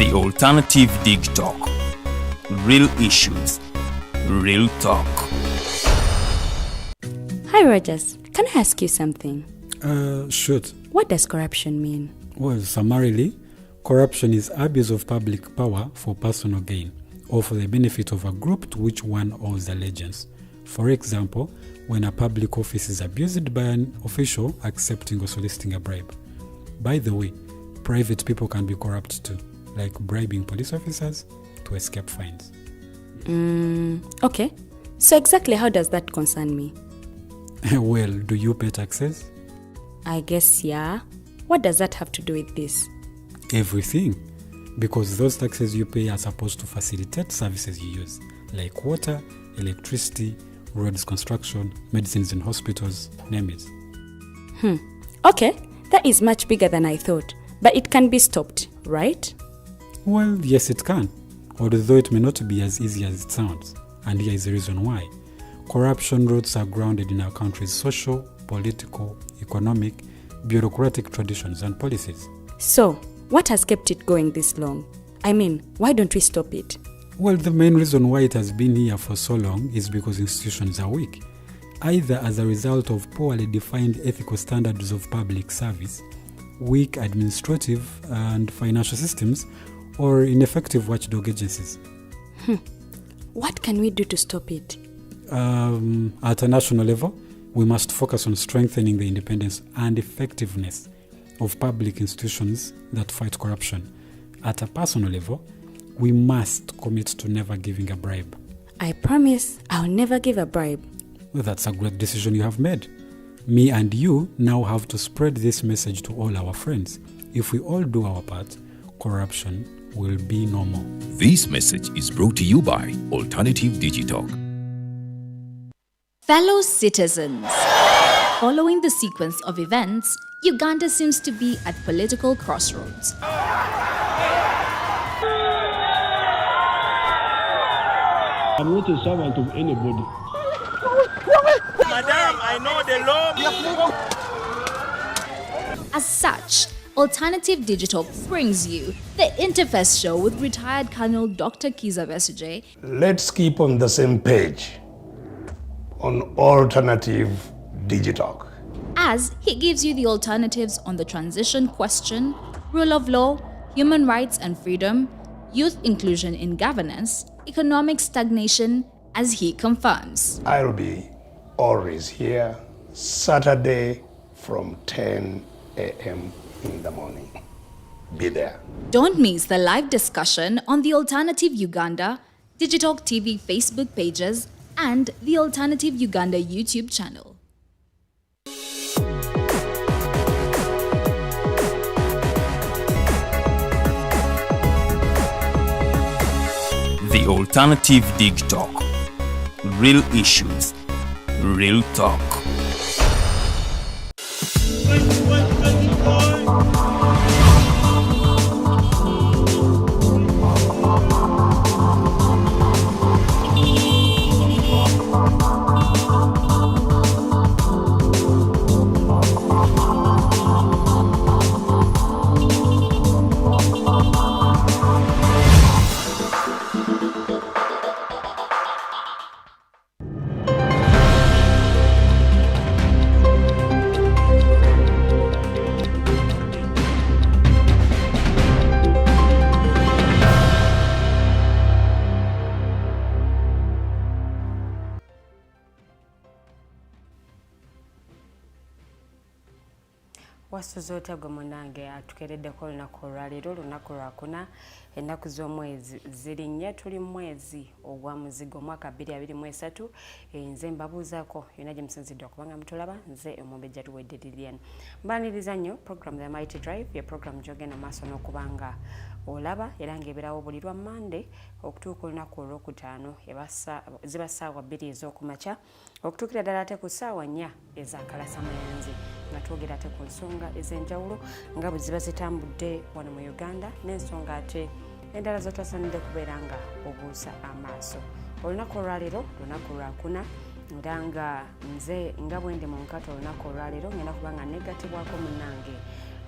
The alternative Digitalk. Real issues, real talk. Hi Rogers, can I ask you something? Shoot. What does corruption mean? Well, summarily, corruption is abuse of public power for personal gain or for the benefit of a group to which one owes allegiance. For example, when a public office is abused by an official accepting or soliciting a bribe. By the way, private people can be corrupt too, like bribing police officers to escape fines. Okay. So exactly how does that concern me? Well, do you pay taxes? I guess, yeah. What does that have to do with this? Everything. Because those taxes you pay are supposed to facilitate services you use, like water, electricity, roads construction, medicines in hospitals, name it. Okay, that is much bigger than I thought. But it can be stopped, right? Well, yes it can, although it may not be as easy as it sounds. And here is the reason why. Corruption roots are grounded in our country's social, political, economic, bureaucratic traditions and policies. So, what has kept it going this long? I mean, why don't we stop it? Well, the main reason why it has been here for so long is because institutions are weak, either as a result of poorly defined ethical standards of public service, weak administrative and financial systems, or ineffective watchdog agencies. What can we do to stop it? At a national level, we must focus on strengthening the independence and effectiveness of public institutions that fight corruption. At a personal level, we must commit to never giving a bribe. I promise I'll never give a bribe. Well, that's a great decision you have made. Me and you now have to spread this message to all our friends. If we all do our part, corruption will be no more. This message is brought to you by Alternative Digitalk. Fellow citizens, following the sequence of events, Uganda seems to be at political crossroads. I'm not a servant of anybody. Madam, I know the law. As such, Alternative Digital brings you the Interface Show with retired Colonel Dr. Kiza Besuje. Let's keep on the same page on Alternative Digitalk, As he gives you the alternatives on the transition question, rule of law, human rights and freedom, youth inclusion in governance, economic stagnation, as he confirms. I'll be always here Saturday from 10 a.m. in the morning. Be there. Don't miss the live discussion on the Alternative Uganda, Digitalk TV Facebook pages, and the Alternative Uganda YouTube channel. The Alternative Digitalk. Real issues, real talk. Wasuzoota gwe munange atukereddeko olunaku olwaleero lunaku lwakuna ennaku z'omwezi ziri nnya tuli mu mwezi ogwa muzigo omwaka 2023 nze mbabuuzaako yonna gye musinzidde okubanga mutulaba nze omumbejja tuwedde Lilian mbaniriza nnyo program ya Mighty Drive ye program gy'ogenda maaso n'okubanga olaba era ng'ebeerawo buli lwa Monday okutuuka olunaku olwokutaano ziba ssaawa 2 ez'okumakya okutuukira ddala ate ku ssaawa 4 ez'akalasamayanzi nga twogera ate ku nsonga ez'enjawulo nga bwe ziba zitambudde wano mu Uganda n'ensonga ate endala zotwasanidde kubeera nga obuusa amaaso. Olunaku olwaleero lunaku lwakuna era nga nze nga bwe ndi mu nkato olunaku olwaleero ngenda kuba nga negatibwako munnange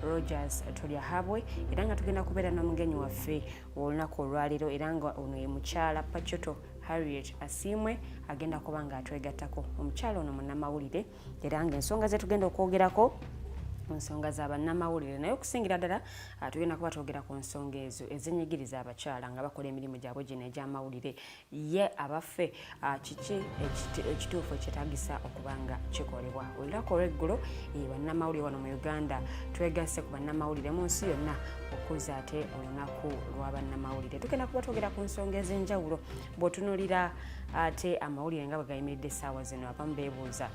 Rogers Tulyahabwe era nga tugenda kubeera n'omugenyi waffe olunaku olwaleero era nga ono ye mukyala Pachoto Harriet Asiimwe agenda kuba nga atwegattako. Omukyala ono munnamawulire era nga ensonga ze tugenda okwogerako ensonga za bannamawulire naye okusingira ddala tugenda kuba twogera ku nsonga ezo ezenyigiriza abakyala nga bakola emirimu gyabwe gino egy'amawulire ye abaffe kiki ekituufu ekyetaagisa okuba nga kikolebwa. Olunaku olw'eggulo bannamawulire wano mu Uganda twegasse ku bannamawulire mu nsi yonna okuza ate olunaku lwa bannamawulire. Tugenda kuba twogera ku nsonga ez'enjawulo bw'otunuulira ate amawulire nga bwe gayimiridde essaawa zino abamu beebuuza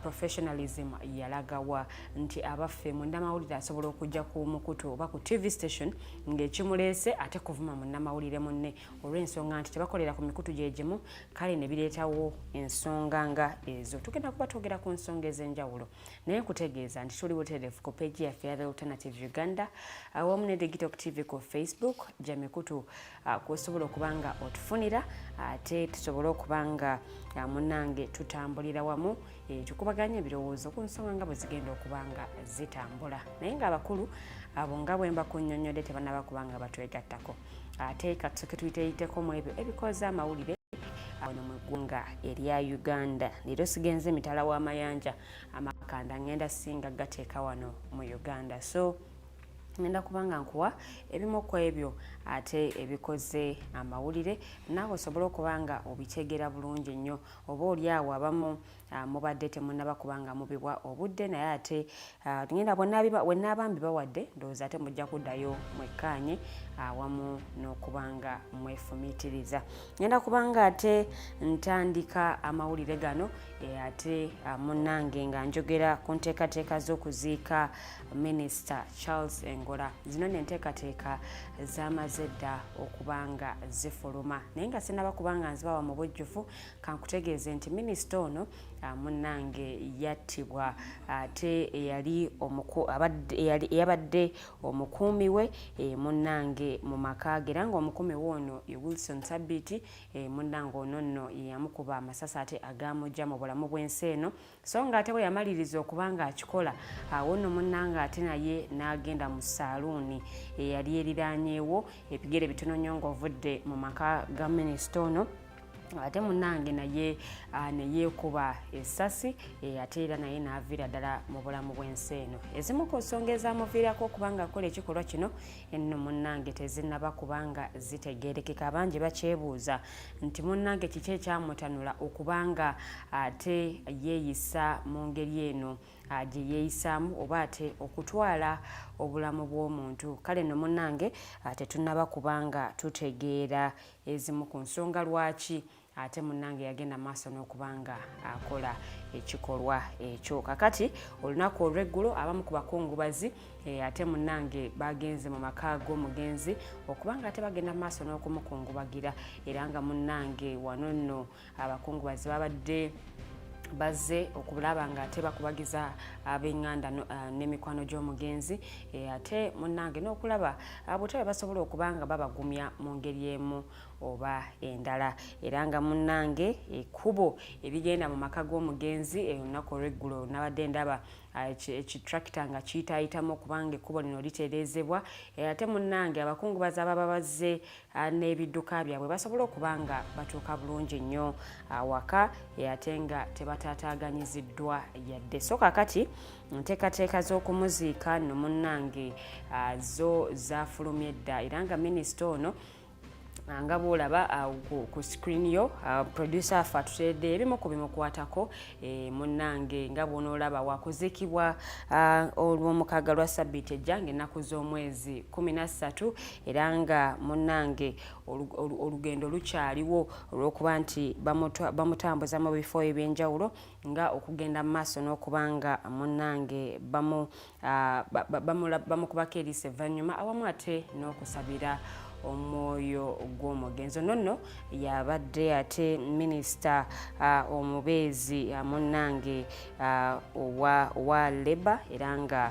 professionalism yalagawa nti abaffe munnamawulire asobola okujja ku Mikutu oba ku TV station ng'ekimuleese ate kuvuma munnamawulire munne olw'ensonga nti tebakolera ku mikutu gye gimu kale ne bireetawo ensonga nga ezo. Tugenda kuba twogera ku nsonga ez'enjawulo naye nkutegeeza nti tuli butereevu ku peegi yaffe ya The Alternative Uganda awamu ne Digitalk TV ku Facebook gya mikutu kw'osobola okuba nga otufunira ate tusobole okuba nga munnange tutambulira wamu tukubaganya ebirowoozo ku nsonga nga bwe zigenda okuba nga zitambula naye ng'abakulu abo nga bwe mbakunnyonnyodde tebannaba kuba nga batwegattako ate katusoke tuyiteyiteko mu ebyo ebikoze amawulire wano mu ggwanga erya Uganda. Leero sigenze mitala w'amayanja amakanda ngenda singa gateeka wano mu Uganda so ngenda kubanga nkuwa ebimu ku ebyo ate ebikoze amawulire naawe osobola okuba nga obitegera bulungi nnyo oba oli awo abamu mubadde temunnaba kuba nga mubibwa obudde naye ate ngenda bwennaaba mbibawadde ndowooza ate mujja kuddayo mwekkaanye awamu n'okuba nga mwefumiitiriza. Ngenda kuba nga ate ntandika amawulire gano ate munnange nga njogera ku nteekateeka z'okuziika Minisita Charles Engola. Zino n'enteekateeka zamaze dda okuba nga zifuluma naye nga sinaba kuba nga nzibawa mu bujjufu kankutegeeze nti minisita ono munnange yattibwa ate eyabadde omukuumi we munnange mu maka ge era ng'omukuumi we ono Wilson Sabiti munnange ono nno yamukuba amasasi ate agamujja mu bulamu bw'ensi eno so nga ate bwe yamaliriza okuba nga akikola awo nno munnange ate naye n'agenda mu saaluuni eyali eriraanyeewo ebigere bitono nnyo ng'ovudde mu maka ga minisita ono ate munnange naye neyeekuba essasi ate era naye n'aviira ddala mu bulamu bw'ensi eno. Ezimu ku nsonga ezaamuviirako okuba nga akola ekikolwa kino enno munnange tezinnaba kuba nga zitegeerekeka. Abangi bakyebuuza nti munnange kiki ekyamutanula okuba nga ate yeeyisa mu ngeri eno gye yeeyisaamu oba ate okutwala obulamu bw'omuntu. Kale nno munnange tetunnaba kuba nga tutegeera ezimu ku nsonga lwaki ate munnange yagenda maaso n'okuba nga akola ekikolwa ekyo. Kakati olunaku olw'eggulo abamu ku bakungubazi ate munnange bagenze mu maka g'omugenzi okuba nga ate bagenda maaso n'okumukungubagira era nga munnange wano nno abakungubazi babadde bazze okulaba nga ate bakubagiza ab'eŋŋanda n'emikwano gy'omugenzi ate munnange n'okulaba bwetaba basobola okuba nga babagumya mu ngeri emu oba endala era nga munnange ekkubo ebigenda mu maka g'omugenzi olunaku olw'eggulo nabadde ndaba ekitrakita nga kiyitaayitamu okubanga ekkubo lino litereezebwa ate munnange abakungubazi ababa bazze n'ebidduka byabwe basobola okuba nga batuuka bulungi nnyo awaka ate nga tebatataganyiziddwa yadde. So kakati nteekateeka z'okumuziika nno munnange zo zaafulumye dda era nga minisita ono nga bwolaba ku screen yo producer afa tutedde ebimu ku bimukwatako munnange nga bw'onoolaba wakuziikibwa olw'omukaaga lwa sabbiiti ejjange ennaku z'omwezi 13 era nga munnange olugendo lukyaliwo olw'okuba nti bamutambuza mu bifo ebyenjawulo nga okugenda mu maaso n'okuba nga munnange bamukubako eriisa evvannyuma awamu ate n'okusabira omwoyo gw'omugenzi. Nonno yabadde ate minisita omubeezi munnange owa Labour era nga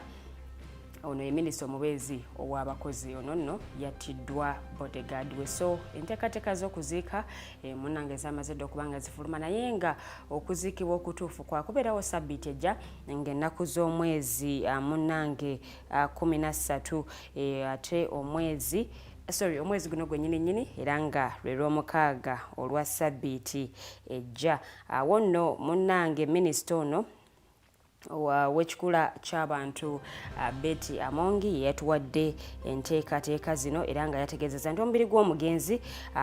ono ye minisita omubeezi ow'abakozi ono nno yattiddwa bodyguard we. So enteekateeka z'okuziika munnange ezamaze dda okuba nga zifuluma, naye nga okuziikibwa okutuufu kwakubeerawo sabbiiti ejja ng'ennaku z'omwezi munnange 13 ate omwezi guno gwennyini era nga lwe lw'omukaaga olwa sabbiiti ejja. Awo nno munnange minisita ono w'ekikula ky'abantu Betty Amongi yatuwadde enteekateeka zino era nga yategeezezza nti omubiri gw'omugenzi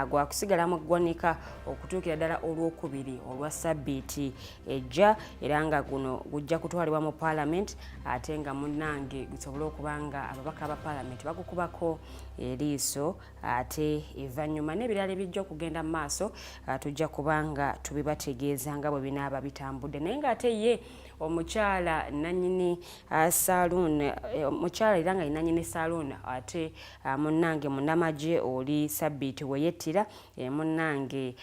gwakusigala mu ggwanika okutuukira ddala olwokubiri olwa sabbiiti ejja, era nga guno gujja kutwalibwa mu Parliament ate nga munnange gusobole okuba nga ababaka ba Parliament bagukubako eriiso, ate evannyuma n'ebirala ebijja okugenda mu maaso tujja kuba nga tubibategeeza nga bwe binaaba bitambudde. Naye ng'ate ye omukyala nanyini saloon omukyala era nga nanyini saloon ate munnange munnamagye oli sabbiiti we yettira munnange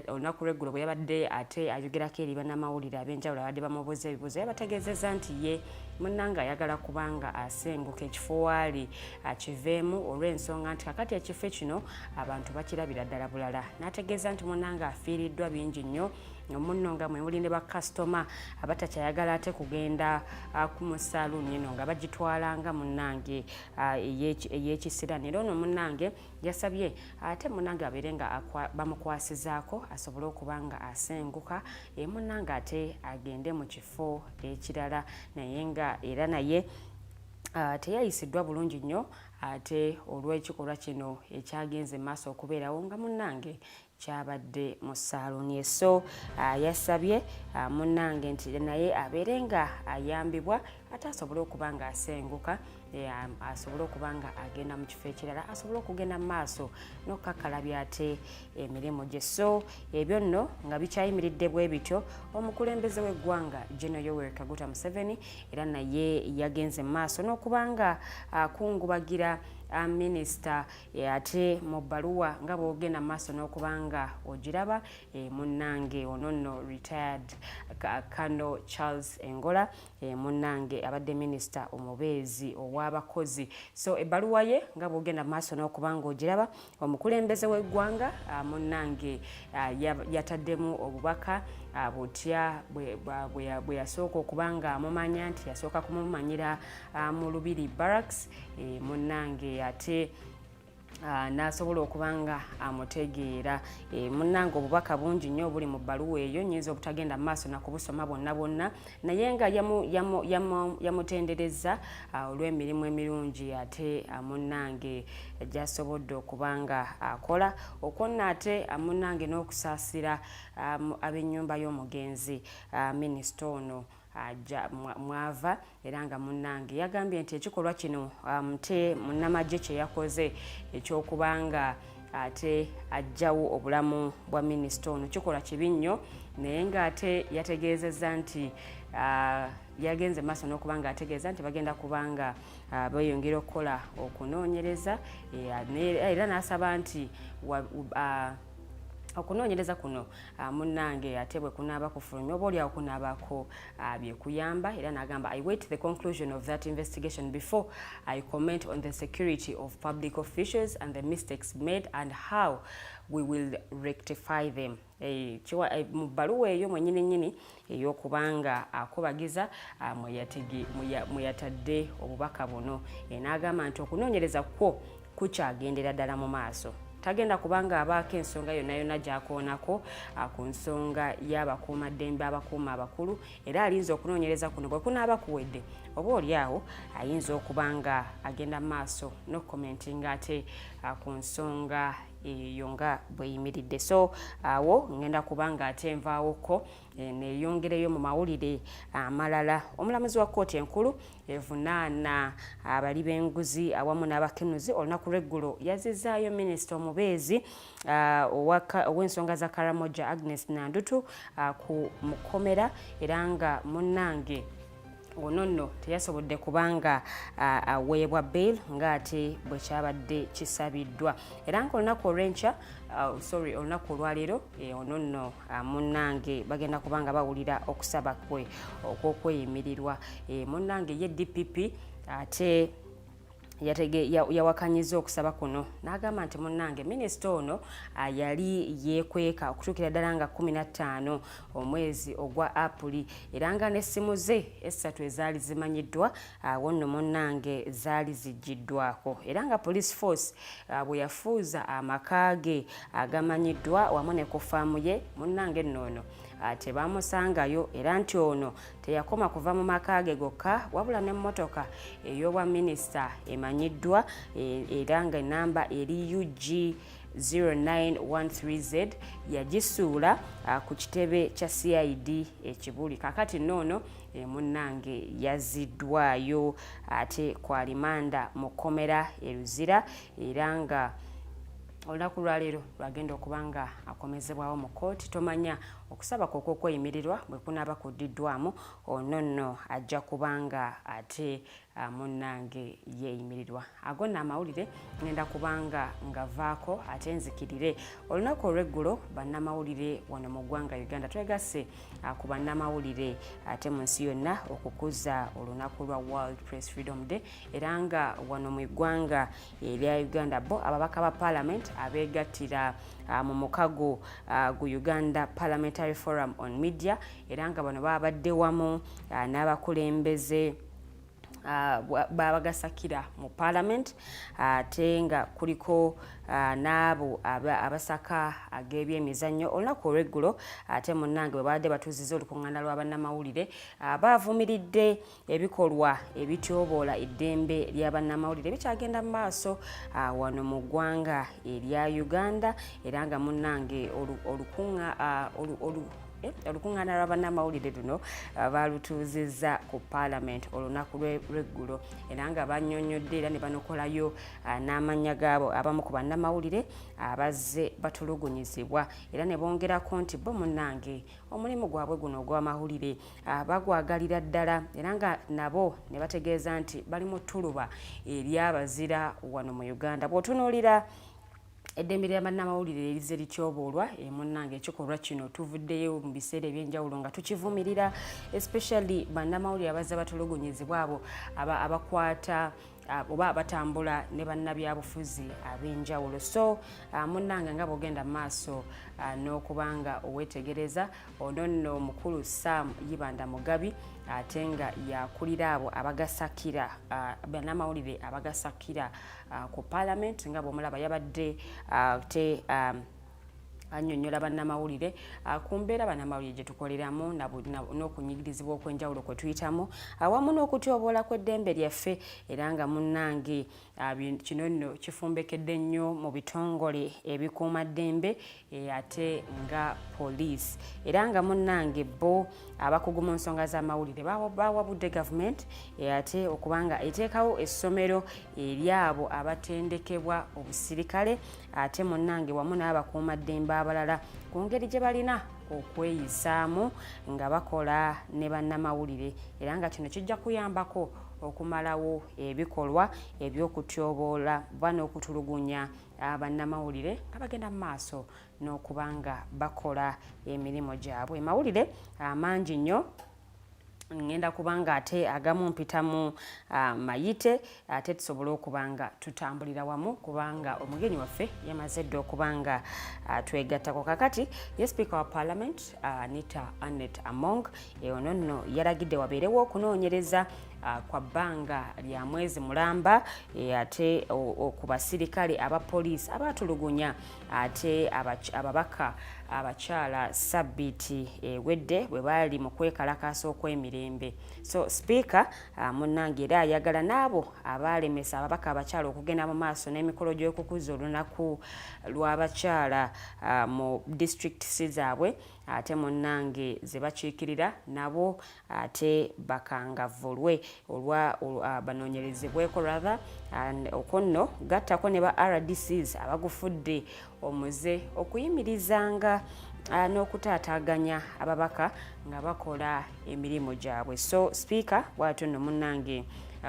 olunaku lw'eggulo bwe yabadde ate ayogerako eri bannamawulire ab'enjawulo abadde bamubuuza ebibuuzo yabategeezezza nti ye munnange ayagala kubanga asenguka ekifo waali akiveemu olw'ensonga nti kakati ekifo kino abantu bakirabira ddala bulala. N'ategeeza nti munnange afiiriddwa bingi nnyo munno nga mwe muli ne bakasitoma abatakyayagala ate kugenda ku musaaluuni eno nga bagitwala nga munnange ey'ekisira. Era ono munnange yasabye ate munnange abeere nga bamukwasizaako asobole okuba nga asenguka munnange ate agende mu kifo ekirala, naye nga era naye teyayisiddwa bulungi nnyo ate olw'ekikolwa kino ekyagenze maaso okubeerawo nga munnange kyabadde mu saaluuni. So yasabye munnange nti naye abeere nga ayambibwa ate asobole okuba nga asenguka asobole okuba nga agenda mu kifo ekirala, asobole okugenda mu maaso n'okukakkalabya ate emirimu gye. So ebyo nno nga bikyayimiridde bwe bityo, omukulembeze w'eggwanga General Yoweri Kaguta Museveni era naye yagenze mu maaso n'okuba nga akungubagira minisita ate mu bbaluwa nga bw'ogenda mu maaso n'okuba nga ogiraba munnange ono nno retired Colonel Charles Engola munnange abadde minisita omubeezi ow'abakozi. So ebbaluwa ye nga bw'ogenda mu maaso n'okuba nga ogiraba, omukulembeze w'eggwanga munnange yataddemu obubaka butya bwe yasooka okuba nga amumanya nti yasooka kumumanyira mu Lubiri Barracks munnange ate n'asobola okuba nga amutegeera. Munnange obubaka bungi nnyo obuli mu bbaluwa eyo, nnyinza obutagenda mu maaso nakubusoma bwonna, naye nga yamutenderezza olw'emirimu emirungi ate munnange gy'asobodde okuba nga akola, okwonna ate munnange n'okusaasira ab'ennyumba y'omugenzi minisita ono mwava. Era nga munnange yagambye nti ekikolwa kino te munnamagye kye yakoze ekyokuba nga ate ajjawo obulamu bwa minisita ono kikola kibi nnyo, naye ng'ate yategeezezza nti yagenze maaso n'okuba nga ategeeza nti bagenda kuba nga beeyongera okukola okunoonyereza era n'asaba nti okunoonyereza kuno munnange ate bwe kunaaba kufulumya oba oliawo kunaabako byekuyamba. Era n'agamba I wait the conclusion of that investigation before I comment on the security of public officials and the mistakes made and how we will rectify them. Mu bbaluwa eyo mwennyini ey'okubanga akubagiza mwe yatadde obubaka buno, n'agamba nti okunoonyereza kwo kukyagendera ddala mu maaso. Tagenda kubanga abaako ensonga yonna gy'akoonako ku nsonga y'abakuumaddembe abakuuma abakulu, era alinza okunoonyereza kuno bwe kunaaba kuwedde oba oliawo ayinza okuba nga agenda maaso n'okukomentinga ate ku nsonga eyo nga bweyimiridde. So awo ngenda kubanga ate nvaawoko neeyongereyo mu mawulire amalala. Omulamuzi wa kkooti enkulu evunaana abali b'enguzi awamu n'abakenuzi olunaku lw'eggulo yazizaayo minisita omubeezi ow'ensonga za Karamoja Agnes Nandutu ku mukomera, era nga munnange ono nno teyasobodde kubanga aweebwa bail ng'ate bwe kyabadde kisabiddwa. Era nga olunaku olw'enkya olunaku olwaleero ono nno munnange bagenda kubanga bawulira okusaba kwe okw'okweyimirirwa. Munnange ye DPP ate yawakanyiza okusaba kuno n'agamba nti munnange minisita ono yali yeekweka okutuukira ddala nga 15 omwezi ogwa Apuli era nga n'essimu ze essatu ezaali zimanyiddwa awo nno munnange zaali ziggiddwako era nga police force bwe yafuuza amaka ge agamanyiddwa wamu ne ku faamu ye munnange nno tebamusangayo era nti ono teyakoma kuva mu maka ge gokka wabula n'emmotoka ey'obwa minisita emanyiddwa era nga enamba eri UG 0913Z yagisuula ku kitebe kya CID ekibuli kakati noono munnange yaziddwayo ate kwa limanda mu kkomera Luzira era nga olunaku lwaleero lwagenda okuba nga akomezebwawo mu kkooti tomanya okusaba kw'okweyimirirwa bwe kunaaba kuddiddwamu ono nno ajja kubanga ate munnange yeeyimirirwa ago n'amawulire ngenda kubanga ngavaako ate nzikirire olunaku olw'eggulo bannamawulire wano mu ggwanga Uganda twegasse ku bannamawulire ate mu nsi yonna okukuza olunaku lwa World Press Freedom Day era nga wano mu ggwanga erya Uganda bo ababaka ba Parliament abeegattira mu mukago gu Uganda Parliamentary Forum on Media era nga bano babadde wamu n'abakulembeze babagasakira mu Parliament ate nga kuliko n'abo abasaka ag'ebyemizannyo olunaku olw'eggulo ate munnange bwe babadde batuuzizza olukuŋŋaana lw'abannamawulire baavumiridde ebikolwa ebityoboola eddembe ly'abannamawulire bikyagenda mu maaso wano mu ggwanga erya Uganda era nga munnange olukuŋŋaana lw'abannamawulire luno balutuuzizza ku Parliament olunaku lw'eggulo era nga bannyonnyodde era ne banokolayo n'amannya gaabo abamu ku bannamawulire abazze batulugunyizibwa era ne bongerako nti bo munnange omulimu gwabwe guno ogw'amawulire bagwagalira ddala era nga nabo ne bategeeza nti bali mu ttuluba ery'abazira wano mu Uganda bw'otunuulira eddembe lya bannamawulire erize lityoboolwa munnange ekikolwa kino tuvuddeyo mu biseera ebyenjawulo nga tukivumirira especially bannamawulire abazze batulugunyizibwa abo abakwata oba batambula ne bannabyabufuzi ab'enjawulo so munnange nga bw'ogenda mu maaso n'okubanga owetegereza ono nno omukulu Sam Yibanda Mugabi ate nga yakulira abo abagasakira bannamawulire abagasakira ku Parliament nga bw'omulaba yabadde te annyonnyola bannamawulire ku mbeera bannamawulire gye tukoleramu n'okunyigirizibwa okw'enjawulo kwe tuyitamu awamu n'okutyoboola kw'eddembe lyaffe era nga munnange kino nno kifumbekedde nnyo mu bitongole ebikuumaddembe ate nga poliisi era nga munnange bo abakugu mu nsonga z'amawulire bawabudde gavumenti ate okubanga eteekawo essomero eryabo abatendekebwa obusirikale ate munnange wamu n'abakuumaddembe abalala ku ngeri gye balina okweyisaamu nga bakola ne bannamawulire era nga kino kijja kuyambako okumalawo ebikolwa ebyokutyoboola oba n'okutulugunya bannamawulire nga bagenda mu maaso n'okubanga bakola emirimu gyabwe mawulire amangi nnyo ngenda kubanga ate agamu mpitamu mayite ate tusobole okubanga tutambulira wamu kubanga omugenyi waffe yamaze dde okubanga twegattako kakati ye Speaker wa Parliament Anita Anet Among ono nno yalagidde wabeerewo okunoonyereza kwa bbanga lya mwezi mulamba ate ku basirikale abapoliisi abatulugunya ate ababaka abakyala sabbiiti ewedde bwe baali mu kwekalakaasa okw'emirembe so Speaker munnange era ayagala n'abo abalemesa ababaka abakyala okugenda mu maaso n'emikolo gy'okukuza olunaku lw'abakyala mu disitulikiti zaabwe ate munnange ze bakiikirira nabo ate bakangavvulwe olwa banoonyerezebweko rather okonno gattako ne ba RDCs abagufudde omuze okuyimirizanga n'okutaataaganya ababaka nga bakola emirimu gyabwe so Speaker bw'atyo nno munnange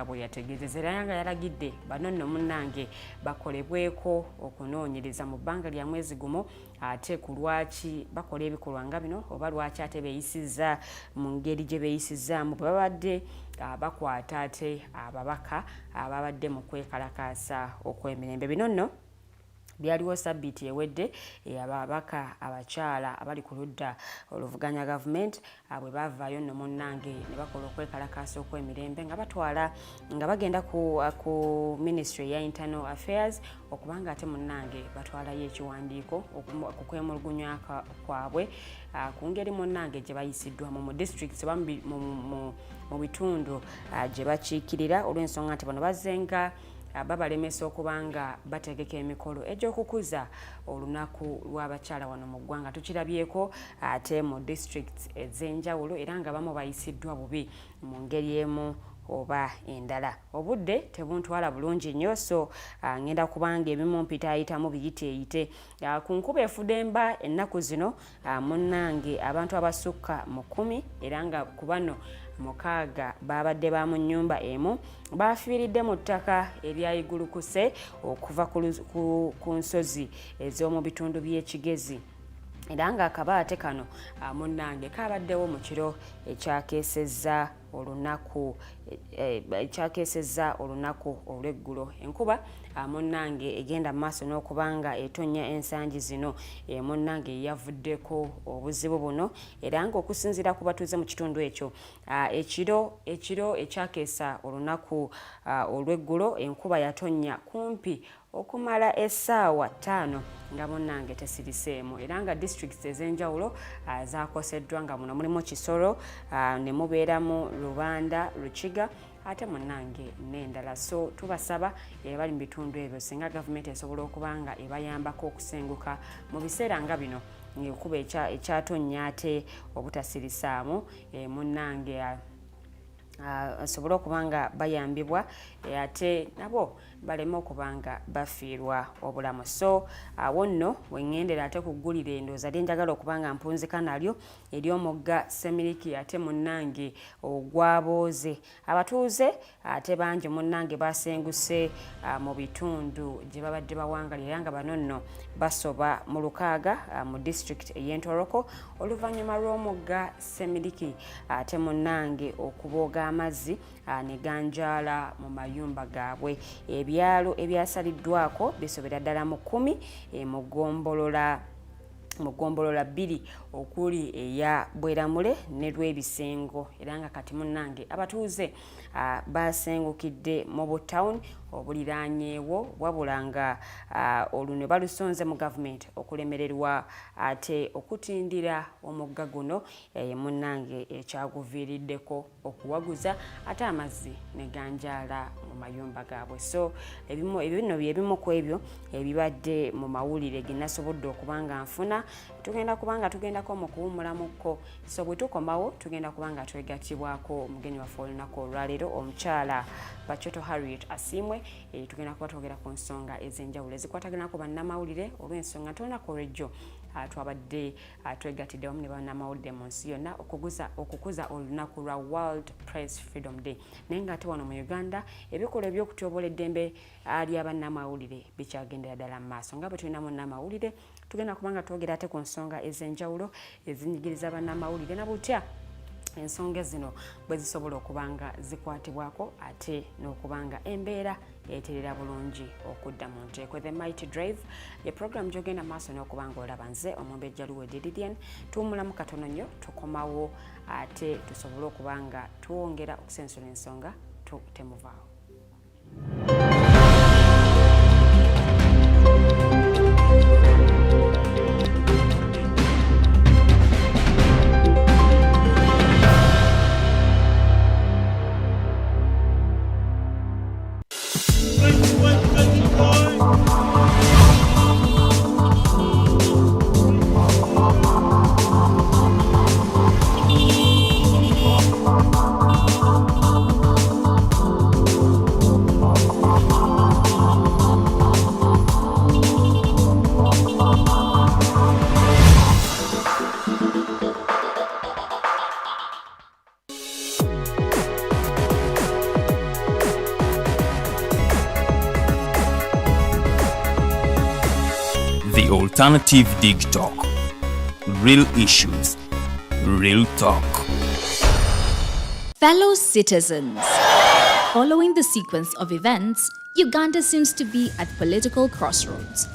bwe yategeezezza era nga yalagidde bano nno munnange bakolebweko okunoonyereza mu bbanga lya mwezi gumu ate ku lwaki bakola ebikolwa nga bino oba lwaki ate beeyisizza mu ngeri gye beeyisizzaamu bwe babadde bakwata ate ababaka ababadde mu kwekalakaasa okw'emirembe. Bino nno byaliwo sabbiiti ewedde ababaka abakyala abali ku ludda oluvuganya gavumenti bwe bavaayo nno munnange ne bakola okwekalakaasa okw'emirembe nga batwala nga bagenda ku Ministry ya Internal Affairs okubanga ate munnange batwalayo ekiwandiiko ku kwemulugunya kwabwe ku ngeri munnange gye bayisiddwamu mu districts oba mu bitundu gye bakiikirira olw'ensonga nti bano bazzenga babalemesa okubanga bategeka emikolo egy'okukuza olunaku lw'abakyala wano mu ggwanga. Tukirabyeko ate mu districts ez'enjawulo era nga bamu bayisiddwa bubi mu ngeri emu oba endala. Obudde tebuntwala bulungi nnyo so ngenda kubanga ebimu mpitaayitamu biyiteeyite. Ku nkuba efudde emba ennaku zino munnange abantu abasukka mu 10 era nga ku bano 6 babadde ba mu nnyumba emu bafiiridde mu ttaka eryayigulukuse okuva ku nsozi ez'omu bitundu by'ekigezi era nga akabaate kano munnange kabaddewo mu kiro ekyakeesezza olunaku olw'eggulo. Enkuba munnange egenda maaso n'okubanga etonnya ensangi zino munnange yavuddeko obuzibu buno era nga okusinziira ku batuuze mu kitundu ekyo ekiro ekyakeesa olunaku olw'eggulo enkuba yatonnya kumpi okumala essaawa 5 nga munnange tesiriseemu era nga districts ez'enjawulo zakoseddwa nga muno mulimu Kisoro ne mubeeramu Lubanda, Lukiga ate munnange n'endala. So tubasaba bali mu bitundu ebyo singa gavumenti esobola okubanga ebayambako okusenguka mu biseera nga bino ng'ekuba ekyatonnya ate obutasirisamu munnange asobola okubanga bayambibwa ate nabo baleme okubanga bafiirwa obulamu. So awo nno wengendera ate kuggulira endooza lyenjagala okubanga mpunzika nalyo ery'omugga Semiriki ate munnange ogwabooze. Abatuuze ate bangi munnange basenguse mu bitundu gye babadde bawangalira era nga bano nno basoba mu 6 mu district ey'Entoroko oluvannyuma lw'omugga Semiriki ate munnange okubooga amazzi ne ganjaala mu mayumba gaabwe. Ebyalo ebyasaliddwako bisobera ddala mu 10 mu ggombolola 2 okuli eya Bweramule ne Lwebisengo era nga kati munnange abatuuze basengukidde mu Butawuni obuliraanyeewo wabula nga olune balusonze mu gavumenti okulemererwa ate okutindira omugga guno munnange ekyaguviiriddeko okuwaguza ate amazzi ne ganjaala mu mayumba gaabwe. So bino byebimu ku ebyo ebibadde mu mawulire ge nasobodde okubanga nfuna tugenda tugendako mu kuwumulamuko. So bwe tukomawo tugenda kubanga twegattibwako omugenyi waffe olunaku olwaleero omukyala Pachoto Harriet Asiimwe. Tugenda kuba twogera ku nsonga ez'enjawulo ezikwatagana ku bannamawulire olw'ensonga ntolunaku olw'ejjo twabadde twegattidde wamu ne bannamawulire mu nsi yonna okukuza olunaku lwa World Press Freedom Day. Naye nga ate wano mu Uganda ebikolwa eby'okutyoboola eddembe ly'abannamawulire bikyagendera ddala mu maaso. Nga bwe tulina munnamawulire tugenda kubanga twogera ate ku nsonga ez'enjawulo ezinyigiriza bannamawulire na butya ensonga zino bwe zisobola okubanga zikwatibwako ate n'okubanga embeera eterera bulungi okudda mu nteeko. The Mighty Drive ye program gy'ogenda maaso n'okubanga olaba nze Omumbejja Luwedde Didian tuwummulamu katono nnyo tukomawo ate tusobole okubanga tuwongera okusensula ensonga temuvaawo. The alternative Digitalk. Real issues, real talk. Fellow citizens, following the sequence of events, Uganda seems to be at political crossroads.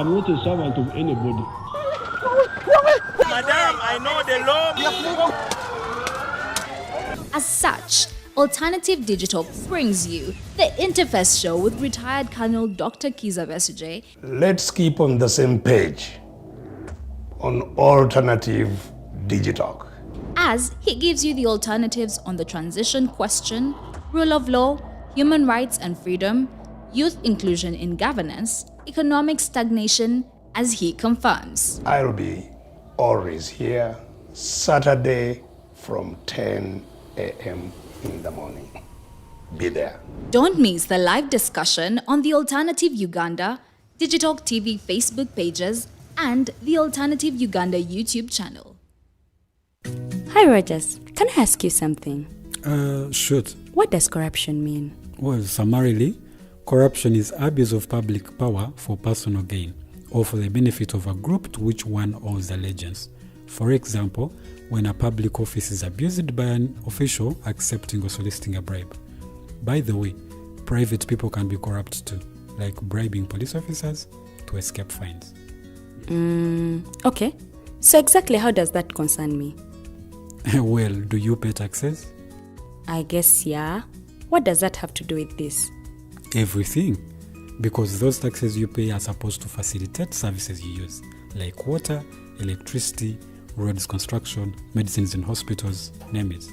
I'm not a servant of anybody. Madam, I know the law. As such, Alternative Digital brings you the Interface Show with retired Colonel Dr. Kizza Besigye. Let's keep on the same page on Alternative Digitalk, As he gives you the alternatives on the transition question, rule of law, human rights and freedom, youth inclusion in governance, economic stagnation, as he confirms. I'll be always here Saturday from 10 a.m. in the morning. Be there. Don't miss the live discussion on the Alternative Uganda, Digitalk TV Facebook pages, and the Alternative Uganda YouTube channel. Hi, Rogers. Can I ask you something? Shoot. What does corruption mean? Well, summarily, corruption is abuse of public power for personal gain or for the benefit of a group to which one owes allegiance. For example, when a public office is abused by an official accepting or soliciting a bribe. By the way, private people can be corrupt too, like bribing police officers to escape fines. Okay. So exactly how does that concern me? Well, do you pay taxes? I guess, yeah. What does that have to do with this? Everything. Because those taxes you pay are supposed to facilitate services you use, like water, electricity, roads construction, medicines in hospitals, name it.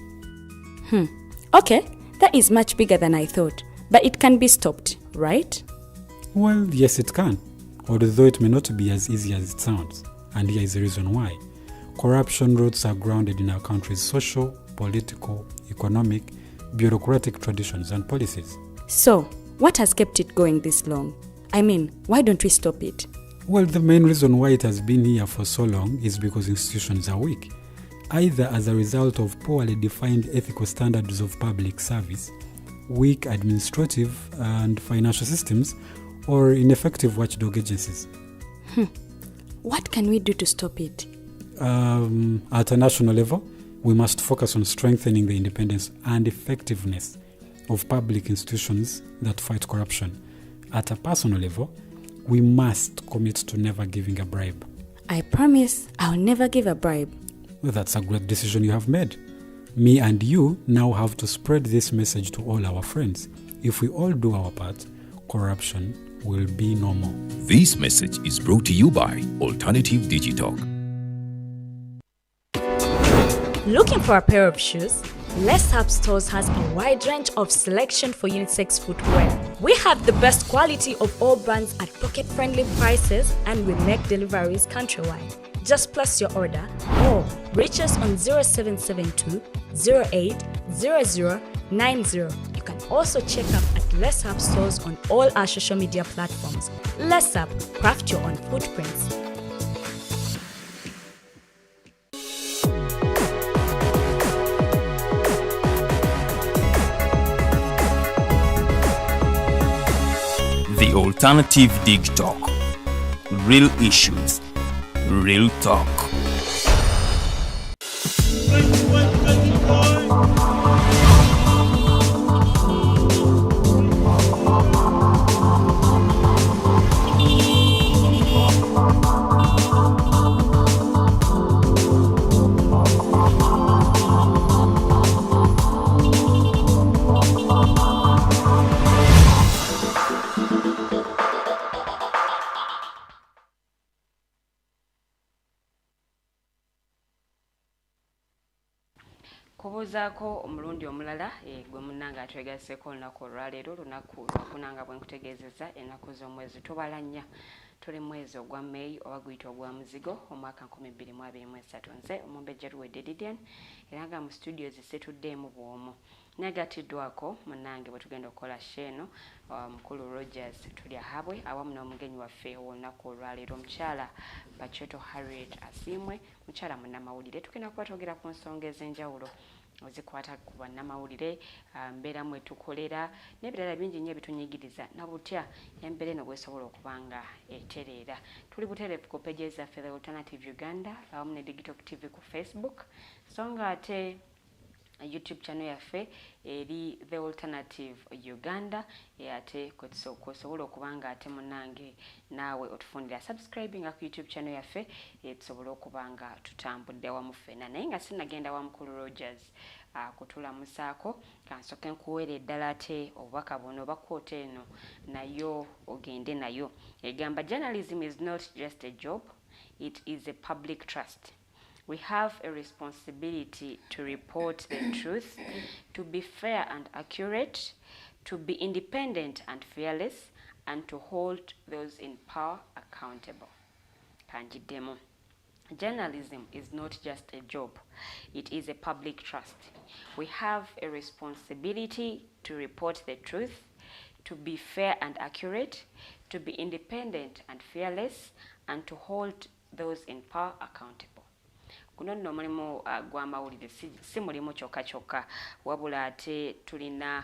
Okay, that is much bigger than I thought. But it can be stopped, right? Well, yes, it can. Although it may not be as easy as it sounds. And here is the reason why. Corruption roots are grounded in our country's social, political, economic, bureaucratic traditions and policies. So, what has kept it going this long? I mean, why don't we stop it? Well, the main reason why it has been here for so long is because institutions are weak, either as a result of poorly defined ethical standards of public service, weak administrative and financial systems, or ineffective watchdog agencies. What can we do to stop it? At a national level, we must focus on strengthening the independence and effectiveness of public institutions that fight corruption. At a personal level, we must commit to never giving a bribe. I promise I'll never give a bribe. Well, that's a great decision you have made. Me and you now have to spread this message to all our friends. If we all do our part, corruption will be no more. This message is brought to you by Alternative Digitalk. Looking for a pair of shoes? Les Hub Stores has a wide range of selection for unisex footwear. We have the best quality of all brands at pocket-friendly prices and we make deliveries countrywide. Just place your order or reach us on 0772 08 0090. You can also check up at Les Hub Stores on all our social media platforms. Les Hub, craft your own footprints. The alternative Digitalk. Real issues, real talk. Kubuuzaako omulundi omulala gwe munnange atwegasseeko olunaku olwaleero lunaku lwakunanga bwe nkutegeezezza ennaku z'omwezi tubala nnya tuli mwezi ogwa May oba guyita ogwa muzigo omwaka 2023 nze omumbejja luwedde Didian era nga mu studio zisituddeemu bw'omu negatiddwako munnange bwe tugenda okukola sheeno mukulu Rogers tuli ahabwe awamu n'omugenyi waffe olunaku olwaleero omukyala Pachoto Harriet Asiimwe mukyala munnamawulire tugenda kuba twogera ku nsonga ez'enjawulo ozikwata ku bannamawulire mbeera mwe tukolera n'ebirala bingi nnyo ebitunyigiriza nabutya embeera eno bwesobola okuba nga etereera. Tuli butereevu ku peegi zaffe The Alternative Uganda awamu ne Digitalk TV ku Facebook so nga ate YouTube channel yaffe eri The Alternative Uganda ate kwesobola okuba nga ate munnange naawe otufundira subscribing ku YouTube channel yaffe tusobola okuba nga tutambudde awamu ffenna naye nga sinnagenda wa mukulu Rogers kutulamusaako kansooke nkuweera eddala ate obubaka buno oba kwoota eno nayo ogende nayo egamba journalism is not just a job, it is a public trust. We have a responsibility to report the truth, to be fair and accurate, to be independent and fearless, and to hold those in power accountable. Kanjiddemu. Journalism is not just a job, it is a public trust. We have a responsibility to report the truth, to be fair and accurate, to be independent and fearless, and to hold those in power accountable. Kuno nno mulimu gw'amawulire si mulimu kyokka wabula ate tulina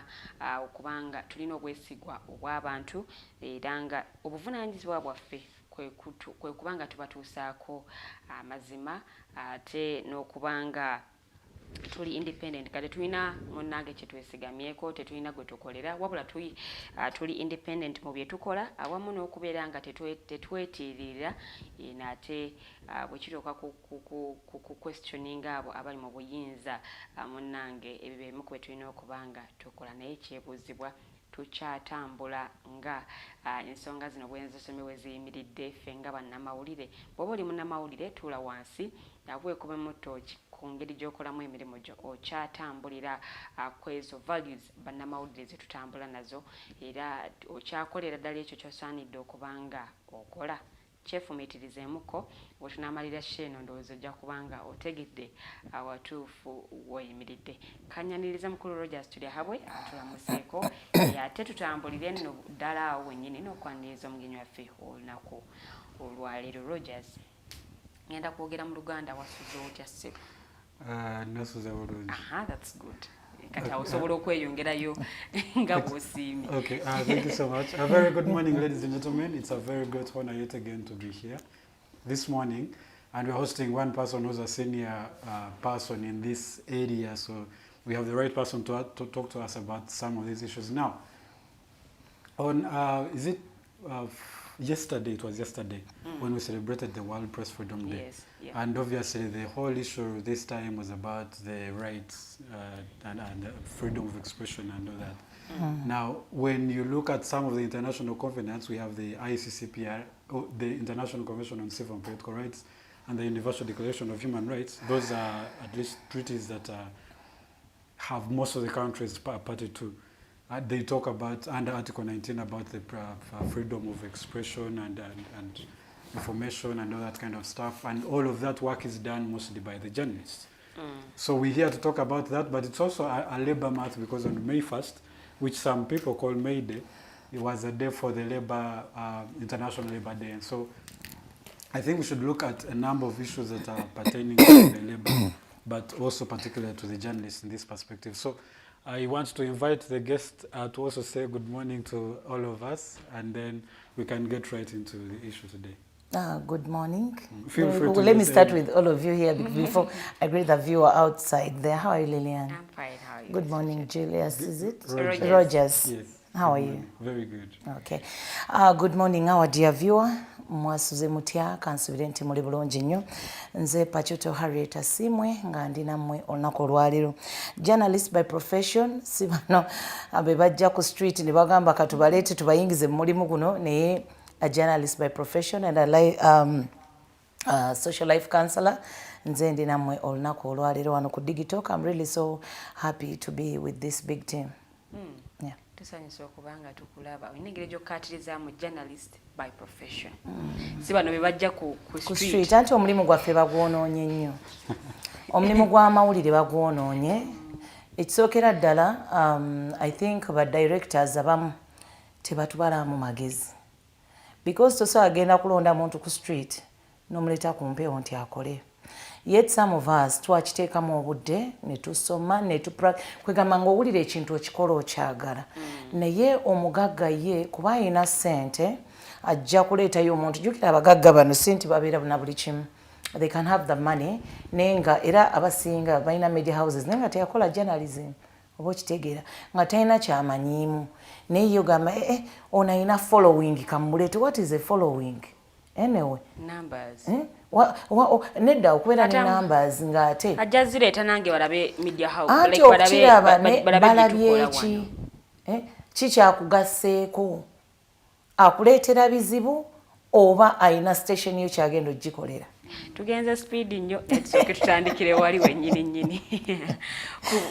okubanga tulina obwesigwa obw'abantu era nga obuvunaanyizibwa bwaffe kwe kubanga tubatuusaako amazima ate n'okubanga tuli independent kale tulina munnange kye twesigamyeko tetulina gwe tukolera wabula tuli independent mu bye tukola awamu n'okubeera nga tetwetiirira ate bwe kirooka ku questioning abo abali mu buyinza munnange ebyo bimu ku bye tulina okuba nga tukola naye kyebuuzibwa tukyatambula nga ensonga zino bwenzisomye we ziyimiridde ffe nga bannamawulire bw'oba oli munnamawulire tuula wansi weekubemu tooki ku ngeri gy'okolamu emirimu gyo okyatambulira kwezo values bannamawulire ze tutambula nazo era okyakolera ddala ekyo ky'osaanidde okubanga okola kyefumiitirizeemuko bwe tunaamalira sheeno ndowooza ojja kubanga otegedde awatuufu weyimiridde. Kanyaniriza mukulu Rogers tuli habwe atulamuseeko ate tutambulire nno ddala awo wennyini n'okwaniriza omugenyi waffe olunaku olwaleero. Rogers, ngenda kwogera mu Luganda wasuze otya ssebo? Nasuze bulungi. That's good. Kati osobola okweyongerayo nga bw'osiimye. Okay, thank you so much. A very good morning, ladies and gentlemen. It's a very great honor yet again to be here this morning, and we're hosting one person who's a senior person in this area, so we have the right person to talk to us about some of these issues now. On yesterday, it was yesterday when we celebrated the World Press Freedom Day. Yes, yeah. And obviously the whole issue this time was about the rights and the freedom of expression and all that. Now, when you look at some of the international covenants, we have the ICCPR, the International Convention on Civil and Political Rights, and the Universal Declaration of Human Rights. Those are at least treaties that have most of the countries party to. They talk about, under Article 19, about the freedom of expression and information and all that kind of stuff. And all of that work is done mostly by the journalists. So we're here to talk about that, but it's also a labor month because on May 1st, which some people call May Day, it was a day for the International Labor Day. And so I think we should look at a number of issues that are pertaining to the labor, but also particularly to the journalists in this perspective. So I want to invite the guest to also say good morning to all of us, and then we can get right into the issue today. Good morning. Feel free to let me start with all of you here before I greet the viewer outside there. How are you, Lillian? I'm fine. How are you? Good morning, Julius. Is it? Rogers. Yes. How are you? Very good. Okay. Good morning, our dear viewer. Mwasuze mutya kansubire nti muli bulungi nnyo. Nze Pachoto Harriet Asiimwe nga ndi nammwe olunaku olwaleero. Journalist by profession, si bano abe bajja ku street ne bagamba katubaleete tubayingize mu mulimu guno, naye a journalist by profession and a social life counselor. Nze ndi nammwe olunaku olwaleero wano ku Digitalk. I'm really so happy to be with this big team. Yeah. Tusanyusa okubanga tukulaba olina engeri gy'okkaatirizaamu journalist by profession. Si bano be bajja ku street. Anti omulimu gwaffe bagwonoonye nnyo. Omulimu gw'amawulire bagwonoonye. Ekisookera ddala, I think ba directors abamu tebatubalamu magezi. Because tosobola agenda kulonda muntu ku street n'omuleeta ku mpewo nti akole. yet some of us twakiteekamu obudde ne tusoma kwegamba ng'owulira ekintu okikola okyagala naye omugagga ye kuba alina ssente ajja kuleetayo omuntu jjukira abagagga bano si nti babeera na buli kimu they can have the money naye nga era abasinga balina media houses naye nga teyakola journalism oba okitegeera nga talina kyamanyiimu naye yo gamba ono alina following kamuleete what is a following anyway numbers nedda okubeera ne numbers ng'ate ajja zireeta nange balabe media house anti okukiraba balabye eki kikyakugasseeko akuleetera bizibu oba alina station yo kyagenda ogikolera tugenze speed nnyo ekisooke tutandikire wali wennyini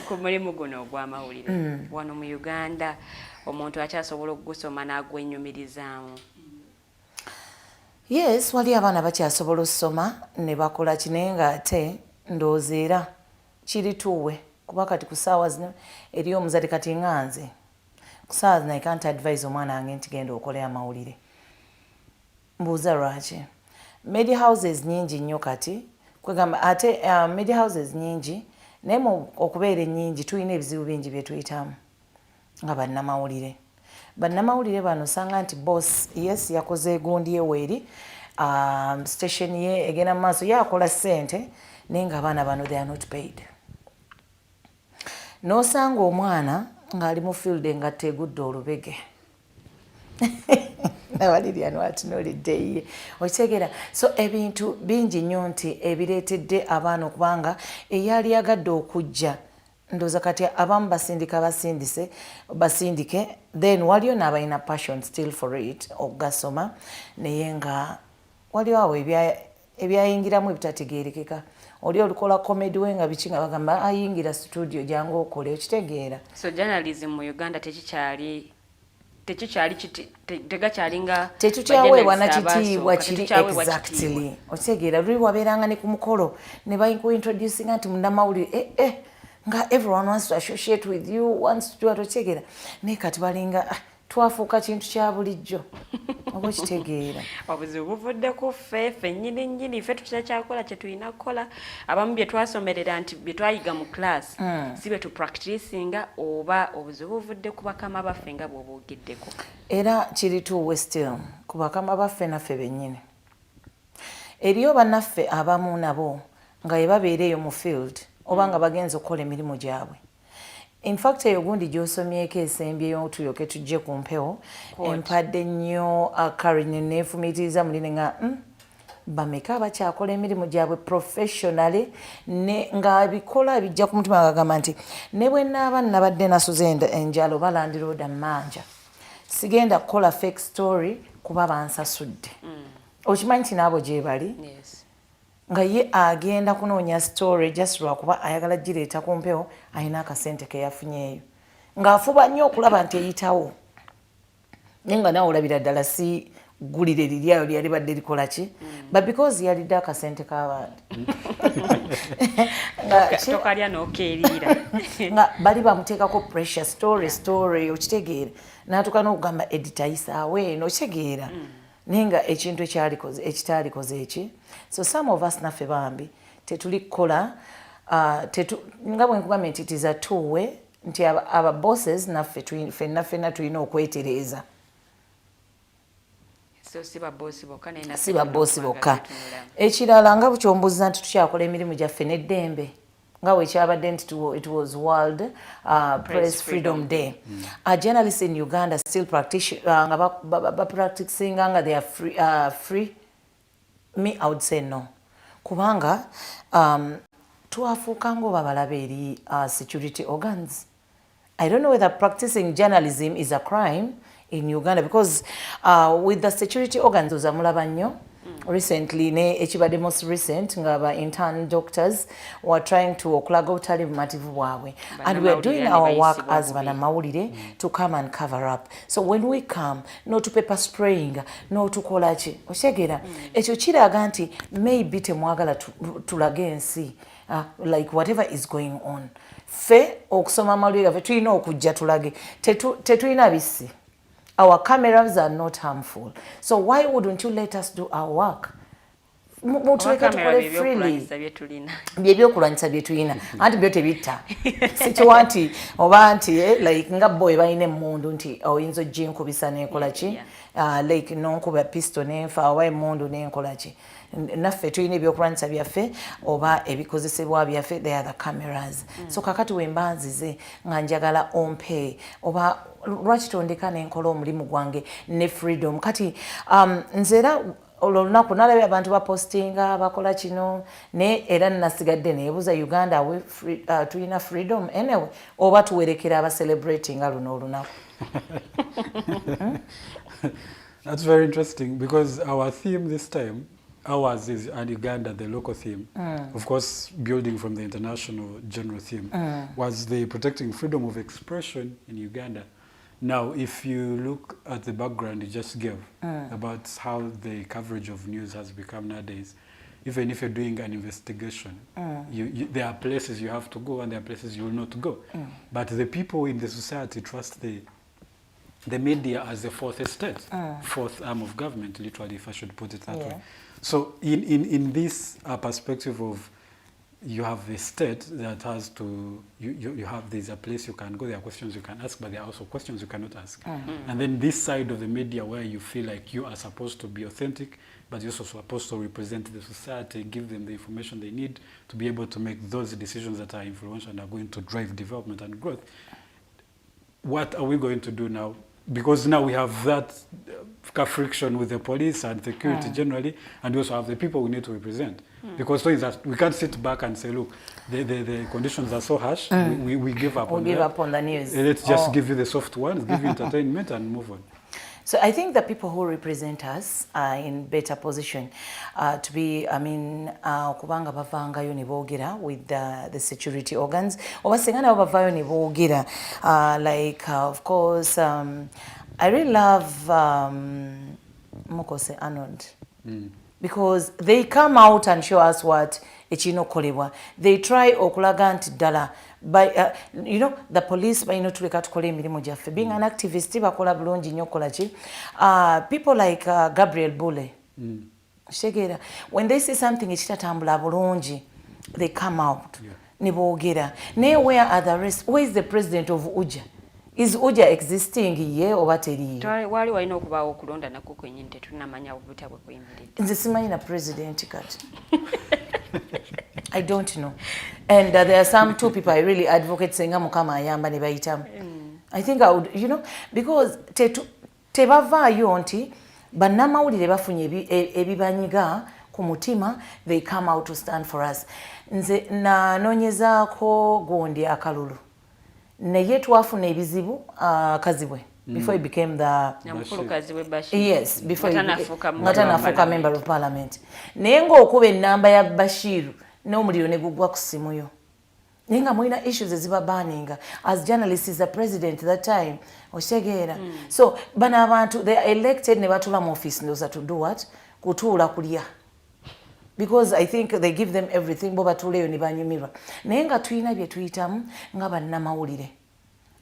ku mulimu guno ogw'amawulire wano mu Uganda omuntu akyasobola okugusoma n'agwenyumirizaamu yes wali abaana bakyasobola okusoma ne bakola kinaye ng'ate ndowooza era kirituuwe kuba kati ku ssaawa zino eri omuzadde kati nganze ku ssaawa zino I can't advise omwana wange nti genda okola amawulire mbuuza lwaki media houses nyingi nnyo kati kwegamba ate media houses nyingi naye okubeera ennyingi tulina ebizibu bingi bye tuyitamu nga bannamawulire bano osanga nti boss yes yakoze egundi eweeri station ye egenda mu maaso ye akola ssente naye nga abaana bano they are not paid n'osanga omwana ng'ali mu field engatta egudde olubege nabaliriano atunuulidde ye okitegeera so ebintu bingi nnyo nti ebireetedde abaana okubanga eyali agadde okujja ndowooza kati abamu basindike then waliyo n'abalina passion still for it okugasoma naye nga waliwo awo ebyayingiramu ebitategeerekeka oli olukola comedy we nga biki nga bagamba ayingira studio jangu okole okitegeera so journalism mu Uganda tegakyali nga tekikyaweebwa na kitiibwa kiri exactly okitegeera luli wabeeranga ne ku mukolo ne bakuintroducinga nti munnamawulire nga everyone wants to associate with you wants to do okitegeera naye kati balinga twafuuka kintu kya bulijjo oba okitegeera obuzibu buvudde ku ffe nnyini ffe tutakyakola kye tulina kukola abamu bye twasomerera nti bye twayiga mu class si bye tupracticinga oba obuzibu buvudde ku bakama baffe nga bw'obuugiddeko era kirituuwe still ku bakama baffe naffe bennyini eriyo bannaffe abamu nabo nga ye babeera eyo mu field oba nga bagenza okukola emirimu gyabwe in fact eyo gundi gy'osomyeko esembyeyo tulyoke tujje ku mpewo empadde nnyo Karen neefumiitiriza muline nga bameka abakyakola emirimu gyabwe professionally nga bikola bijja ku mutima bagamba nti ne bwe naaba nabadde nasuze enjalo balandirooda mmanja sigenda kukola fake story kuba bansasudde okimanyi nti naabo gye bali nga ye agenda kunoonya story just lwakuba ayagala gireeta ku mpewo alina akasente ke yafunyeeyo ng'afuba nnyo okulaba nti eyitawo naye nga naawe olabira ddala si ggulire liryayo lyali badde likola ki but because yalidde akasente k'abandi tokalya n'okeeriira nga bali bamuteekako pressure story okitegeera n'atuuka n'okugamba editayisaawe eno okitegeera naye nga ekintu ekitaalikoze eki so some of us naffe bambi tetuli kukola nga bwe nkugambye nti tiza tuwe nti aba bosses naffe ffenna tulina okwetereeza si baboosi bokka ekirala nga bukyombuuza nti tukyakola emirimu gyaffe n'eddembe nga wekyabadde nti it was World Press Freedom Day. Journalists in Uganda still practicing nga they are free. Me, I would say no. Kubanga tuafuka ngo babalabe eri security organs. I don't know whether practicing journalism is a crime in Uganda because with the security organs uzamulaba nnyo recently ekibadde most recent nga intern doctors were trying to okulaga obutali bumativu bwabwe and we are doing our work as Bannamawulire to come and cover up. So when we come no to pepper spraying no to kolachi oshegera ekyo kiraga nti maybe temwagala tulage ensi like whatever is going on fe okusoma amawulire gaffe tulina okujja tulage tetulina bisi. Our cameras are not harmful. So why wouldn't you let us do our work? mutuleke tukole freely byebyokulwanyisa bye tulina anti byo tebitta sikiwa nti oba nti like nga boy balina emmundu nti oyinza ojja enkubisa n'enkola ki like nonkuba pisto n'enfa oba emmundu n'enkola ki naffe tulina ebyokulwanyisa byaffe oba ebikozesebwa byaffe they are the cameras so kakati wemba nzize nga njagala ompe oba lwaki tondeka n'enkola omulimu gwange ne freedom kati nze era olunaku nalabye abantu bapostinga bakola kino naye era nasigadde neebuuza Uganda tulina freedom anyway oba tuwerekera abacelebrating nga luno olunaku. That's very interesting because our theme this time, ours is and Uganda, the local theme, of course, building from the international general theme, was the protecting freedom of expression in Uganda. Now, if you look at the background you just gave about how the coverage of news has become nowadays, even if you're doing an investigation, there are places you have to go and there are places you will not go. But the people in the society trust the media as the fourth estate, fourth arm of government, literally, if I should put it that way. So in this perspective of you have the state that has to, you have, there's a place you can go, there are questions you can ask, but there are also questions you cannot ask. And then this side of the media where you feel like you are supposed to be authentic, but you're also supposed to represent the society, give them the information they need to be able to make those decisions that are influential and are going to drive development and growth. What are we going to do now? Because now we have that friction with the police and security generally, and we also have the people we need to represent. Because we can't sit back and say, look, the conditions are so harsh, we give up on that. We give up on the news. Let's just give you the soft ones, give you entertainment and move on. So I think the people who represent us are in better position to be, I mean, kubanga bavangayo ne boogera with the security organs. Obasenga nabo bavayo ne boogera. Like, of course, I really love Mukose Arnold. Because they come out and show us what ekinokolebwa. They try okulaga nti ddala by you know, the police by tuleka tukole emirimu gyaffe. Being an activist bakola bulungi nnyo kola ki. People like Gabriel Bule. Shegera, when they see something ekitatambula bulungi, they come out. Ne boogera. Naye where are the rest? Where is the president of Uja? Is Uja existing ye oba teriyo? Wali walina okubaawo okulonda nakwo kwennyini tetunamanya obuta bwe kuyimiridde. Nze simanyi na president kati. I don't know. And there are some two people I really advocate senga mukama ayamba ne bayitamu. I think I would, you know, because tebavaayo nti bannamawulire bafunye ebibanyiga ku mutima, they come out to stand for us. Nze nanoonyezaako gundi akalulu. Naye twafuna ebizibu Kazibwe before he became the yes, before ng'atanafuuka member of parliament. Naye ng'okuba ennamba ya Bashiru n'omuliro ne gugwa ku simu yo. Naye nga mulina issues ezibabaninga. As journalists is the president that time, oshegeera. So bano abantu they are elected ne batula mu office ndoza to do what? Kutuula kulya. Because I think they give them everything, bo batuleyo ne banyumirwa. Naye nga tulina bye tuyitamu nga bannamawulire.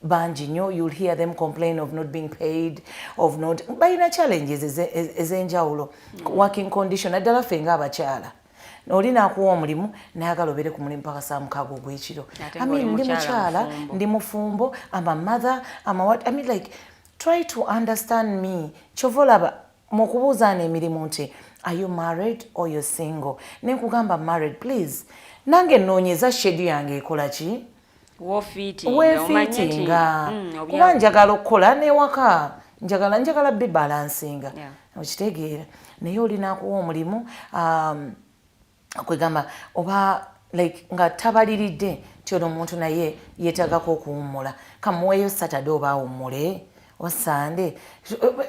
Bangi nnyo, you'll hear them complain of not being paid, of not balina challenges ez'enjawulo. Working condition, naddala ffe nga abakyala. Olina akuwa omulimu nayagala obeere ku mulimu paka saa 6 ogw'ekiro. I mean, ndi mukyala, ndi mufumbo, I'm a mother, I'm a what? I mean, like, try to understand me. Kyova olaba mu kubuuzaana emirimu nti, are you married or you're single? Ne nkugamba married, please. Nange nnoonyeza schedule yange ekola ki? Weefiitinga. Kuba njagala okukola n'ewaka. Njagala bibalansinga. Okitegeera. Naye olina akuwa omulimu kwegamba oba like nga tabaliridde nti ono omuntu naye yeetagako okuwummula. Kamuweeyo Saturday oba awummule oba Sunday.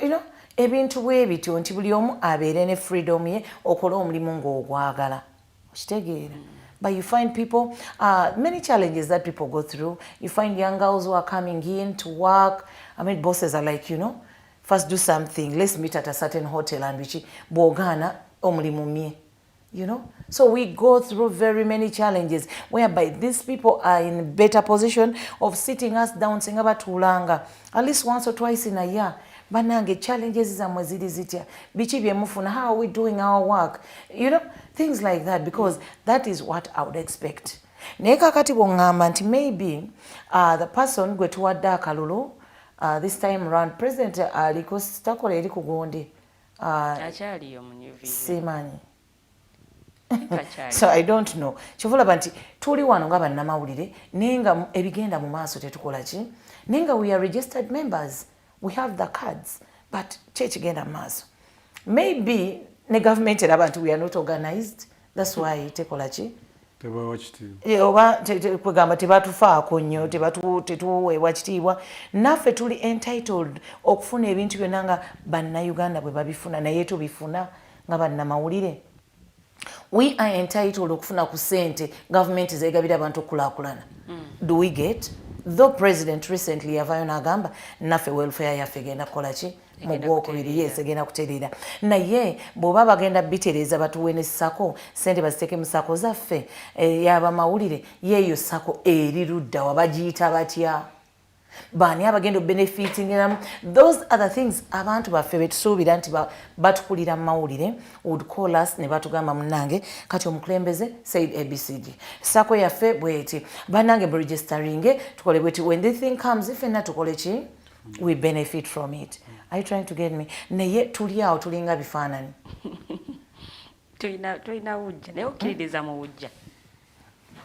You know, ebintu bwe bityo nti buli omu abeere ne freedom ye okola omulimu ng'ogwagala. Okitegeera. But you find people, many challenges that people go through. You find young girls who are coming in to work. I mean, bosses are like, you know, first do something. Let's meet at a certain hotel and which bogana omulimu mie. You know, so we go through very many challenges whereby these people are in a better position of sitting us down saying about tulanga at least once or twice in a year. Bannange challenges zammwe ziri zitya, biki bye mufuna, how are we doing our work, you know, things like that, because that is what I would expect. Naye kakati bw'oŋŋamba nti maybe the person gwe tuwadde akalulu this time around president aliko takola eri ku gundi akyaliyo munyuvi simanyi. So I don't know. Kyovulaba nti tuli wano nga bannamawulire naye nga ebigenda mu maaso tetukola ki, naye nga we are registered members, we have the cards, but kyekigenda mu maaso. Maybe ne government eraba nti we are not organized, that's why tekola ki, oba kwegamba tebatufaako nnyo, tetuweebwa kitiibwa. Naffe tuli entitled okufuna ebintu byonna nga bannayuganda bwe babifuna, naye tubifuna nga bannamawulire. We are entitled okufuna ku ssente government zeegabira abantu okukulaakulana. Do we get? Though president recently yavaayo n'agamba naffe welfare yaffe egenda kukola ki mu gwokubiri, yes egenda kutereera, naye bw'oba bagenda bitereeza batuwe ne sako ssente baziteeke mu sako zaffe y'abamawulire, yeeyo sako eri ludda wa bagiyita batya, baani abagenda benefitingiramu? Those are the things abantu baffe betusuubira nti batukulira mu mawulire would call us ne batugamba munnange kati omukulembeze said ABCD, sako yaffe bweti, bannange registering tukole bweti, when this thing comes ifenna tukole ki, we benefit from it. Are you trying to get me? Naye tuli awo tulinga bifaananyi. tulina wujja naye okkiririza mu wujja.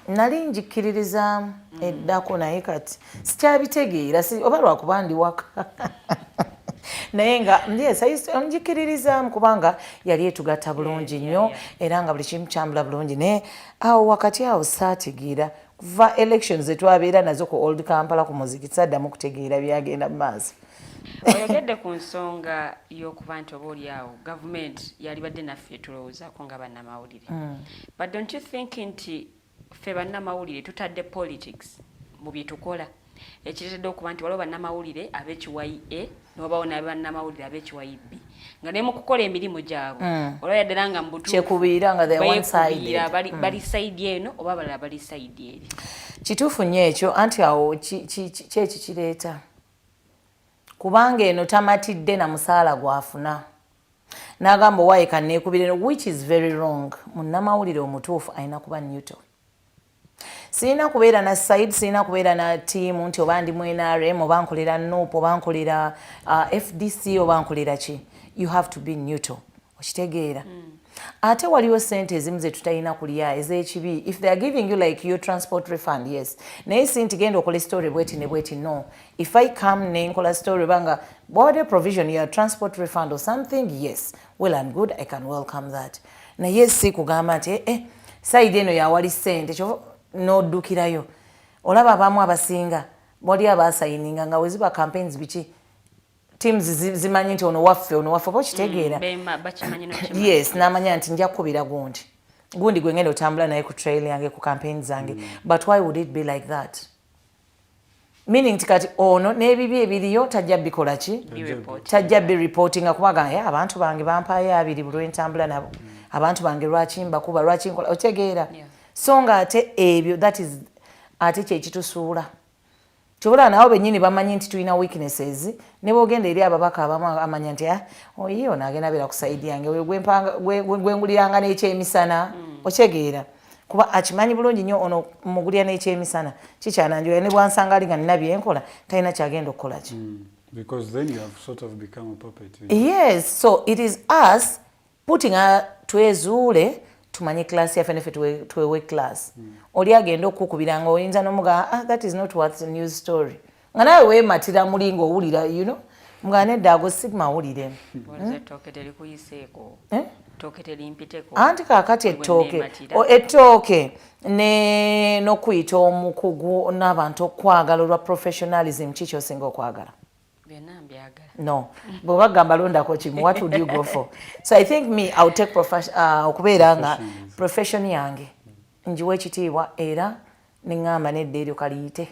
Nali njikiririza eddako naye kati sikyabitegeera oba lwakuba ndi waka naye nga njikiririzaamu kubanga yali etugatta bulungi nnyo era nga buli kimu kyambula bulungi, naye awo wakati awo saategeera kuva elections zetwabeera nazo ku Old Kampala ku muziki saddamu kutegeera byagenda mu maaso. Oyogedde ku nsonga y'okuba nti oba oli awo gavumenti yali badde naffe tulowoozaako nga bannamawulire, but don't you think nti ffe bannamawulire tutadde politics mu bye tukola ekiretedde okuba nti waliwo bannamawulire ab'ekiwayi A n'obawo n'abannamawulire ab'ekiwayi B nga ne mu kukola emirimu gyabwe olaba yaddala nga kyekubiira nga bali sayidi eno oba abalala bali sayidi eri. Kituufu nnyo ekyo, anti awo kyeki kireeta kubanga eno tamatidde na musaala gwafuna n'agamba owaaye kanneekubire, which is very wrong. Munnamawulire omutuufu alina kuba neutral. Sina kubeera na side, sina kubeera na team nti oba ndi mu NRM oba nkolera NUP oba nkolera FDC oba nkolera ki. You have to be neutral. Okitegeera. Ate waliwo sente ezimu ze tutalina kulya ez'ekibi. If they are giving you like your transport refund, yes. Naye si nti genda okola story bweti ne bweti, no. If I come ne nkola story banga bw'awadde provision ya transport refund or something, yes, well and good, I can welcome that. Naye si kugamba nti side eno yawali sente n'oddukirayo. Olaba abamu abasinga bali abasayininga nga weziba campaigns biki teams zimanyi nti ono waffe oba okitegeera. Yes, n'amanya nti nja kukubira gundi gwe ngenda otambula naye ku trail yange ku campaigns zange. But why would it be like that? Meaning tikati ono n'ebibi ebiriyo tajja bikola ki? Tajja bi reporting akubaga abantu bange bampayo abiri bulwentambula nabo. Abantu bange lwaki mbakuba lwaki nkola otegeera. So nga ate ebyo that is ate kyekitusuula. Kyobula nabo bennyini bamanyi nti tulina weaknesses ne bw'ogenda eri ababaka abamu amanya nti oyo ono agenda beera ku side yange gwenguliranga n'ekyemisana otegeera kuba akimanyi bulungi nnyo ono mugulira n'ekyemisana kikyananjoya ne bwansanga ali nga nina byenkola talina kyagenda okukola ki. Because then you have sort of become a puppet. Yes, so it is us putting twezuule tumanye class yaffe neffe tuwewe class. Oli agenda okukubiranga oyinza n'omuga that is not what the news story. Nga nawe weematira mulingo owulira, you know, mga nedda ago sigma owulire. Anti kaakati ettooke n'okuyita omukugu n'abantu okwagala olwa professionalism kiki osinga okwagala? No, but bagamba londako kimu, what would you go for? So I think I would take okubeera nga profession yange njiwa ekitiibwa era neŋŋamba nedda eryo kaliyite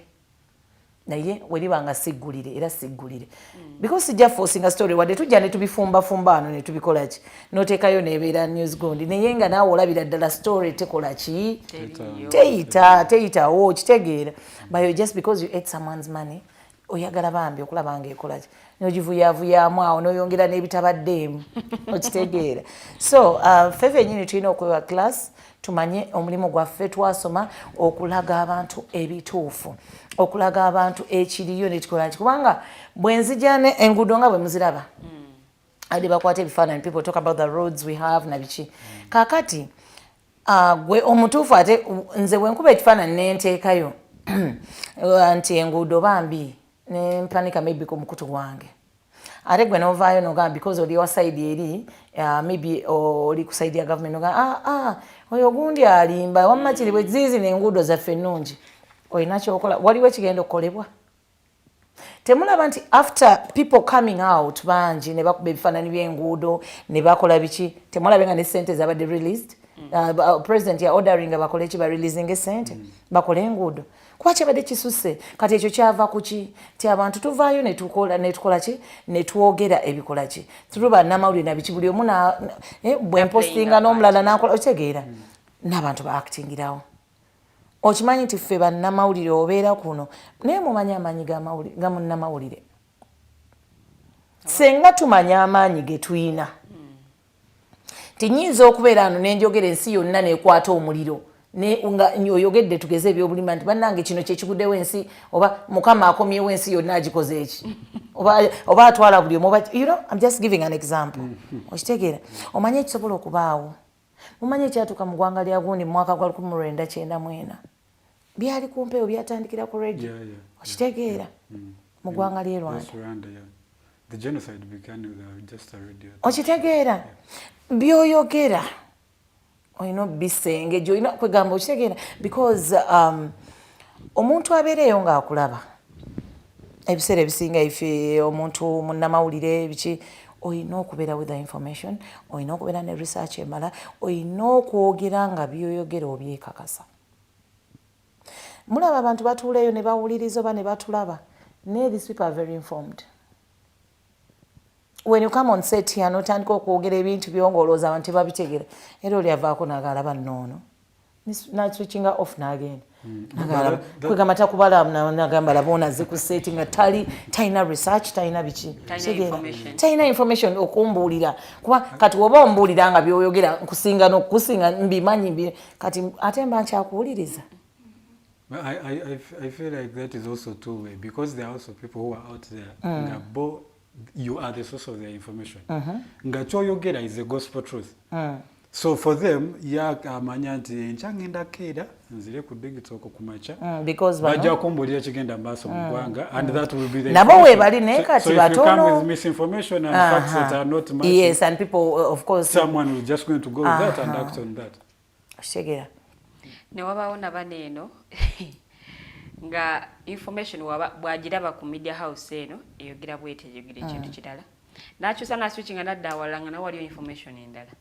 naye weriba nga siggulire era siggulire because sijja forcing a story wadde tujja ne tubifumbafumba ano ne tubikola ki n'oteekayo neebeera news gundi naye nga naawe olabira ddala story tekola ki teyitawo kitegeera but just because you ate someone's money oyagala bambi okulaba ngaekola ki n'ogivuyavuyaamu awo n'oyongera n'ebitabaddeemu okitegeera. So ffe ffennyini tulina okwewa class tumanye omulimu gwaffe twasoma okulaga abantu ebituufu, okulaga abantu ekiriyo ne tukola ki, kubanga bwe nzija enguudo nga bwe muziraba ade bakwata ebifaananyi, people talk about the roads we have na biki. Kaakati gwe omutuufu ate nze bwe nkuba ekifaananyi n'enteekayo nti enguudo bambi nempanika maybe ku mukutu gwange, ate gwe n'ovaayo n'ogamba because oli wa side eri maybe oli ku side ya government n'ogamba oyo gundi alimba wamma kiri bwe ziizi n'enguudo zaffe ennungi, olina kyokola, waliwo ekigenda okukolebwa. Temulaba nti after people coming out bangi ne bakuba ebifaananyi by'enguudo ne bakola biki, temulabe nga ne ssente zabadde released. President ya ordering bakole ki, ba releasing esente bakole enguudo. Kuba kyabadde kisusse, kati ekyo kyava ku ki, ti abantu tuvaayo ne tukola ki, ne twogera ebikola ki through bannamawulire na biki, buli omu bwe mpostinga n'omulala n'akola, okitegeera n'abantu ba actingirawo. Okimanyi nti ffe bannamawulire obeera kuno naye mumanyi amaanyi ga munnamawulire. Senga tumanya amaanyi ge tuyina, tinyinza okubeera ano nenjogera ensi yonna nekwata omuliro nga oyogedde tugeze ebyobulima nti bannange kino kyekiguddewo ensi, oba mukama akomyewo ensi yonna agikoze eki, oba atwala buli omu, you know, I'm just giving an example. Okitegeera omanye ekisobola okubaawo, mumanyi ekyatuuka mu ggwanga lya gundi mu mwaka gwa 1994 byali kumpeewo byatandikira ku radio, okitegeera mu ggwanga ly'e Rwanda. The genocide began with just a radio. Okitegeera byoyogera olina bisenge gyolina kwegamba, okitegeera because omuntu abeereyo ng'akulaba ebiseera ebisinga ife omuntu munnamawulire biki, olina okubeera with the information, olina okubeera ne research emala, olina okwogera nga byoyogera obyekakasa. Mulaba abantu batuuleyo ne bawuliriza oba ne batulaba, naye these people are very informed. When you come on set here n'otandika okwogera ebintu byongolooza abantu tebabitegera, era oli avaako n'agalaba noono switching off n'agenda kwegamba takubala nagamba laba onazze ku seti nga talina research, talina biki, talina information okumbuulira, kuba kati woba ombuulira nga byoyogera nkusinga n'okusinga mbimanyi kati ate mba nkyakuwuliriza. I feel like that is also two-way, because there are also people who are out there you are the source of their information. Nga kyoyogera is the gospel truth. So for them, amanya nti nchangenda keda nzire ku Digitalk kumacha because bajja kumbulira kigenda maaso mu ggwanga, and that will be the nabo we bali ne kati batono. So if you come with misinformation and facts that are not matching, yes, and people of course someone will just going to go with that and act on that. Shegera ne wabawo nabaneeno nga information bwagiraba ku media house eno eyogera bwete eyogera ekintu kirala nakyusa naswitchinga nadda awalala nga nawe waliyo information endala.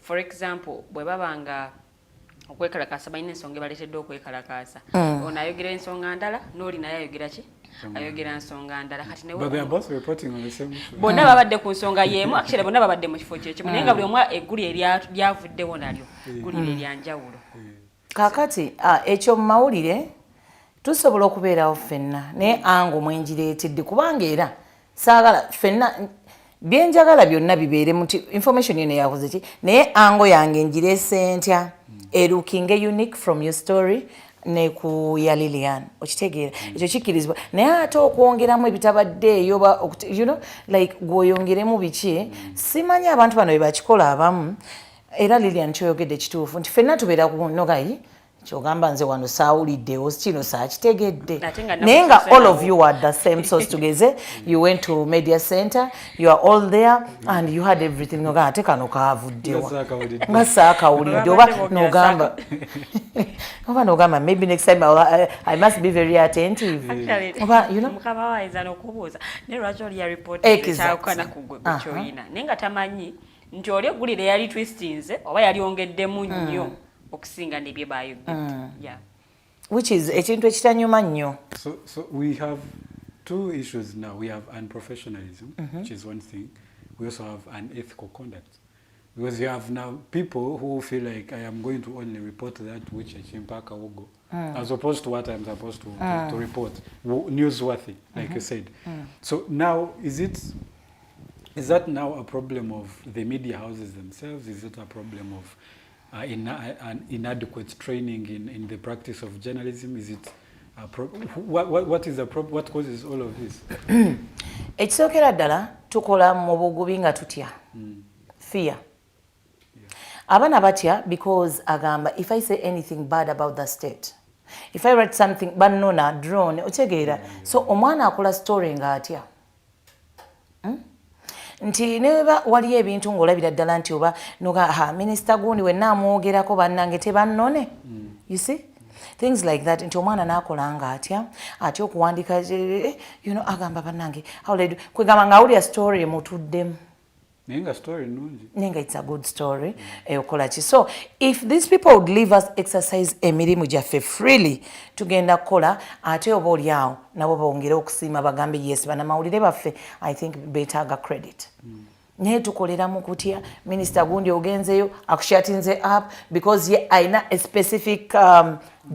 For example, bwe babanga okwekalakaasa balina ensonga ebaleetedde okwekalakaasa, ono ayogera ensonga ndala n'oli naye ayogera ki, ayogera nsonga ndala. Kati bonna babadde ku nsonga y'emu, actually bonna babadde mu kifo kyekimu, naye nga buli omu egguli lyavuddewo nalyo gguli eryanjawulo. Kaakati ekyo mu mawulire tusobola okubeerawo ffenna naye ango mwenjireetedde, kubanga era saagala ffenna byenjagala byonna bibeere muti information yene yakoze ki, naye ango yange njireese ntya erukinge unique from your story ne ku ya Lilian, okitegeera ekyo kikkirizibwa, naye ate okwongeramu ebitabaddeeyo you know like gwoyongeremu biki, simanyi abantu bano bye bakikola abamu. Era Lilian kyoyogedde kituufu nti ffenna tubeera ku nogayi kyogamba nze wano saawuliddewo kino saakitegedde, naye nga all of you are the same source together. You went to media center, you are all there and you had everything. Nogamba ate kano kaavuddewa nga saakawulidde, oba nogamba maybe next time I must be very attentive. Oba you know mukama wayinza n'okubuuza naye lwaki oli ya report ekyawukana ku gwe kyoyina naye nga tamanyi nti oli eggulire yali twistinze oba yali ongeddemu nnyo okusinga nebye bayogedde. Which is ekintu ekitanyuma nnyo. So we have two issues now. We have unprofessionalism, which is one thing. We also have unethical conduct. Because you have now people who feel like I am going to only report that which Chimpaka will go, as opposed to what I'm supposed to report, newsworthy, like you said. So now, is that now a problem of the media houses themselves? Is it a problem of an inadequate training in the practice of journalism? Is it what is the problem? What causes all of this? Ekisookera ddala tukola mu bugubi nga tutya. Fear. Abana batya because agamba, if I say anything bad about the state, if I write something bannona drone otegeera, so omwana akola story nga atya. Nti neba waliyo ebintu ng'olabira ddala nti oba noga minisita gundi we naamwogerako bannange tebannone. You see? Things like that. Nti omwana n'akola nga atya okuwandiika agamba bannange kwegamba ng'awulira story emutuddemu. Nenga story nungi. Nenga it's a good story. So if these people would leave us exercise emirimu gyaffe freely tugenda kukola ate oba oliawo nabo bongere okusiima bagambe yes bannamawulire baffe I think beetaaga credit. Naye tukolera mu kutya minisita gundi ogenzeyo akushatinze up because ye ayina a specific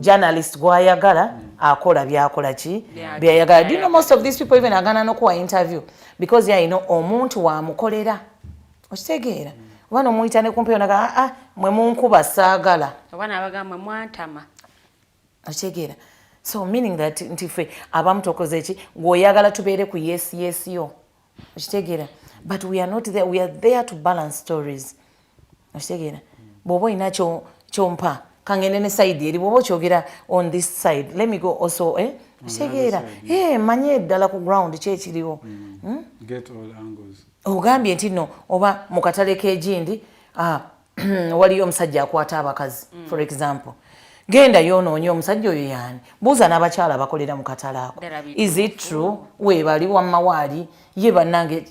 journalist gwayagala akola byakola ki byayagala. Do you know most of these people even agana n'okuwa interview because ye ayina omuntu wamukolera. Okitegeera oba nomuyita ne kumpi onaga mwe munkuba saagala obana abagamba mwantama. Okitegeera. So meaning that nti ffe abamu tokoze eki ng'oyagala tubeere ku yes yo. Okitegeera. But we are not there. We are there to balance stories. Okitegeera. Bw'oba olina kyompa kangende ne side eri bw'oba okyogera on this side let me go also okitegeera manye eddala ku ground kyekiriwo. Get all angles. Ogambye nti no oba mu katale k'egindi waliyo omusajja akwata abakazi for example. Genda yonoonye omusajja oyo yaani. Buuza n'abakyala abakolera mu katale ako. Is it true? Weebali wamma waali ye bannange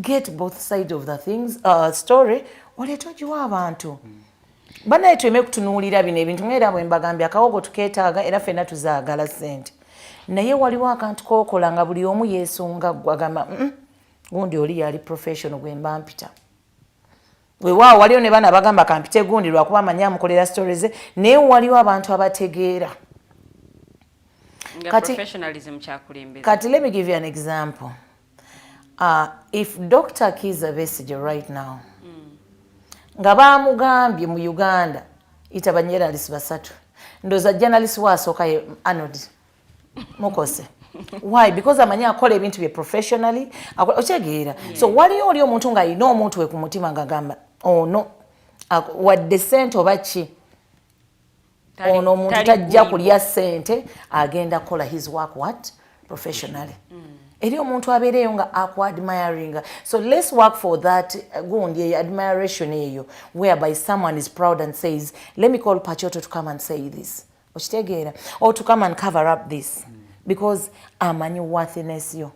get both sides of the things story oleeta ogiwa abantu. Bannaye tuleme kutunuulira bino ebintu ng'era bwe mbagambye akawogo tukeetaaga era ffenna tuzaagala ssente. Naye waliwo akantu k'okola nga buli omu yeesunga gwagamba gundi oli yali professional gwe mba mpita. Weewaawo waliwo ne bana bagamba kampite gundi lwakuba amanyi amukolera stories ze naye waliwo abantu abategeera. Kati let me give you an example. If Dr. Kizza Besigye right now nga baamugambye mu Uganda ita banyeralisi basatu ndoza journalist wasooka ye Arnold Mukose. Why? Because amanyi akola ebintu bye professionally okitegeera. So waliyo oli omuntu nga alina omuntu we ku mutima nga gamba ono wadde ssente oba ki ono omuntu tajja kulya ssente agenda kukola his work what professionally. Eri omuntu abeereyo nga aku-admiring. So let's work for that gundi admiration eyo whereby someone is proud and says let me call Pachoto to come and say this okitegeera or to come and cover up this because amanyi worthiness yo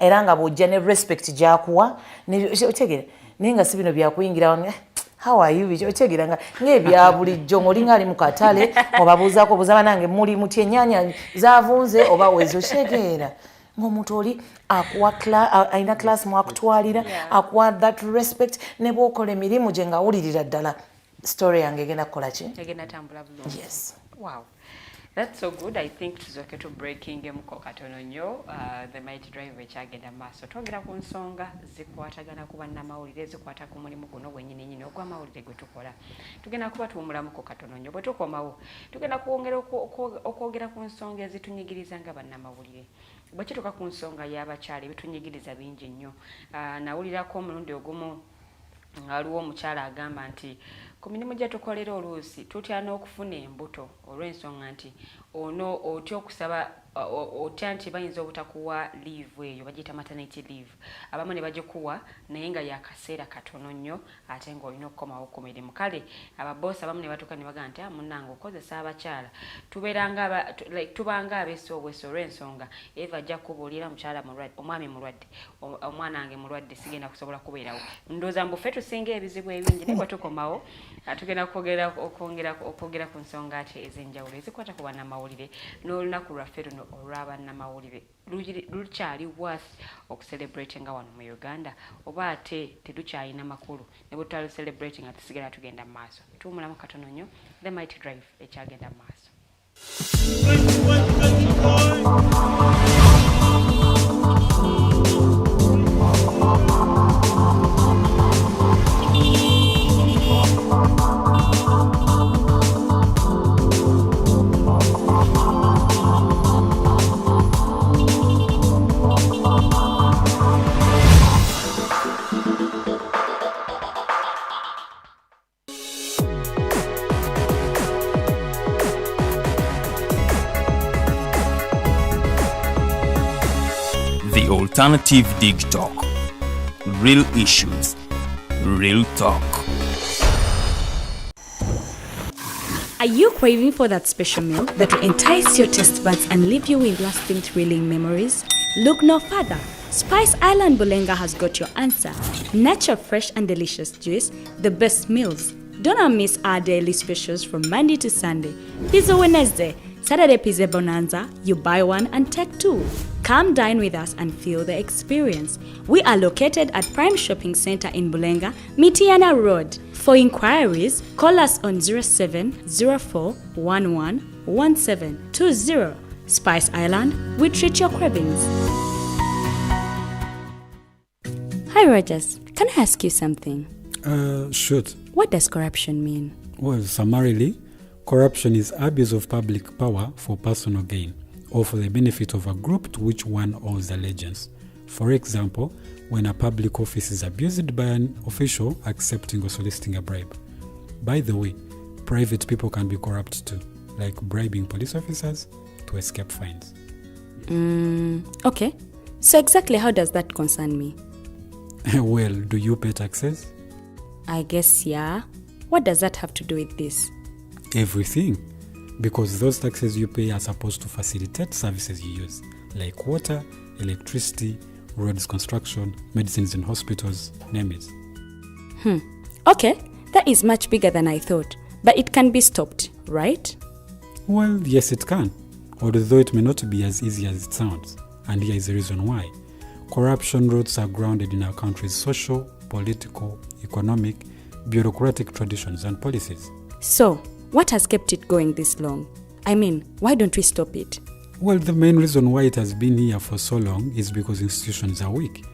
era nga bw'ojja ne respect gyakuwa okitegeera naye nga si bino byakuyingira how are you okitegeera ng'ebya bulijjo ng'olinga ali mu katale obabuuzaako buuza banange muli muti ennyaanya zaavunze oba wezi okitegeera ng'omuntu oli alina class mwakutwalira akuwa that respect ne bw'okola emirimu gye ng'awulirira ddala story yange egenda kukola ki egenda tambula bulungi. Yes. Wow. That's so good. I think tuzoke to breaking muko katono nnyo the mighty drive ekyagenda maaso twogera ku nsonga zikwatagana ku bannamawulire zikwata ku mulimu guno gwennyini ogw'amawulire gwe tukola. Tugenda kuba tuwumulamuko katono nnyo bwe tukomawo tugenda kwongera okwogera ku nsonga ezitunyigiriza nga bannamawulire. Bwe kituuka ku nsonga y'abakyala ebitunyigiriza bingi nnyo. Nawulirako omulundi ogumu ng'aliwo omukyala agamba nti ku mirimu gye tukolera oluusi tutya n'okufuna embuto olw'ensonga nti ono otya okusaba otya nti bayinza obutakuwa leave eyo bagiyita maternity leave abamu ne bagikuwa naye nga yakaseera katono nnyo ate ng'olina okukomawo ku mirimu. Kale ababoosi abamu ne batuuka ne bagamba nti munnange okozesa abakyala tubanga abeesi obwesi olw'ensonga eva ajja kubuulira mukyala mulwadde omwami mulwadde omwana wange mulwadde sigenda kusobola kubeerawo. Ndowooza mbu ffe tusinga ebizibu ebingi naye bwe tukomawo tugenda okwogera ku nsonga ate ez'enjawulo ezikwata ku bannamawulire n'olunaku lwaffe luno olwa bannamawulire lukyali worth okucelebratinga wano mu Uganda oba ate tetukyalina makulu ne bwe tutali celebrating ate tusigala tugenda mu maaso tuwumulamu katono nnyo the mighty drive ekyagenda mu maaso. The Alternative Digitalk. Real issues, real talk. Are you craving for that special meal that will entice your taste buds and leave you with lasting thrilling memories? Look no further. Spice Island Bulenga has got your answer. Natural, fresh and delicious juice, the best meals. Don't miss our daily specials from Monday to Sunday. Pizza Wednesday, Saturday Pizza Bonanza, you buy one and take two. Come dine with us and feel the experience. We are located at Prime Shopping Center in Bulenga, Mitiana Road. For inquiries, call us on 0704111720. Spice Island, we treat your cravings. Hi Rogers, can I ask you something? Shoot. What does corruption mean? Well, summarily, corruption is abuse of public power for personal gain or for the benefit of a group to which one owes allegiance. For example, when a public office is abused by an official accepting or soliciting a bribe. By the way, private people can be corrupt too, like bribing police officers to escape fines. Okay. So exactly how does that concern me? Well, do you pay taxes? I guess, yeah. What does that have to do with this? Everything. Because those taxes you pay are supposed to facilitate services you use, like water, electricity, roads construction, medicines in hospitals, name it. Okay, that is much bigger than I thought. But it can be stopped, right? Well, yes it can, although it may not be as easy as it sounds. And here is the reason why. Corruption roots are grounded in our country's social, political, economic, bureaucratic traditions and policies. So, what has kept it going this long? I mean, why don't we stop it? Well, the main reason why it has been here for so long is because institutions are weak,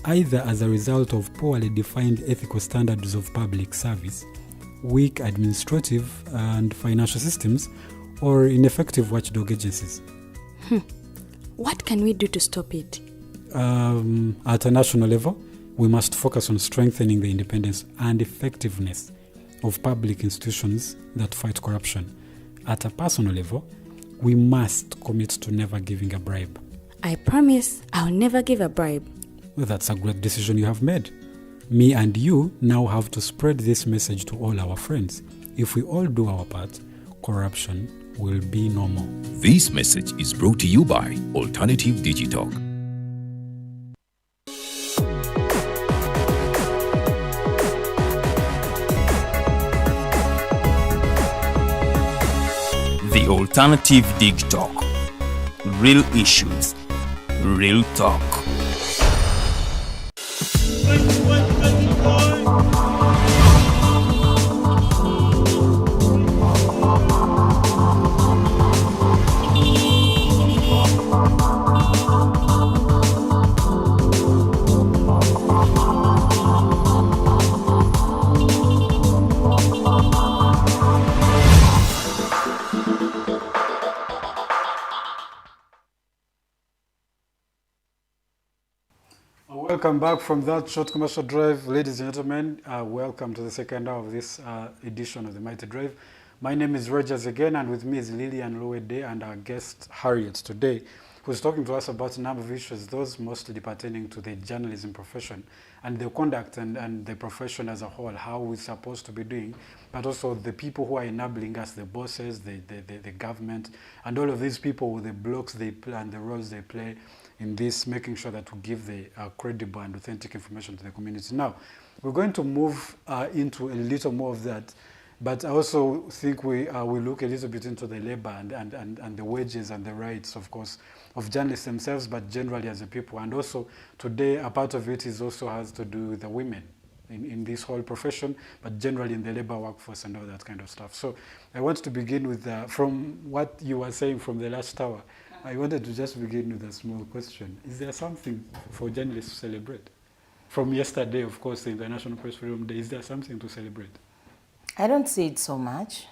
either as a result of poorly defined ethical standards of public service, weak administrative and financial systems, or ineffective watchdog agencies. What can we do to stop it? At a national level, we must focus on strengthening the independence and effectiveness of public institutions that fight corruption. At a personal level, we must commit to never giving a bribe. I promise I'll never give a bribe. Well, that's a great decision you have made. Me and you now have to spread this message to all our friends. If we all do our part, corruption will be no more. This message is brought to you by Alternative Digitalk. The Alternative Digitalk. Real issues, real talk. Welcome back from that short commercial drive, ladies and gentlemen. Welcome to the second hour of this edition of the Mighty Drive. My name is Rogers again, and with me is Lillian Lowede and our guest Harriet today, who's talking to us about a number of issues, those mostly pertaining to the journalism profession and the conduct and the profession as a whole, how we're supposed to be doing, but also the people who are enabling us, the bosses, the government, and all of these people with the blocks they play and the roles they play in this, making sure that we give the credible and authentic information to the community. Now, we're going to move into a little more of that. But I also think we look a little bit into the labor and the wages and the rights, of course, of journalists themselves, but generally as a people. And also today, a part of it is also has to do with the women in this whole profession, but generally in the labor workforce and all that kind of stuff. So I want to begin with, from what you were saying from the last hour, I wanted to just begin with a small question. Is there something for journalists to celebrate? From yesterday, of course, the International Press Freedom Day, is there something to celebrate? I don't see it so much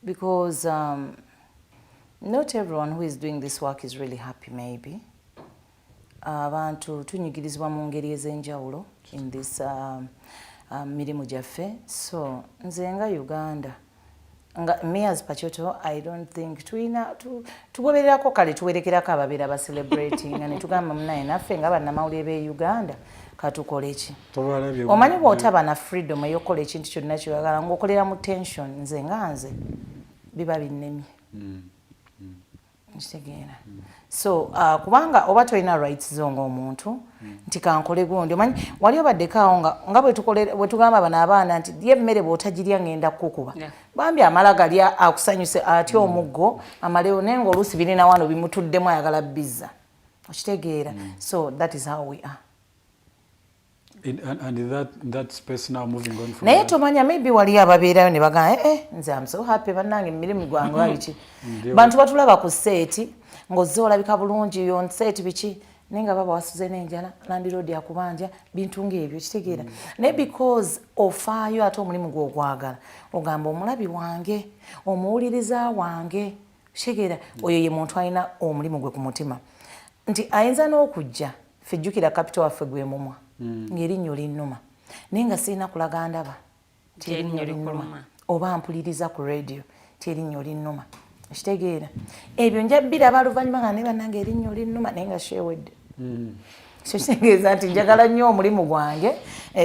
because not everyone who is doing this work is really happy, maybe. Abantu tunyigirizibwa mu ngeri ez'enjawulo in this mirimu gyaffe. So nze nga Uganda, me as Pachoto, I don't think tugobererako kale tuwerekerako ababeera ba celebrating ne tugamba munaye naffe nga bannamawulire b'e Uganda katukole ki. Omanyi bw'otaba na freedom ey'okukola ekintu kyonna ky'oyagala ng'okolera mu tension, nze biba binnemye. Kitegeera. So kubanga oba tolina rights zo ng'omuntu nti kankole gundi, omanyi wali obaddekaawo nga bwe tugamba bano abaana nti ye emmere bw'otagirya ngenda kukuba, bambi amala galya akusanyuse atya omuggo amalewo naye ng'oluusi birina wano bimutuddemu ayagala bizza. Okitegeera. So that is how we are. And in that space now, moving on from naye tomanya maybe wali ababeerayo ne bagamba nze I'm so happy bannange emirimu gwange wabiki bantu batulaba ku seeti ng'ozze olabika bulungi yon seeti biki naye nga baba wasuze n'enjala landiroodi akubanja bintu ng'ebyo kitegeera naye because ofaayo ate omulimu gw'ogwagala ogamba omulabi wange omuwuliriza wange kitegeera oyo ye muntu alina omulimu gwe ku mutima nti ayinza n'okujja fejjukira capital waffe gwe mumwa ng'erinnyo linnuma naye nga sirina kulaga ndaba ti erinnyo linnuma oba mpuliriza ku radio ti erinnyo linnuma okitegeera ebyo nja biraba oluvannyuma nga ne bannange erinnyo linnuma naye nga sheewedde ekyo kitegeeza nti njagala nnyo omulimu gwange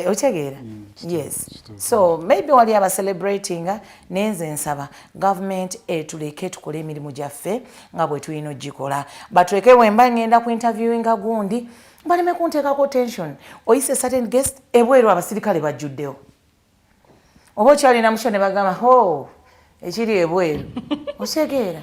okitegeera. Yes, so maybe wali aba celebrating naye nze nsaba government tuleke tukole emirimu gyaffe nga bwe tulina ogikola batuleke bwemba ngenda ku interviewinga gundi baleme kunteekako tension oyise certain guest ebweru abasirikale bajjuddewo oba okyalina musho ne bagamba ekiri ebweru okitegeera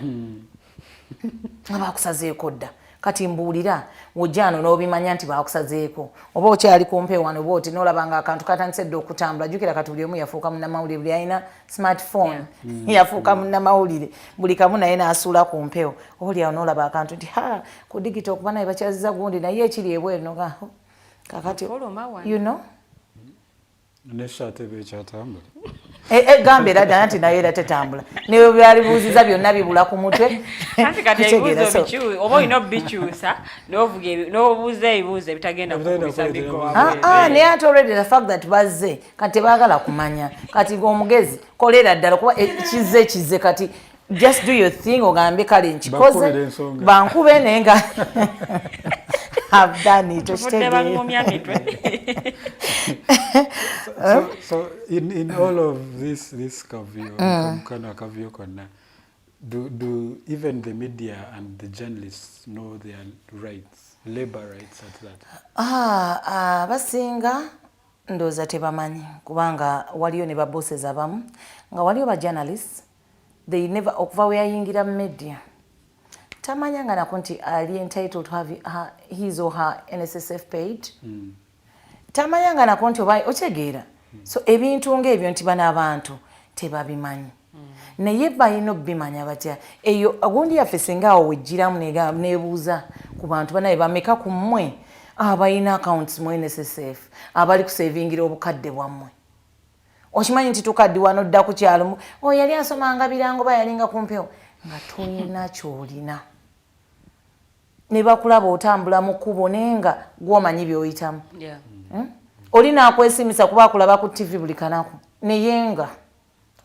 nga bakusazeeko dda kati mbuulira wojjaano n'obimanya nti bakusazeeko oba okyali kumpe wano oba oti n'olabanga akantu katandise dda okutambula jjukira kati buli omu yafuuka munnamawulire buli alina smartphone yafuuka munnamawulire buli kamu naye n'asuula ku mpewo oli awo n'olaba akantu nti ku digito okuba naye bakyaziza gundi naye ekiri ebweru noga kakati you know neshaate bekyatambula gambe era ddala nti naye era tetambula newe byalibuuziza byonna bibula ku mutwe kati ebibuuzo bikyusa oba olina obikyusa n'obuuza ebibuuzo ebitagenda kukubisa bigo naye ate already the fact that bazze kati tebaagala kumanya kati omugezi kolera ddala kuba kize kati just do your thing ogambe kale nkikoze bankube naye nga I've done it. So in all of this kavio do even the media and the journalists know their rights, labor rights at that? Basinga ndooza tebamanyi kubanga waliyo ne babosses abamu nga waliyo ba journalists they never okuva weyayingira mu media tamanyanga nako nti ali entitled to have his or her NSSF paid. Tamanyanga nako nti oba otegeera. So ebintu ng'ebyo nti bana abantu tebabimanyi. Naye balina obimanya batya. Eyo agundi yaffe singa awo wejjiramu nebuuza ku bantu banaye bameka ku mmwe abalina accounts mu NSSF abali kusavingira obukadde bwammwe. Okimanyi nti tukaddiwa n'odda ku kyalo yali asomanga birango bayalinga kumpewo nga tulina kyolina. Ne bakulaba otambula mu kkubo nenga gw'omanyi by'oyitamu. Olina akwesimisa kuba akulaba ku TV buli kanaku neyenga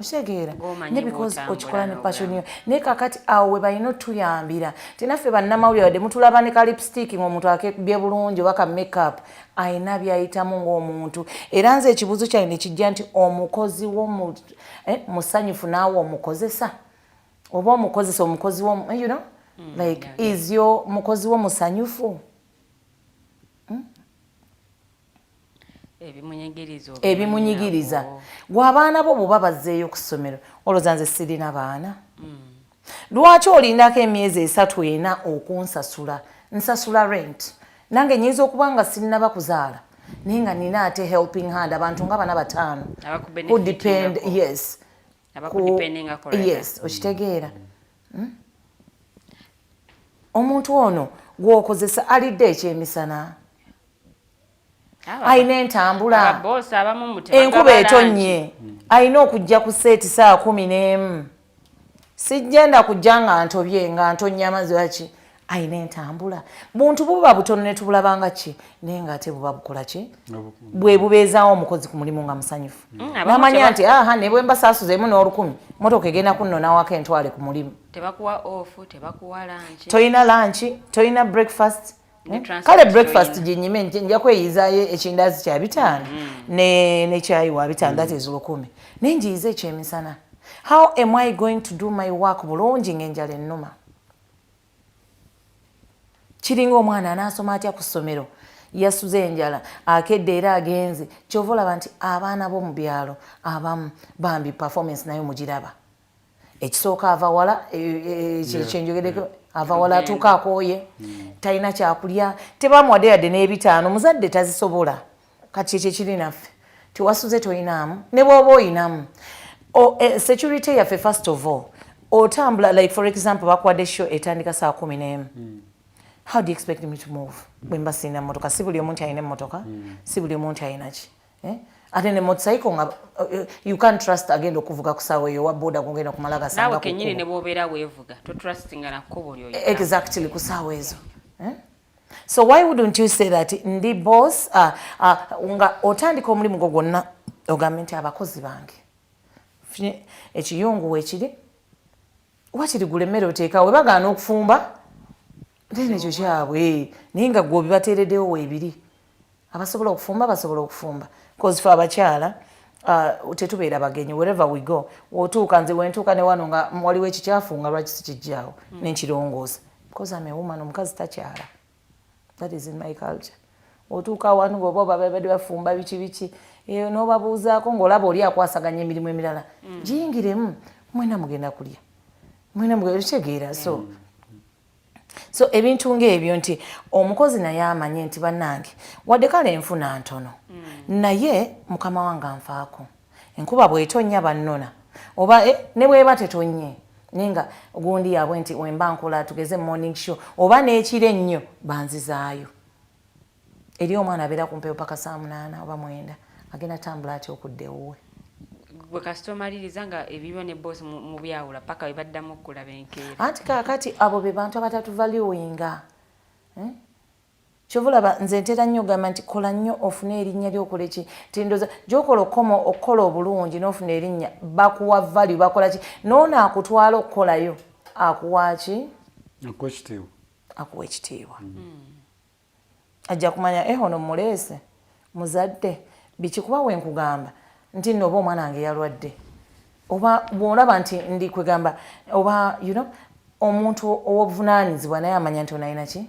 okitegeera ne because okikola ne passion yo ne kakati awo we balina otuyambira tinaffe bannamawulire wadde mutulaba ne ka lipstick ng'omuntu akebye bulungi oba ka makeup ayina byayitamu ng'omuntu era nze ekibuuzo kyange ne kijja nti omukozi musanyufu naawe omukozesa oba omukozesa omukozi wo you know like is your mukozi wo musanyufu ebimunyigiriza gwe abaana bo bwe bazzeeyo ku ssomero olowooza nze sirina baana lwaki olindako emyezi 3-4 okunsasula nsasula rent nange nyinza okuba nga sirinaba kuzaala naye nga nina ate helping hand abantu nga bana 5 who depend yes okitegeera omuntu ono gwokozesa alidde ekyemisana ayina entambula enkuba etonnye ayina okujja ku seeti saa 11 sijjenda kujja nga ntobye nga ntonnya amazzi waki ayina entambula buntu buba butono ne tubulabanga ki naye nga ate buba bukola ki bwe bubeezaawo omukozi ku mulimu nga musanyufu namanya nti ne bwe mbasaasuzeemu n'olukumi motoka egenda kunnonawako entwale ku mulimu tolina lanchi tolina breakfast kale breakfast ginyime nja kweyizaayo ekindaazi kya 5 ne kyayi wa 5 that is 10 naye njiyiza ekyemisana how am I going to do my work bulungi ng'enjala ennuma kiringa omwana anaasoma atya ku ssomero yasuze enjala akedde era agenze kyova olaba nti abaana b'omu byalo abamu bambi performance nayo mugiraba ekisooka ava wala kyenjogereko ava wala atuuka akooye talina kyakulya tebamuwadde yadde n'ebitaano muzadde tazisobola kati ekyo kiri naffe tiwasuze toyinaamu ne bw'oba oyinamu security yaffe first of all otambula like for example bakuwadde show etandika saa 11 how do you expect me to move bwe mba sirina mmotoka si buli omuntu alina emmotoka si buli omuntu alina ki ate ne motocycle nga you can't trust agenda okuvuga ku saawa eyo wa boda kugenda kumala gasanga nawe kenyini ne bw'obeera weevuga totrustinga na kkubo lyo exactly ku saawa ezo so why wouldn't you say that ndi boss nga otandika omulimu gwo gwonna ogambe nti abakozi bange ekiyungu weekiri wakiri gulemmere oteekawo we bagaana okufumba then ekyo kyabwe naye nga gwe obibateereddewo weebiri abasobola okufumba basobola okufumba because fe abakyala tetubeera bagenyi wherever we go wotuuka nze wentuuka ne wano nga waliwo ekikyafu nga lwaki sikijjaawo nenkirongoosa because I'm a woman omukazi takyala that is in my culture otuuka wano ngoba babadde bafumba biki eyo n'obabuuzaako ng'olaba oli akwasaganya emirimu emirala giyingiremu mwena mugenda kulya mwena mugenda kitegeera so ebintu ng'ebyo nti omukozi naye amanye nti bannange wadde kale enfuna ntono naye mukama wange anfaako enkuba bw'etonnya bannona oba ne bw'eba tetonnye naye nga gundi yaabwe nti wemba nkola tugeze morning show oba n'ekiro ennyo banzizaayo eri omwana abeera ku mpewo paka saa 8 oba 9 agenda tambula atya okudda ewuwe bwe kasita omaliriza nga ebibyo ne bosi mu byawula paka we baddamu okulaba enkeera anti kaakati abo be bantu abatatuvaluwinga kyovulaba nze ntera nnyo ogamba nti kola nnyo ofune erinnya lyokola eki tindoza gyokola okukola obulungi n'ofuna erinnya bakuwa value bakola ki noono akutwala okukolayo akuwa ki akuwa ekitiibwa ajja kumanya ono muleese muzadde bikikuba wenkugamba nti nno oba omwana wange yalwadde oba bw'olaba nti ndi kwegamba oba omuntu ow'obuvunaanyizibwa naye amanya nti onalina ki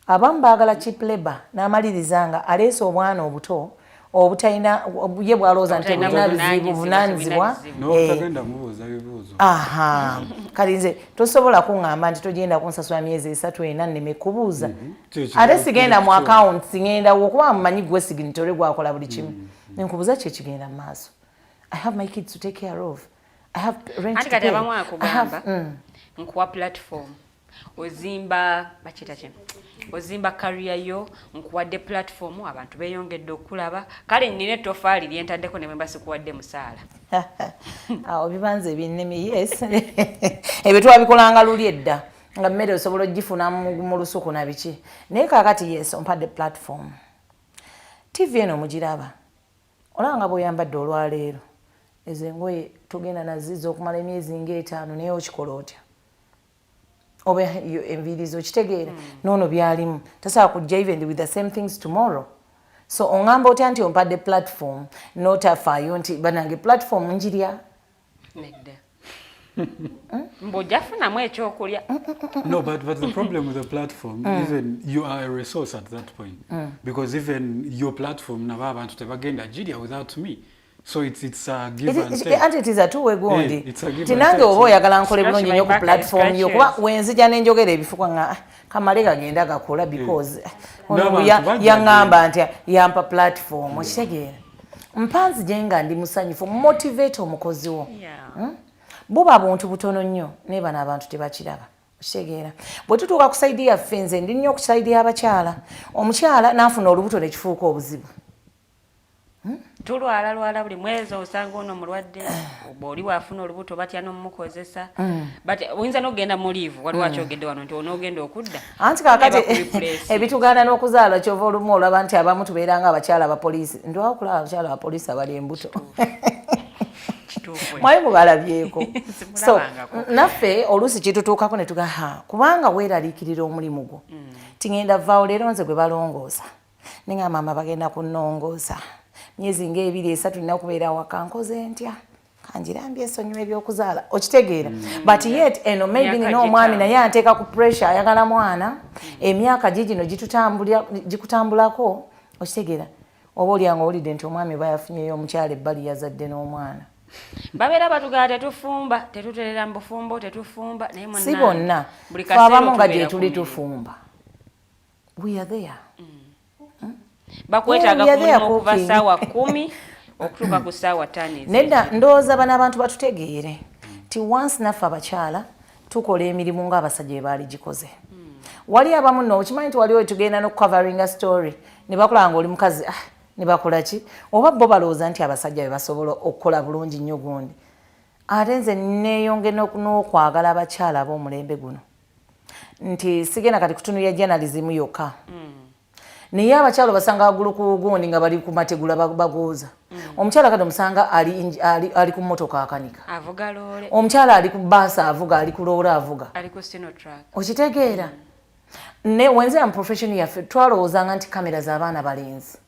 abamu baagala cheap labor n'amaliriza nga aleese obwana obuto obutalina ye bw'alowooza nti bulina buvunaanyizibwa kati nze tosobola kuŋŋamba nti togenda kunsasula myezi 3-4 nneme kubuuza ate sigenda mu accounts ngenda okuba mumanyi gwe signitore gwakola buli kimu nenkubuuza kye kigenda mu maaso I have my kids to take care of I have rent to pay kati abamu akugamba nkuwa platform ozimba bakita ki ozimba career yo nkuwadde platform abantu beeyongedde okulaba kale nnina ettofaali lyentaddeko ne mwemba sikuwadde musaala awo bibanze binnemi yes ebyo twabikolanga luli edda nga mmere osobola ogifuna mu lusuku na biki naye kaakati yes ompadde platform TV eno mugiraba olanga bw'oyambadde olwaleero ezo engoye tugenda nazizo okumala emyezi nga 5 naye okikola otya oba enviiri zo kitegeera noono byalimu tasobola kujja even with the same things tomorrow so oŋŋamba otya nti ompadde platform notafaayo nti banange platform njirya Mbojafunamu ekyokulya. No, but the problem with the platform, even you are a resource at that point. Because even your platform, naba abantu tebagenda Gidia without me. So it's a give and take. And it is a two-way gondi. It's a give Tinange and obo take. yagala nkole bulungi nnyo ku platform yo kuba wenzija nenjogera ebifuko nga Kamaleka genda gakola because yaŋŋamba nti yampa platform okitegeera. Mpanzi jenga ndi musanyufu motivate omukozi wo. Buba buntu butono nnyo ne bana abantu tebakiraba. Okitegeera. Bwe tutuuka kusaidia yaffe nze ndi nnyo okusaidia abakyala. Omukyala n'afuna olubuto ne kifuuka obuzibu. Tulwala buli mwezi osanga ono mulwadde bw'oli waafuna olubuto batya n'omukozesa but oyinza n'ogenda mu liivu waliwo akyogedde wano nti onoogenda okudda anti kaakati ebitugaana n'okuzaala kyova olumu olaba nti abamu tubeera nga abakyala abapoliisi ndwawo okulaba abakyala abapoliisi abali embuto mwayi mubalabyeko so naffe oluusi kitutuukako ne tugaa kubanga weeraliikirira omulimu gwo tingenda vaawo leero nze gwe balongoosa nenga maama bagenda kunnongoosa myezi ng'ebiri esatu nina kubeera waka nkoze ntya kanjirambye esonyiwa ebyokuzaala okitegeera but yet eno maybe nina omwami naye anteeka ku pressure ayagala mwana emyaka gigino gikutambulako okitegeera oba olyanga owulidde nti omwami bayafunyeyo omukyala ebbali yazadde n'omwana babeera batugala tetufumba tetuterera mu bufumbo tetufumba naye si bonna abamu nga gye tuli tufumba we are there bakwetaaga kumulimu okuva ssaawa 10 okutuuka ku ssaawa 5 nedda ndowooza bano abantu batutegeere ti once naffe abakyala tukola emirimu ng'abasajja bye baali gikoze wali abamu nno okimanyi nti waliwo tugenda n'okucoveringa story ne bakola nga oli mukazi ne bakola ki oba bo balowooza nti abasajja be basobola okukola bulungi nnyo gundi ate nze neeyonge n'okwagala abakyala ab'omulembe guno nti sigenda kati kutunulira journalism yokka naye abakyalo basanga waggulu ku gundi nga bali ku mategula bagooza omukyala kati omusanga ali ku mmotoka akanika avuga loole omukyala ali ku baasa avuga ali ku loole avuga ali ku sinotrack okitegeera ne wenze am profession yaffe twalowoozanga nti kamera z'abaana balenzi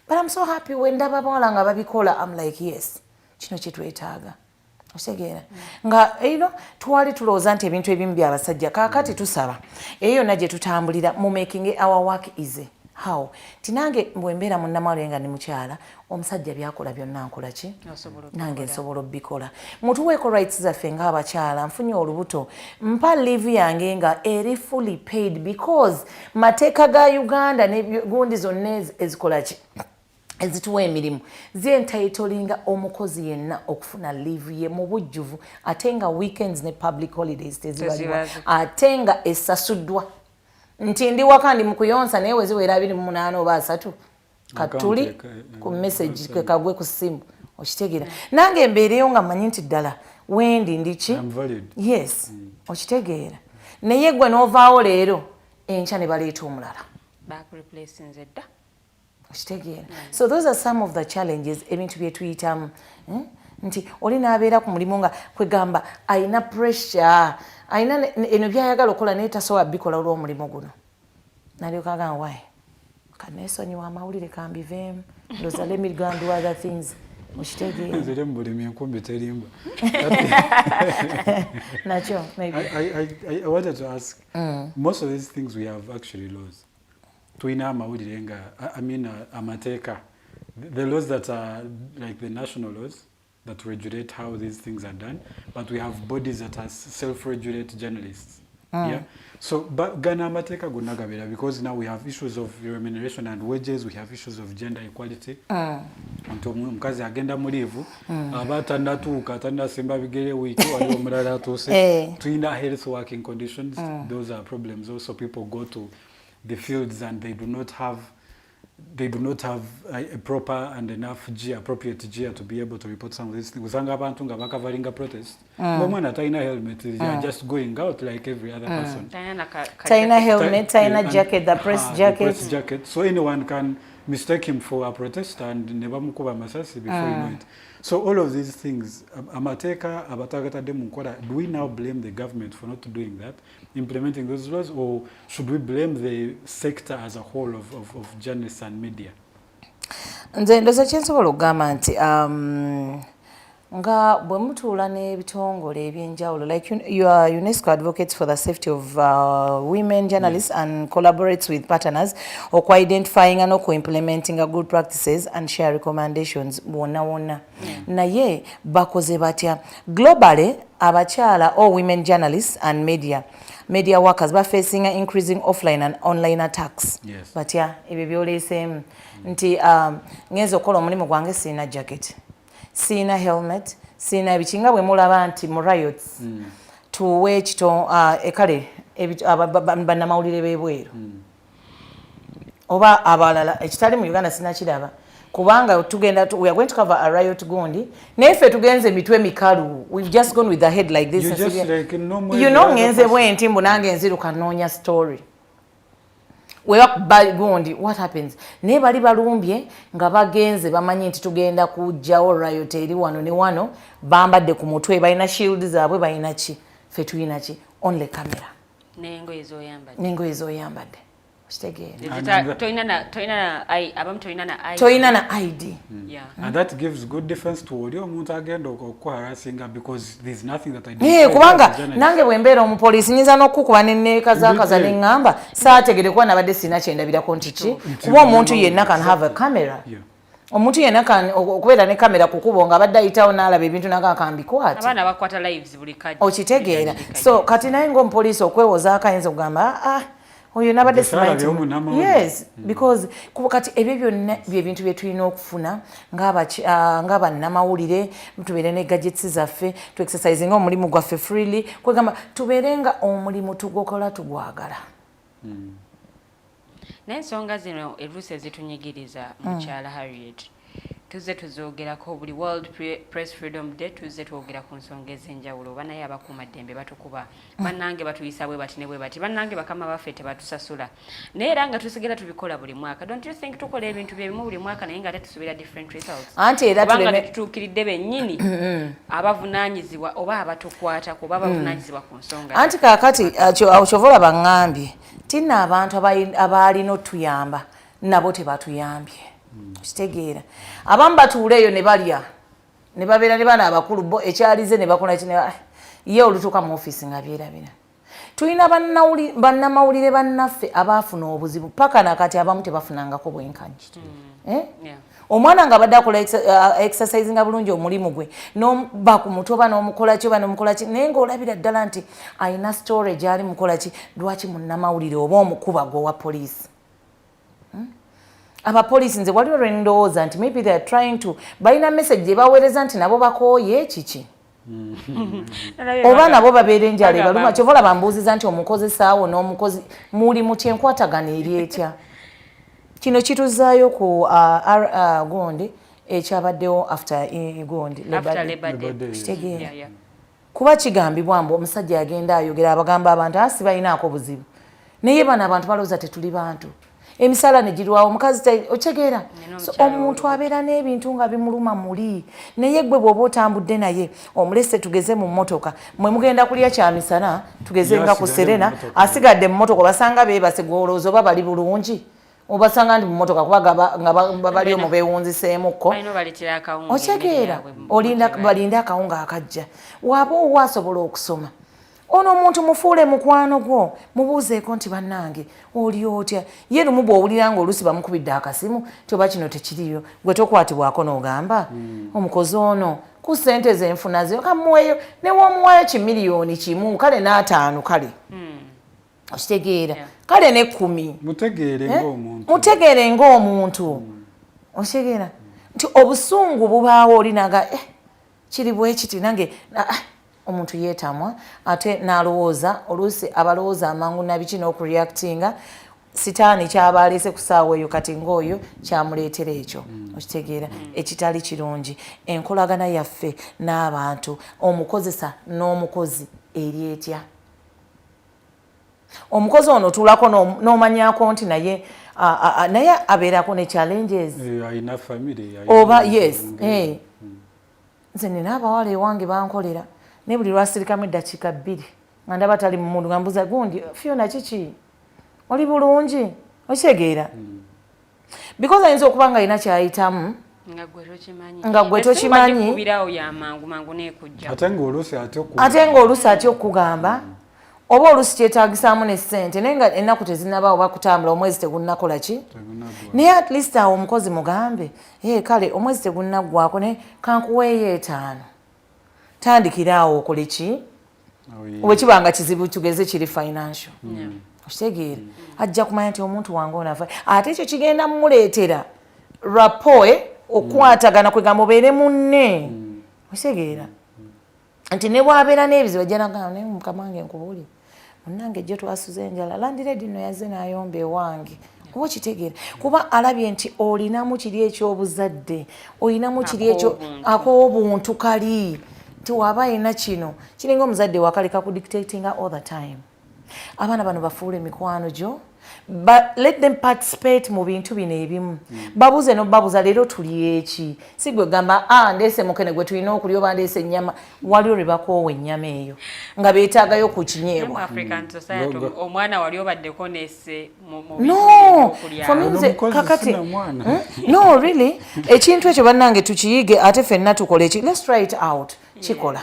but I'm so happy when ndaba bawala nga babikola I'm like yes kino kitwetaaga okitegeera nga twali tulowooza nti ebintu ebimu byabasajja kaakati tusaba eyo yonna gye tutambulira mu making our work easy how tinange mbwembeera munnamawulire nga ndi mukyala omusajja byakola byonna nkola ki nange nsobola obbikola mutuweeko rights zaffe ng'abakyala nfunye olubuto mpa live yange nga eri fully paid because mateeka ga Uganda ne gundi zonna ezikola ki ezituwa emirimu zientitlinga omukozi yenna okufuna live ye mu bujjuvu ate nga weekends ne public holidays tezibaliwa ate nga esasuddwa nti ndi waka ndi mukuyonsa naye weziwera 28 oba 3 katuli ku message kagwe ku simu okitegeera nange embeereyo nga mmanyi nti ddala wendi ndiki yes okitegeera naye gwe n'ovaawo leero enkya ne baleeta omulala okitegeera so those are some of the challenges ebintu bye tuyitamu nti oli n'abeera ku mulimu nga kwegamba ayina pressure ayina eno byayagala okukola naye tasobola bikola olw'omulimu guno nalyoka agamba wayi kaneesonyiwa amawulire kambiveemu ndoza let me go and do other things okitegeera nzire mu bulimi enkumbi terimba nakyo maybe I wanted to ask most of these things we have actually laws tuyina amawulire nga I mean amateeka the laws that are like the national laws that regulate how these things are done, but we have bodies that are self-regulate journalists. Yeah. So, but Ghana mateka gunagabera because now we have issues of remuneration and wages, we have issues of gender equality. Nto mkazi agenda mulivu, abatanda tuuka tanda simba bigere wiki wali omulala tuse. Tuina health working conditions, those are problems. Also, people go to the fields and they do not have a proper and enough gear, appropriate gear to be able to report some of these things. Usanga abantu nga bakavalinga protest. Mwana taina helmet, they are just going out like every other person. Taina helmet, taina jacket, the press jacket. The press jacket. So anyone can mistake him for a protester and never mukuba masasi before you know it. So all of these things, amateka, abatagata demunkora, do we now blame the government for not doing that, implementing those laws, or should we blame the sector as a whole of journalists and media? Nze ndoza kyensobola okugamba nti nga bwe mutuula n'ebitongole ebyenjawulo like you are UNESCO advocates for the safety of women journalists and collaborates with partners oku-identifying and oku-implementing good practices and share recommendations wonna naye bakoze batya globally abakyala or women journalists and media workers ba facing increasing offline and online attacks batya ebyo byoleseemu nti ngenza okukola omulimu gwange siina jacket siina helmet siina ebikinga bwe mulaba nti mu riots tuwe ekito ekale bannamawulire b'ebweru oba abalala ekitali mu Uganda sinakiraba kubanga tugenda we are going to cover a riot gundi naye ffe tugenze mitwe mikalu we've just gone with the head like this you know ngenze bwenti mbu nange nziruka noonya story gundi what happens naye bali balumbye nga bagenze bamanyi nti tugenda kujjawo riot eri wano ne wano bambadde ku mutwe balina shield zaabwe balina ki ffe tulina ki only camera n'engoye z'oyambadde toyina na ID. And that gives good defense to oli omuntu agenda okuharasinga because there's nothing that I do. Kubanga nange bwe mbeera omupoliisi nyinza n'okukuba n'enneekazaakaza ne ŋŋamba saategere kuba nabadde sina kyendabirako nti ki kuba omuntu yenna can have a camera. Omuntu yenna kan okubeera ne kamera kukubo nga abadde ayitawo n'alaba ebintu nagakambikwata abaana bakwata lives buli kati okitegeera so kati naye ng'omupoliisi okwewozaako ayinza okugamba oyo nabadde simanyi yes because kati ebyo byonna byebintu bye tulina okufuna ng'abannamawulire tubeere ne gadgets zaffe tu exercising omulimu gwaffe freely kwegamba tubeere nga omulimu tugokola tugwagala n'ensonga zino eruusi ezitunyigiriza mukyala Harriet tuze tuzoogerako buli World Press Freedom Day tuze twogera ku nsonga ez'enjawulo oba naye abakuumaddembe batukuba bannange batuyisa bwe bati ne bwe bati bannange bakama baffe tebatusasula naye era nga tusigera tubikola buli mwaka don't you think tukola ebintu byebimu buli mwaka naye nga ate tusubira different results anti era tuleme tutuukiridde bennyini abavunaanyizibwa oba abatukwata kuba abavunaanyizibwa ku nsonga anti kaakati kyovola baŋŋambye tina abantu abaalina otuyamba nabo tebatuyambye kitegeera abamu batuula eyo ne balya ne babeera ne baana abakulu bo ekyalize ne bakola kine ye olutuuka mu ofiisi nga byerabira tulina bannamawulire bannaffe abaafuna obuzibu paka nakati abamu tebafunangako bwenkanyi omwana nga badde akola exercise nga bulungi omulimu gwe n'oba ku mutwe oba n'omukola ki oba n'omukola ki naye ng'olabira ddala nti alina storage ali mukola ki lwaki munnamawulire oba omukuba gwe owa poliisi abapoliisi nze waliwo lwe ndowooza nti maybe they are trying to balina message gye baweereza nti nabo bakooye kiki oba nabo babeera enjala ebaluma kyova olaba mbuuziza nti omukozesaawo n'omukozi muli mutya enkwatagana eri etya kino kituzaayo ku gundi ekyabaddewo after gundi kitegeera kuba kigambibwa mbu omusajja agenda ayogera abagamba abantu asi balinaako buzibu naye bano abantu balowooza tetuli bantu emisala ne girwawo omukazi otegeera so omuntu abeera n'ebintu nga bimuluma muli naye gwe bw'oba otambudde naye omulese tugeze mu mmotoka mwe mugenda kulya kyamisana tugeze nga ku Serena asigadde mu mmotoka obasanga beebase gwolooza oba bali bulungi obasanga ndi mu mmotoka kuba nga bali omu beewunziseemukko otegeera balinde akawunga akajja waaba owasobola okusoma ono omuntu mufuule mukwano gwo mubuuzeeko nti bannange oli otya ye lumu bw'owulira nga oluusi bamukubidde akasimu tioba kino tekiriyo gwe tokwatibwako n'ogamba omukozi ono ku ssente zenfuna ze kamuweeyo ne w'omuwayo kimiliyoni kimu kale n'ataano kale okitegeera kale ne10 mutegeere ng'omuntu okitegeera nti obusungu bubaawo olinaga kiri bwe kiti nange omuntu yeetamwa ate n'alowooza oluusi abalowooza amangu nabiki n'okureactinga sitaani kyaba aleese ku ssaawa eyo kati ng'oyo kyamuleetera ekyo okitegeera ekitali kirungi enkolagana yaffe n'abantu omukozesa n'omukozi eri etya omukozi ono otuulako n'omanyako nti naye abeerako ne challenges oba yes nze nina abawala ewange bankolera ne buli lwasirikamu eddakiika 2 nga ndaba tali mu mundu nga mbuuza gundi Fiona kiki oli bulungi okitegeera because ayinza okuba nga alina kyayitamu nga gwe tokimanyi ate ng'oluusi atya okugamba oba oluusi kyetaagisaamu ne ssente naye nga ennaku tezinnabaawo bakutambula omwezi tegunnakola ki naye at least awo omukozi mugambe kale omwezi tegunnaggwako naye kankuweeyo 5 tandikira awo okole ki bwe kiba nga kizibu tugeze kiri financial okitegeera ajja kumanya nti omuntu wange onafa ate ekyo kigenda mumuleetera rapport okukwatagana kwegamba obeere munne okitegeera nti ne bwabeera n'ebizibu ajja nagamba naye mukama wange nkubuulire munnange ejjo twasuze enjala landiredi nno yazze n'ayomba ewange kuba okitegeera kuba alabye nti olinamu kiri eky'obuzadde olinamu kiri ekyo ak'obuntu kali nti waba alina kino kiringa omuzadde wakaleka ku dictatinga all the time abaana bano bafuula emikwano gyo but let them participate mu bintu bino ebimu babuze nobabuza leero tuli eki si gwe gamba ndeese mukene gwe tulina okulya oba ndeese ennyama waliwo lwe bakoowa ennyama eyo nga beetaagayo ku kinyeebwa omwana wali obaddeko neese kakati no really ekintu ekyo bannange tukiyige ate ffenna tukole eki let's try it out kikola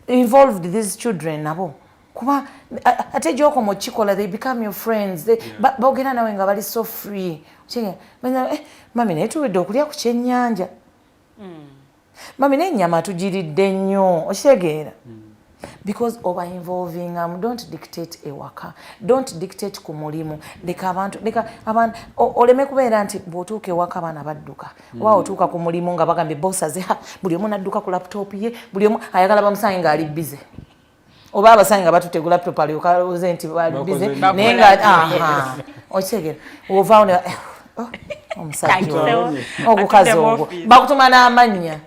involved these children nabo kuba ate gyokoma okikola they become your friends boogera nawe nga bali so free mami naye tuwedde okulya ku kyennyanja mami n'ennyama tugiridde nnyo okitegeera because oba involving don't dictate ewaka don't dictate ku mulimu leka abantu oleme kubeera nti bw'otuuka ewaka abaana badduka oba otuuka ku mulimu nga bagambye bossaze buli omu nadduka ku laptop ye buli omu ayagala bamusange ng'ali bize oba abasange nga batutegula laptop alyoka alowooze nti bali bize naye nga okitegeera ovaawo ne omusajja ogukazi ogwo bakutuma n'amannya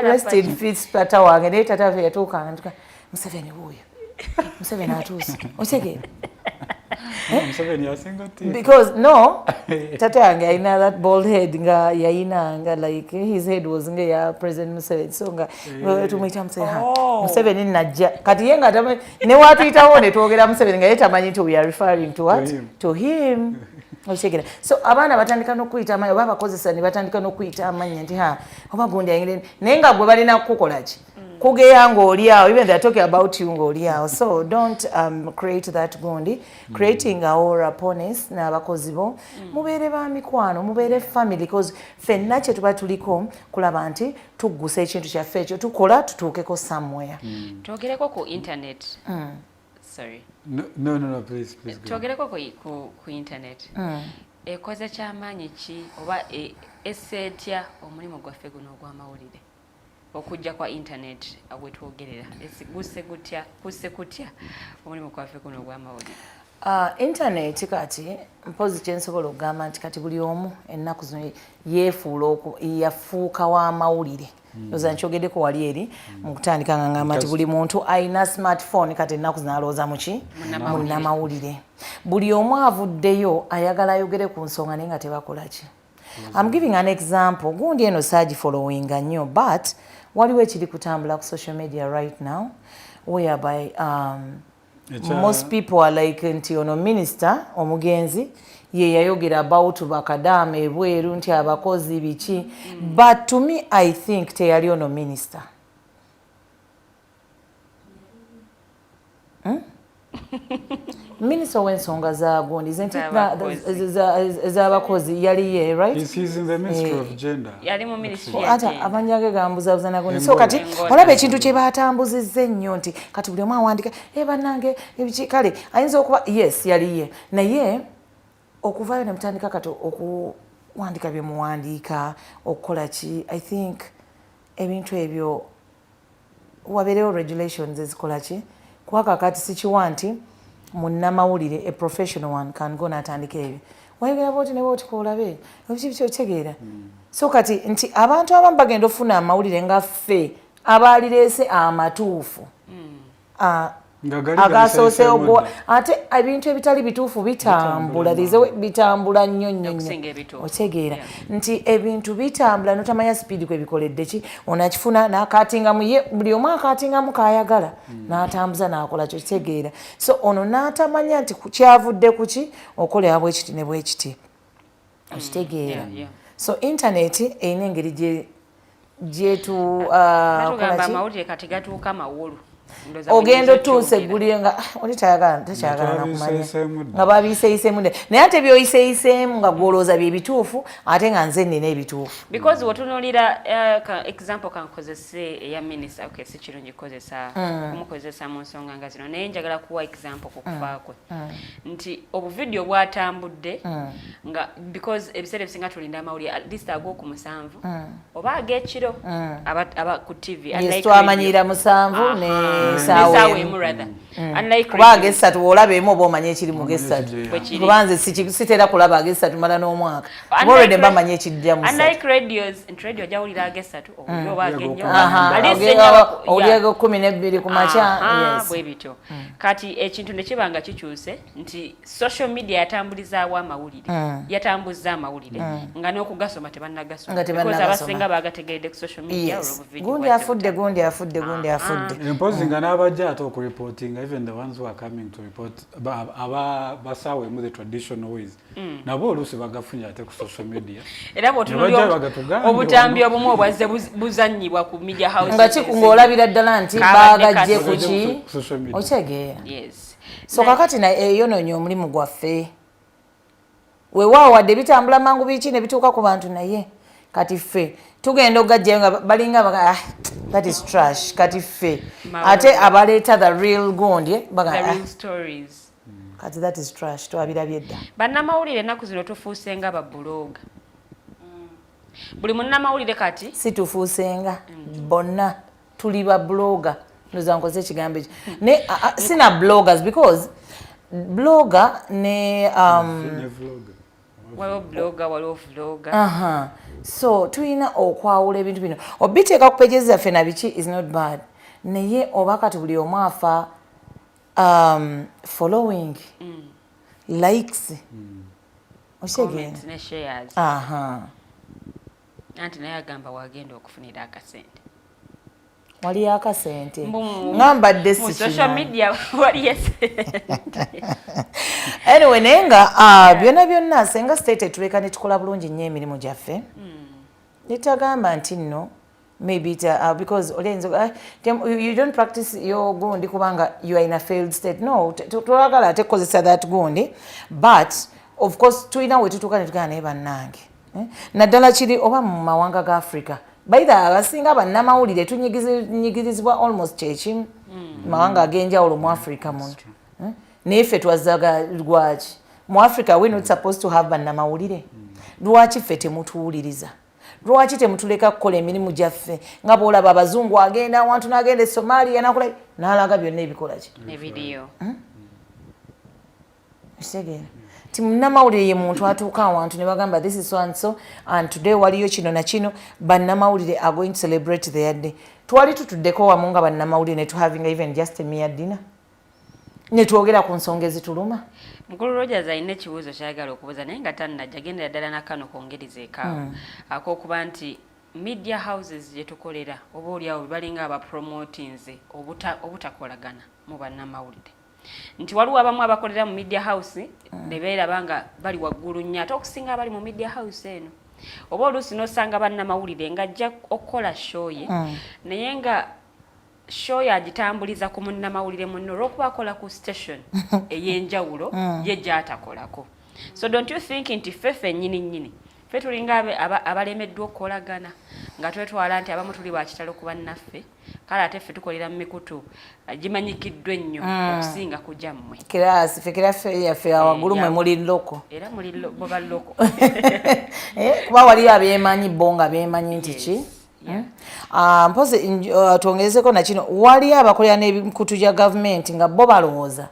rest in peace tata wange naye tata waffe yatuukanga Museveni wuuyo Museveni atuuse okitegeera because no tata yange yalina that bald head nga yayinanga like his head was nga ya president Museveni so nga tumuyita Museveni najja kati ye nga ne watuyitawo ne twogera Museveni nga ye tamanyi nti we are referring to what to him okitegeera so abaana batandika n'okuyita amannya oba abakozesa ne batandika n'okuyita amannya nti oba gundi ayingire naye nga gwe balina kukola ki kugeya ng'oli awo even they are talking about you ng'oli awo so don't create that gundi creating our rappones n'abakozi bo mubeere ba mikwano mubeere family because ffenna kye tuba tuliko kulaba nti tuggusa ekintu kyaffe ekyo tukola tutuukeko somewhere twogereko ku internet sorry no please twogereko ku internet ekoze kyamaanyi ki oba esetya omulimu gwaffe guno ogw'amawulire okujja kwa internet agwetwogerera kusse kutya omulimu gwaffe guno ogw'amawulire internet kati mpozi kyensobola okugamba nti kati buli omu ennaku zino yafuuka w'amawulire oza nkyogeddeko wali eri mu kutandika nga ngamba nti buli muntu alina smartphone kati ennaku zino alowooza muki munnamawulire buli omu avuddeyo ayagala ayogere ku nsonga naye nga tebakola ki I'm giving an example gundi eno saaji followinga nnyo but waliwo ekiri kutambula ku social media right now whereby most people are like nti ono minister omugenzi ye yayogera about bakadamu ebweru nti abakozi biki but to me I think teyali ono minister Minister w'ensonga za gundi ez'abakozi yali ye right he's in the ministry of gender yali mu ministry ata abanjage gambuzabuza na gundi so kati olaba ekintu kye batambuzizza ennyo nti kati buli omu awandika bannange ebiki kale ayinza okuba yes yali ye naye okuvaayo ne mutandika kati okuwandika bye muwandiika okukola ki I think ebintu ebyo wabeerewo regulations ezikola ki kuba kakati sikiwa nti munnamawulire a professional one can go n'atandika ebyo wayogera booti ne booti koolabe ebiki okitegeera so kati nti abantu abamu bagenda ofuna amawulire nga ffe abaalireese amatuufu agasoosewo ate ebintu ebitali bituufu bitambula bitambula nnyo otegeera nti ebintu bitambula notamanya sipiidi kwe bikoledde ki onakifuna n'akatingamu ye buli omu akatingamu kayagala n'atambuza n'akola kyo kitegeera so ono n'atamanya nti kyavudde ku ki okolera bwekiti ne bwekiti okitegeera so internet eyina engeri gyetu batugamba amawulire kati gatuuka mawulu ogenda otuuse eggulire nga oli takyagala nakumanya nga babiyiseyiseemu naye ate byoyiseyiseemu nga gwolooza bye bituufu ate nga nze nnina ebituufu because wotunuulira example kankozese eya minisita si kirungi kumukozesa mu nsonga nga zino naye njagala kuwa example ku kufa kwe nti obuvidiyo bwatambudde nga because ebiseera ebisinga tulinda amawulire at least ag'oku 7 oba ag'ekiro aba ku TV twamanyira 7 ne saawa emu rather kuba ag'essatu olaba emu oba omanye ekiri mu g'essatu kuba nze sitera kulaba ag'essatu mala n'omwaka kuba olwedde mba manye ekijja mu unlike radios nti radio jawulira ag'essatu oba ag'ennyo oli ag'12 ku makya bwe bityo kati ekintu ne kiba nga kikyuse nti social media yatambulizaawo amawulire yatambuza amawulire nga n'okugasoma tebannagasoma because abasinga bagategeredde ku social media gundi afudde imposing n'abajja ate okureporting even the ones who are coming to report basaawemu the traditional ways nabo oluusi bagafunye ate ku social media era bw'otunuulira obutambi obumu obwazze buzannyibwa ku media house ng'olabira ddala nti baagajje ku ki okitegeera so kakati eyonoonya omulimu gwaffe weewaawo wadde bitambula mangu biki ne bituuka ku bantu naye kati ffe tugenda ogajjayo nga balinga that is trash kati ffe ate abaleeta the real gundi kati that is trash twabirabye dda bannamawulire ennaku zino tufuusenga babulooga buli munnamawulire kati si tufuusenga bonna tuli babulooga ndoza nkoze ekigambo ekyo ne sina bloggers because blogger ne waliwo blogger waliwo vlogger so tulina okwawula ebintu bino obiteeka ku pages zaffe na biki is not bad naye oba kati buli omu afa following likes okitegeera ne shares anti naye agamba wagenda okufunira akasente waliyo akasente ngambadde si social media waliyo anyway naye nga byonna senga state etuleka ne tukola bulungi nnyo emirimu gyaffe netagamba nti nno maybe because you don't practice your gundi kubanga you are in a failed state no twagala ate kukozesa that gundi but of course tulina we tutuuka ne tugana naye bannange naddala kiri oba mu mawanga ga Africa baida abasinga bannamawulire tunyigirizibwa almost kyekimu mawanga ag'enjawulo mu Africa muno naye ffe twazzaga lwaki mu Africa we not supposed to have bannamawulire lwaki ffe temutuwuliriza lwaki temutuleka kukola emirimu gyaffe nga bw'olaba abazungu agenda awantu n'agenda e Somalia nakola n'alaga byonna ebikola ki evidiyo kitegeera ti munnamawulire ye muntu atuuka awantu ne bagamba this is so and so and today waliyo kino na kino bannamawulire are going to celebrate their day twali tutuddeko wamu nga bannamawulire ne tuhaving even just a mere dinner ne twogera ku nsonga ezituluma mukulu Rogers alina ekibuuzo kyayagala okubuuza naye nga tannajja gendera ddala nakano kwongereza ekaawo ak'okuba nti media houses gye tukolera oba oliawo balinga abapromotinze obutakolagana mu bannamawulire nti waliwo abamu abakolera mu media house ne beeraba nga bali waggulu nnyo ate okusinga abali mu media house eno oba oluusi n'osanga bannamawulire ng'ajja okukola show ye naye nga show yagitambuliza ku munnamawulire munno olw'okuba akola ku station ey'enjawulo ye gy'atakolako so don't you think nti ffe nnyini ffe tulinga abalemeddwa okukolagana nga twetwala nti abamu tuli bakitalo ku bannaffe kale ate ffe tukolera mu mikutu gimanyikiddwa ennyo okusinga kujja mmwe kirasi ffe kiraffe yaffe awaggulu mwe muli loko era muli boba loko kuba waliyo abeemanyi bo nga beemanyi nti ki mpozi twongerezeko na kino waliyo abakolera n'ebikutu gya gavumenti nga bo balowooza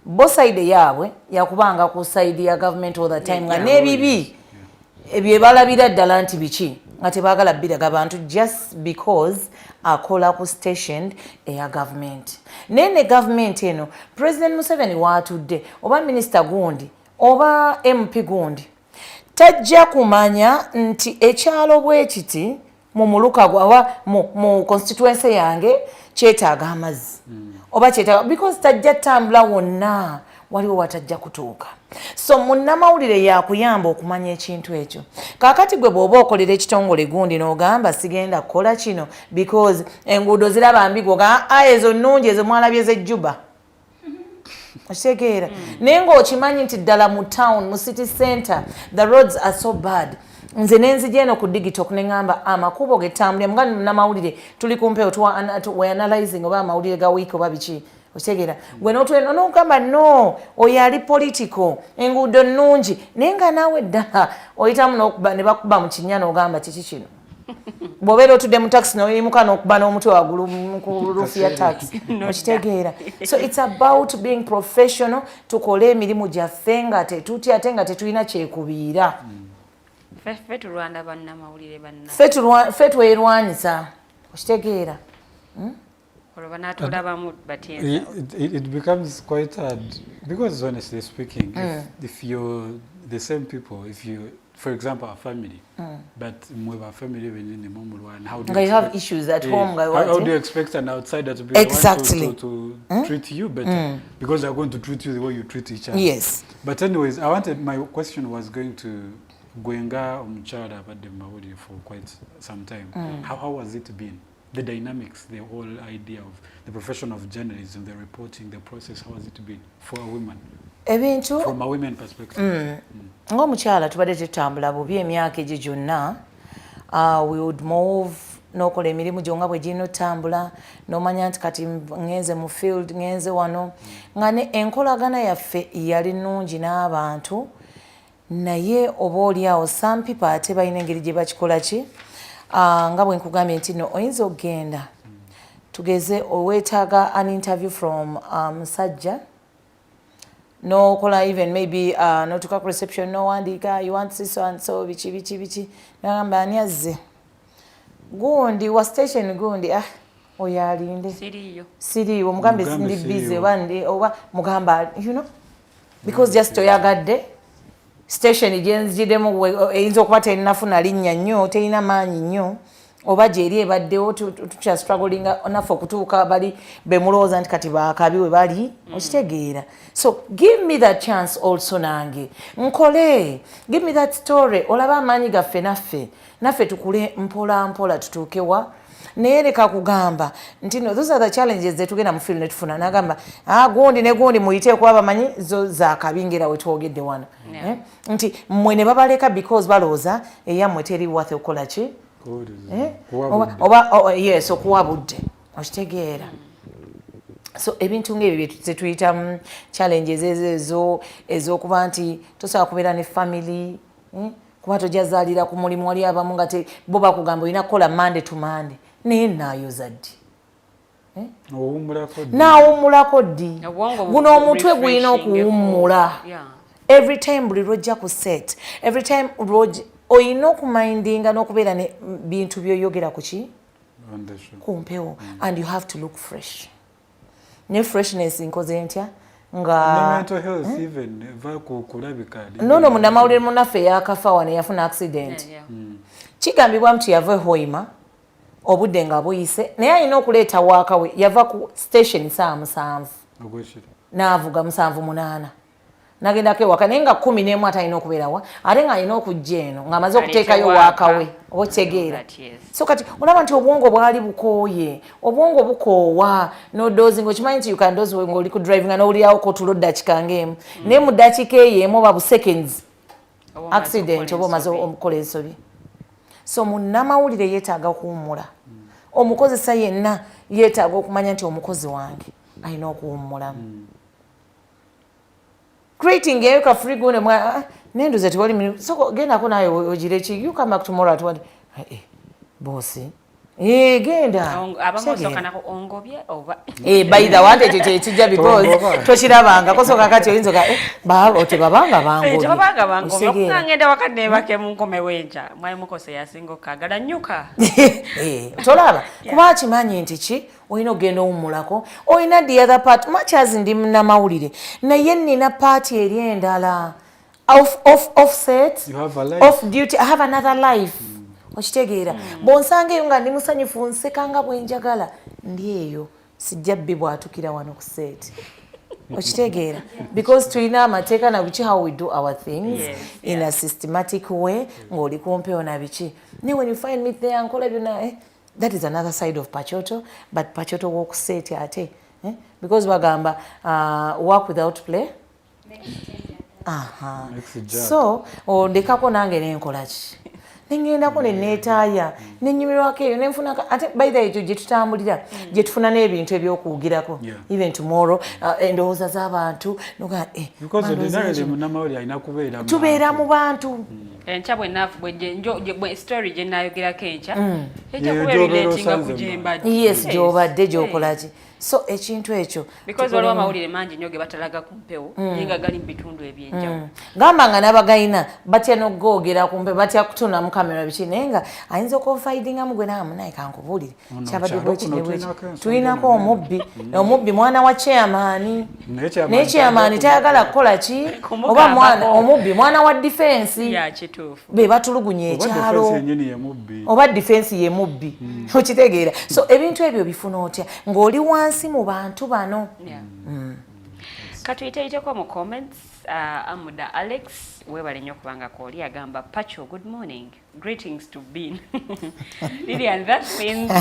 bo sayidi yaabwe yakubanga ku sayidi ya gavumenti all the time nga n'ebibi ebyo balabira ddala nti biki nga tebaagala biraga abantu just because akola ku station eya gavumenti naye ne gavumenti eno President Museveni waatudde oba minisita gundi oba MP gundi tajja kumanya nti ekyalo bwe kiti mu muluka gwawa mu constituency yange kyetaaga amazzi oba kyetaaga because tajja tambula wonna waliwo watajja kutuuka. So munnamawulire yakuyamba okumanya ekintu ekyo. Kaakati gwe bw'oba okolera ekitongole gundi n'ogamba sigenda kukola kino because enguudo ziraba mbi gwoga ezo nnungi ezo mwalabye z'ejjuba. Okitegeera. Naye ng'okimanyi nti ddala mu town mu city center the roads are so bad. Nze nenzija eno ku Digitalk ne ngamba amakubo getambulira mga munnamawulire tuli kumpeewo we analyzing oba amawulire ga week oba biki. Okitegeera. Gwe n'otweno n'ogamba no oyo ali political enguudo nnungi naye nga naawe ddala oyitamu n'okuba ne bakuba mu kinnya n'ogamba kiki kino. Bw'obeera otudde mu taxi n'oyimuka n'okuba n'omutwe waggulu ku ruufu ya taxi. Okitegeera. So it's about being professional tukole emirimu gyaffe nga tetutya ate nga tetulina kyekubiira. Ffe tulwanda bannamawulire banna. Ffe twerwanyisa. Okitegeera. It becomes quite hard because honestly speaking, if you're the same people, if you, for example, a family, but with a family even in the moment, how do you have issues at home? How do you expect an outsider to be to treat you better? Because they're going to treat you the way you treat each other. Yes. But anyways, my question was going to Gwenga Omuchara Bademawudi for quite some time. How has it been? The dynamics, the whole idea of the profession of journalism, the reporting, the process, how has it been for a woman? From a women perspective. Ng'omukyala tubadde tutambula bubi emyaka egyo gyonna. We would move n'okola emirimu gyo nga bwe girina otambula n'omanya nti kati ngenze mu field ngenze wano nga ne enkolagana yaffe yali nnungi n'abantu naye oba oliawo some people ate balina engeri gye bakikola ki nga bwe nkugambye nti no oyinza okugenda tugeze oweetaaga an interview from musajja n'okola even maybe n'otuuka ku reception n'owandiika you want this and so biki n'agamba ani azze gundi wa station gundi oyo alinde siriiwo mugambe ndi busy oba mugamba you know because just toyagadde station gyenzidemu eyinza okuba terinafuna linnya nnyo terina maanyi nnyo oba gyeri ebaddewo tukya strugglinga naffe okutuuka bali bemulowooza nti kati bakabi we bali okitegeera. So give me that chance also nange nkole, give me that story olaba amaanyi gaffe naffe tukule mpola mpola tutuukewa. Naye leka kugamba nti no those are the challenges zetugenda mu field netufuna nagamba gundi ne gundi muyite kuba bamanyi zo zakabingira we twogedde wano nti mmwe ne babaleka because balooza eyammwe teri worth okukola ki oba yes okuwabudde okitegeera. So ebintu ng'ebyo zetuyita challenges ez'okuba nti tosobola kubeera ne family kuba tojazaalira ku mulimu wali abamu nga bo bakugamba olina kukola Monday to Monday naye naayoza ddi naawummulako ddi guno omutwe gulina okuwummula every time buli lwojja ku set every time oyina okumindinga n'okubeera ne bintu byoyogera ku ki ku mpewo and you have to look fresh ne freshness nkoze ntya nga nono munnamawulire munnaffe yakafa wano yafuna accident kigambibwa nti yava Hoima obudde nga buyise naye alina okuleeta waaka we yava ku station 7 n'avuga 7:8 nagendako ewaka naye nga 11 atalina okubeerawa ate nga alina okujja eno ng'amaze okuteekayo waaka we oba okitegeera. So kati olaba nti obwongo bwali bukooye obwongo bukoowa n'odoozi ng'okimanyi nti you can doze ng'oli ku driving n'owulirawo kotulo ddakiika ng'emu naye mu ddakiika eyo emu oba bu seconds accident oba omaze okukola ensobi. So munnamawulire yeetaaga kuwummula omukozesa yenna yeetaaga okumanya nti omukozi wange alina okuwummulamu creating a free go nendo zati wali so genda ko naye ogireki you come back tomorrow at what boss genda abamosoka nako ongobye oba by the way tujja because toshirabanga kosoka kati oyinzoka baba otebabanga bango ngenda wakane bake munkome wenja mwaye mukose yasingo kagala nyuka tolaba kuba kimanyi nti ki oyina ogenda owummulako oyina the other part much as ndi munnamawulire naye nina party eri endala offset off duty I have another life okitegeera bonsanga eyo nga ndi musanyufu nsekanga bwenjagala ndi eyo sijja bbi bwatukira wano ku set okitegeera because tulina amateeka na biki how we do our things in a systematic way ng'oli kumpewo na biki ne when you find me there nkola byonna that is another side of Pachoto but Pachoto w'okuseeti ate because bagamba work without play so ondekako nange nenkola ki nengendako neneetaaya nenyumirwako eyo nenfuna ate by the ekyo gye tutambulira gye tufuna n'ebintu ebyokuwugirako even tomorrow endowooza z'abantu tubeera mu bantu enkya bwe story gye naayogerako enkya ejja kuba relatinga ku gyembadde yes gy'obadde gy'okola ki so ekintu ekyo because waliwo amawulire mangi nnyo ge batalaga ku mpewo naye nga gali mu bitundu ebyenjawulo gamba nga n'abagayina batya n'okugoogera ku mpewo batya kutuuna mu kamera biki naye nga ayinza okufaidingamu gwe naamu naye kankubuulire kyabadde bwekidebweki tulinako omubbi mwana wa chairman naye chairman tayagala kukola ki oba omubbi mwana wa defense be batulugunya ekyalo oba defense ye mubbi okitegeera so ebintu ebyo bifuna otya ng'oli wansi mu bantu bano katuyiteiteko mu comments Amuda Alex webale nnyo kubanga kooli agamba Pacho good morning greetings to Bean Lilian that means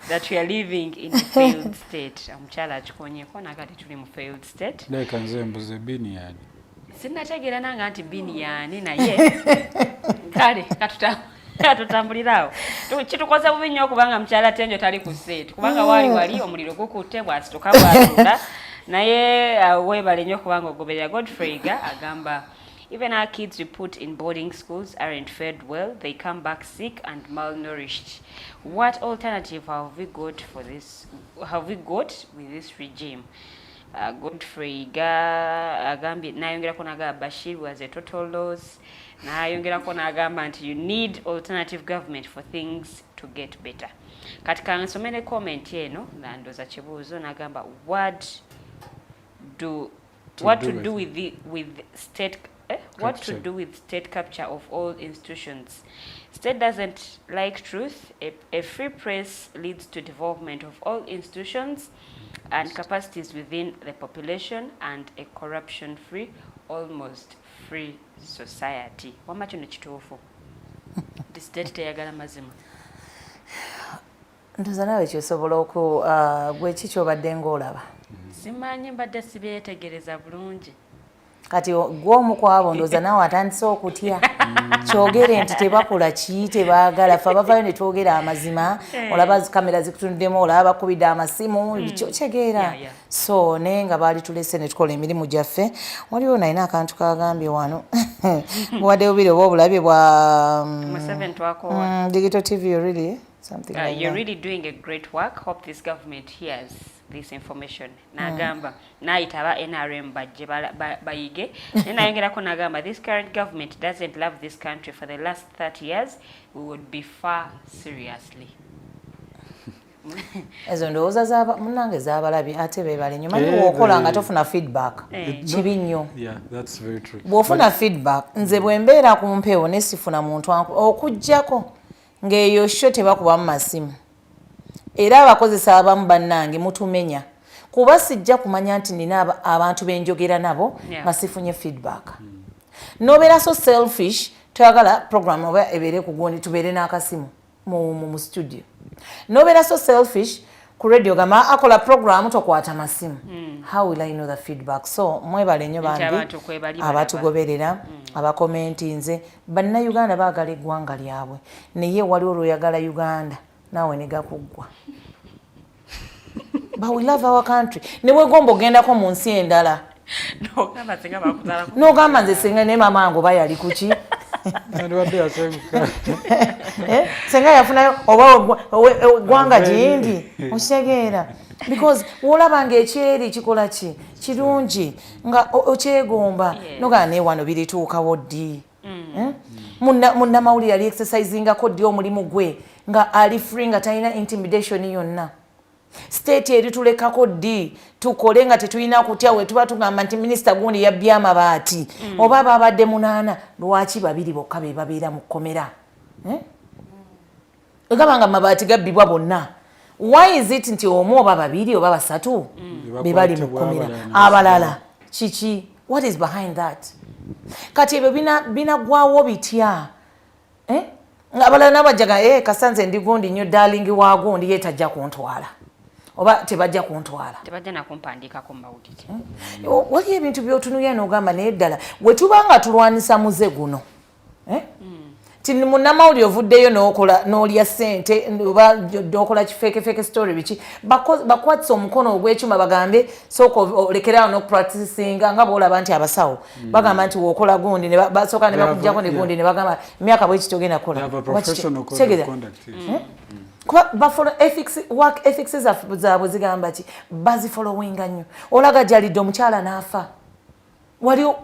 that we are living in a failed state omukyala akikonyeko nakati tuli mu failed state leka nze mbuze Bean yani sinnategeera nanga nti Bean yani naye kale katutambulirawo kitukoze bubi nnyo kubanga mukyala tenjo tali ku state kubanga wali omuliro gukutte bwasituka bwatunda naye webale nnyo kubanga ogoberera Godfrey agamba even our kids we put in boarding schools aren't fed well they come back sick and malnourished what alternative have we got with this regime Godfrey agambye nayongerako naga Bashir was a total loss nayongerako nagamba nti you need alternative government for things to get better katika nsomere comment eno nandoza kibuuzo nagamba what to do with state capture of all institutions. State doesn't like truth. A free press leads to development of all institutions and capacities within the population and a corruption-free, almost free society. Wamacho ne kituufu. The state teyagala mazima. Ndoza nawe kyosobola oku gwe kikyo badde ng'olaba. Simanyi mbadde sibyetegereza bulungi. Kati gw'omu kwabo ndoza nawe atandise okutya kyogere nti tebakola ki tebaagala fe abavayo ne twogera amazima olaba kamera zikutunduddemu olaba bakubidde amasimu kyotegeera so naye nga baali tulese ne tukola emirimu gyaffe waliwo nalina akantu kagambye wano buwadde bubiri oba obulabye bwa Digital TV really something like you're really doing a great work. Hope this government hears this information. Nagamba naitaba NRM bajje bayige nenayongerako nagamba this current government doesn't love this country. For the last 30 years we would be far seriously. Ezo ndowooza zaba munange zabalabye ate bebale nyuma niwookola nga tofuna feedback kibi nnyo bw'ofuna feedback nze bwe mbeera ku mpewo ne sifuna muntu okujjako ng'eyo sho tebakubamu masimu era abakozesa abamu bannange mutumenya kuba sijja kumanya nti nina abantu benjogera nabo masifunye feedback nobeera so selfish toyagala program oba ebeere ku gundi tubeere n'akasimu mu studio nobeera so selfish ku radio gama akola program tokwata masimu how will I know the feedback so mwebale nnyo bandi abatugoberera abakomenti nze bannayuganda baagala eggwanga lyabwe naye waliwo lw'oyagala Uganda naawe ne gakuggwa but we love our country ne wegomba ogendako mu nsi endala n'ogamba nze senga ne mama wange oba yali kuki senga yafunayo oba eggwanga gindi okitegeera because wolabanga ekyeri kikola ki kirungi nga okyegomba nogala naye wano birituukawo ddi munnamawulire ali exercisingako ddi omulimu gwe nga ali free nga talina intimidation yonna state eritulekako ddi tukole nga tetulina kutya we tuba tugamba nti minisita gundi yabbye amabaati oba babadde 8 lwaki 2 bokka be babeera mu kkomera egamba nga amabaati gabbibwa bonna why is it nti omu oba babiri oba basatu bebali mu kkomera abalala kiki? What is behind that? Kati ebyo binagwawo bitya? Abalala nabajjaga kasanze ndi gundi nnyo darling wa gundi yetajja kuntwala oba tebajja kuntwala tebajja nakumpandiikako mawulire. Waliyo ebintu byotunuya n'ogamba naye ddala bwe tubanga tulwanisa muze guno ti munnamawulire ovuddeyo n'olya ssente oba n'okola kifeekefeeke story biki bakwatisa omukono ogw'ekyuma bagambe sooka olekerawo n'okupracticinga nga bw'olaba nti abasawo bagamba nti w'okola gundi basooka ne bakuggyako ne gundi ne bagamba emyaka bwe kiti ogenda kukola kuba bafollow work ethics zaabwe zigamba ki bazifollowinga nnyo. Olaga gyalidde omukyala n'afa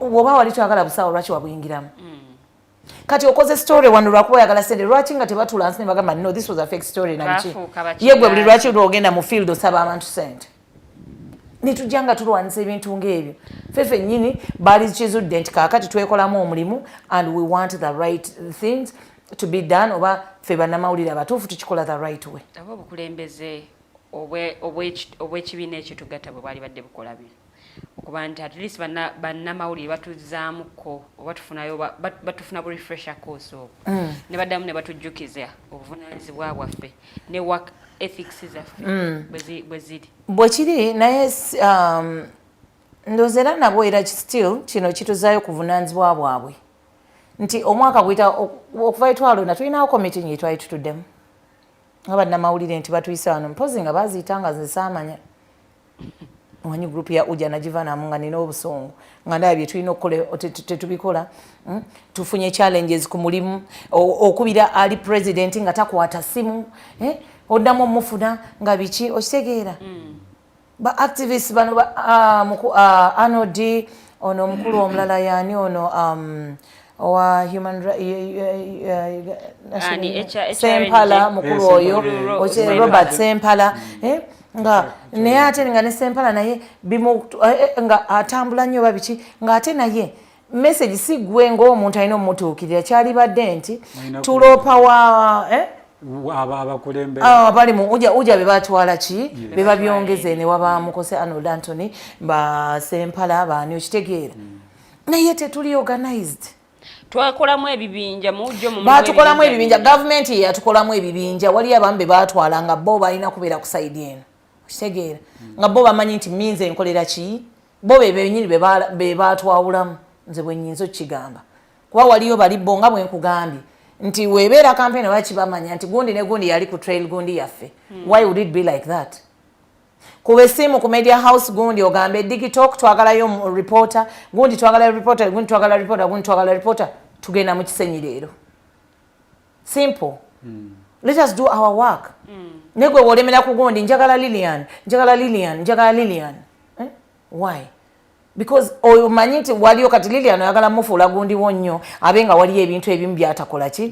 oba wali twagala busawo lwaki wabuyingiramu? Kati okoze story wano lwakuba oyagala sente lwaki nga tebatula nsi ne bagamba no this was a fake story na biki ye gwe buli lwaki lwogenda mu field osaba abantu sente nitujja nga tulwanisa ebintu ng'ebyo fefe nnyini baali kizudde nti kaakati twekolamu omulimu and we want the right things to be done oba fe bannamawulire abatuufu tukikola the right way. Aba obukulembeze obw'ekibiina ekitugatta bwe bwali badde bukola bino okuba nti at least bannamawulire batuzaamuko oba batufuna bu refresher course obwo ne baddamu ne batujjukiza obuvunaanyizibwa bwaffe ne work ethics zaffe bwe ziri bwe kiri naye ndowooza era nabwo era still kino kituzaayo kuvunaanyizibwa bwabwe nti omwaka gwita okuva etwalonda tulinawo komiti nyi twali tutuddemu nga bannamawulire nti batuyisa wano mpozi nga baaziyitanga nze saamanya wanyi group ya uja nagivaanamu nga nina obusungu nga ndaba bye tulina okukola tetubikola tufunye challenges ku mulimu okubira ali president nga takwata simu oddamu omufuna nga biki okitegeera ba activists bano anod ono omukulu omulala yaani ono owa human Sempala mukulu oyo Robert Sempala nga naye ate nga ne Sempala naye nga atambula nnyo babiki nga ate naye message si gwe ng'omuntu alina omutuukirira kyali badde nti tulopawa abali mu uja be batwala ki be babyongeze ne waba mukose Arnold Anthony ba Sempala baani okitegeera naye tetuli organized. Twakolamu ebibinja mujjo mu batukolamu ebibinja government yatukolamu ebibinja wali abamu be batwala nga bo balina kubeera ku side eno okitegeera nga bo bamanyi nti minze enkolera ki bo benyini be batwawulamu nze bwe nnyinza okukigamba kuba waliyo bali bo nga bwe nkugambye nti weebeera campaign waki bamanya nti gundi ne gundi yali ku trail gundi yaffe why would it be like that? Kuba essimu ku media house gundi ogambe Digitalk twagalayo reporter gundi twagala reporter gundi twagala reporter gundi twagala reporter tugenda mu kisenyi leero simple let us do our work negwe wolemera ku gundi njagala Lilian why? Because omanyi nti waliyo kati Lilian oyagala mufuula gundi wonnyo abenga waliyo ebintu ebimu byatakola ki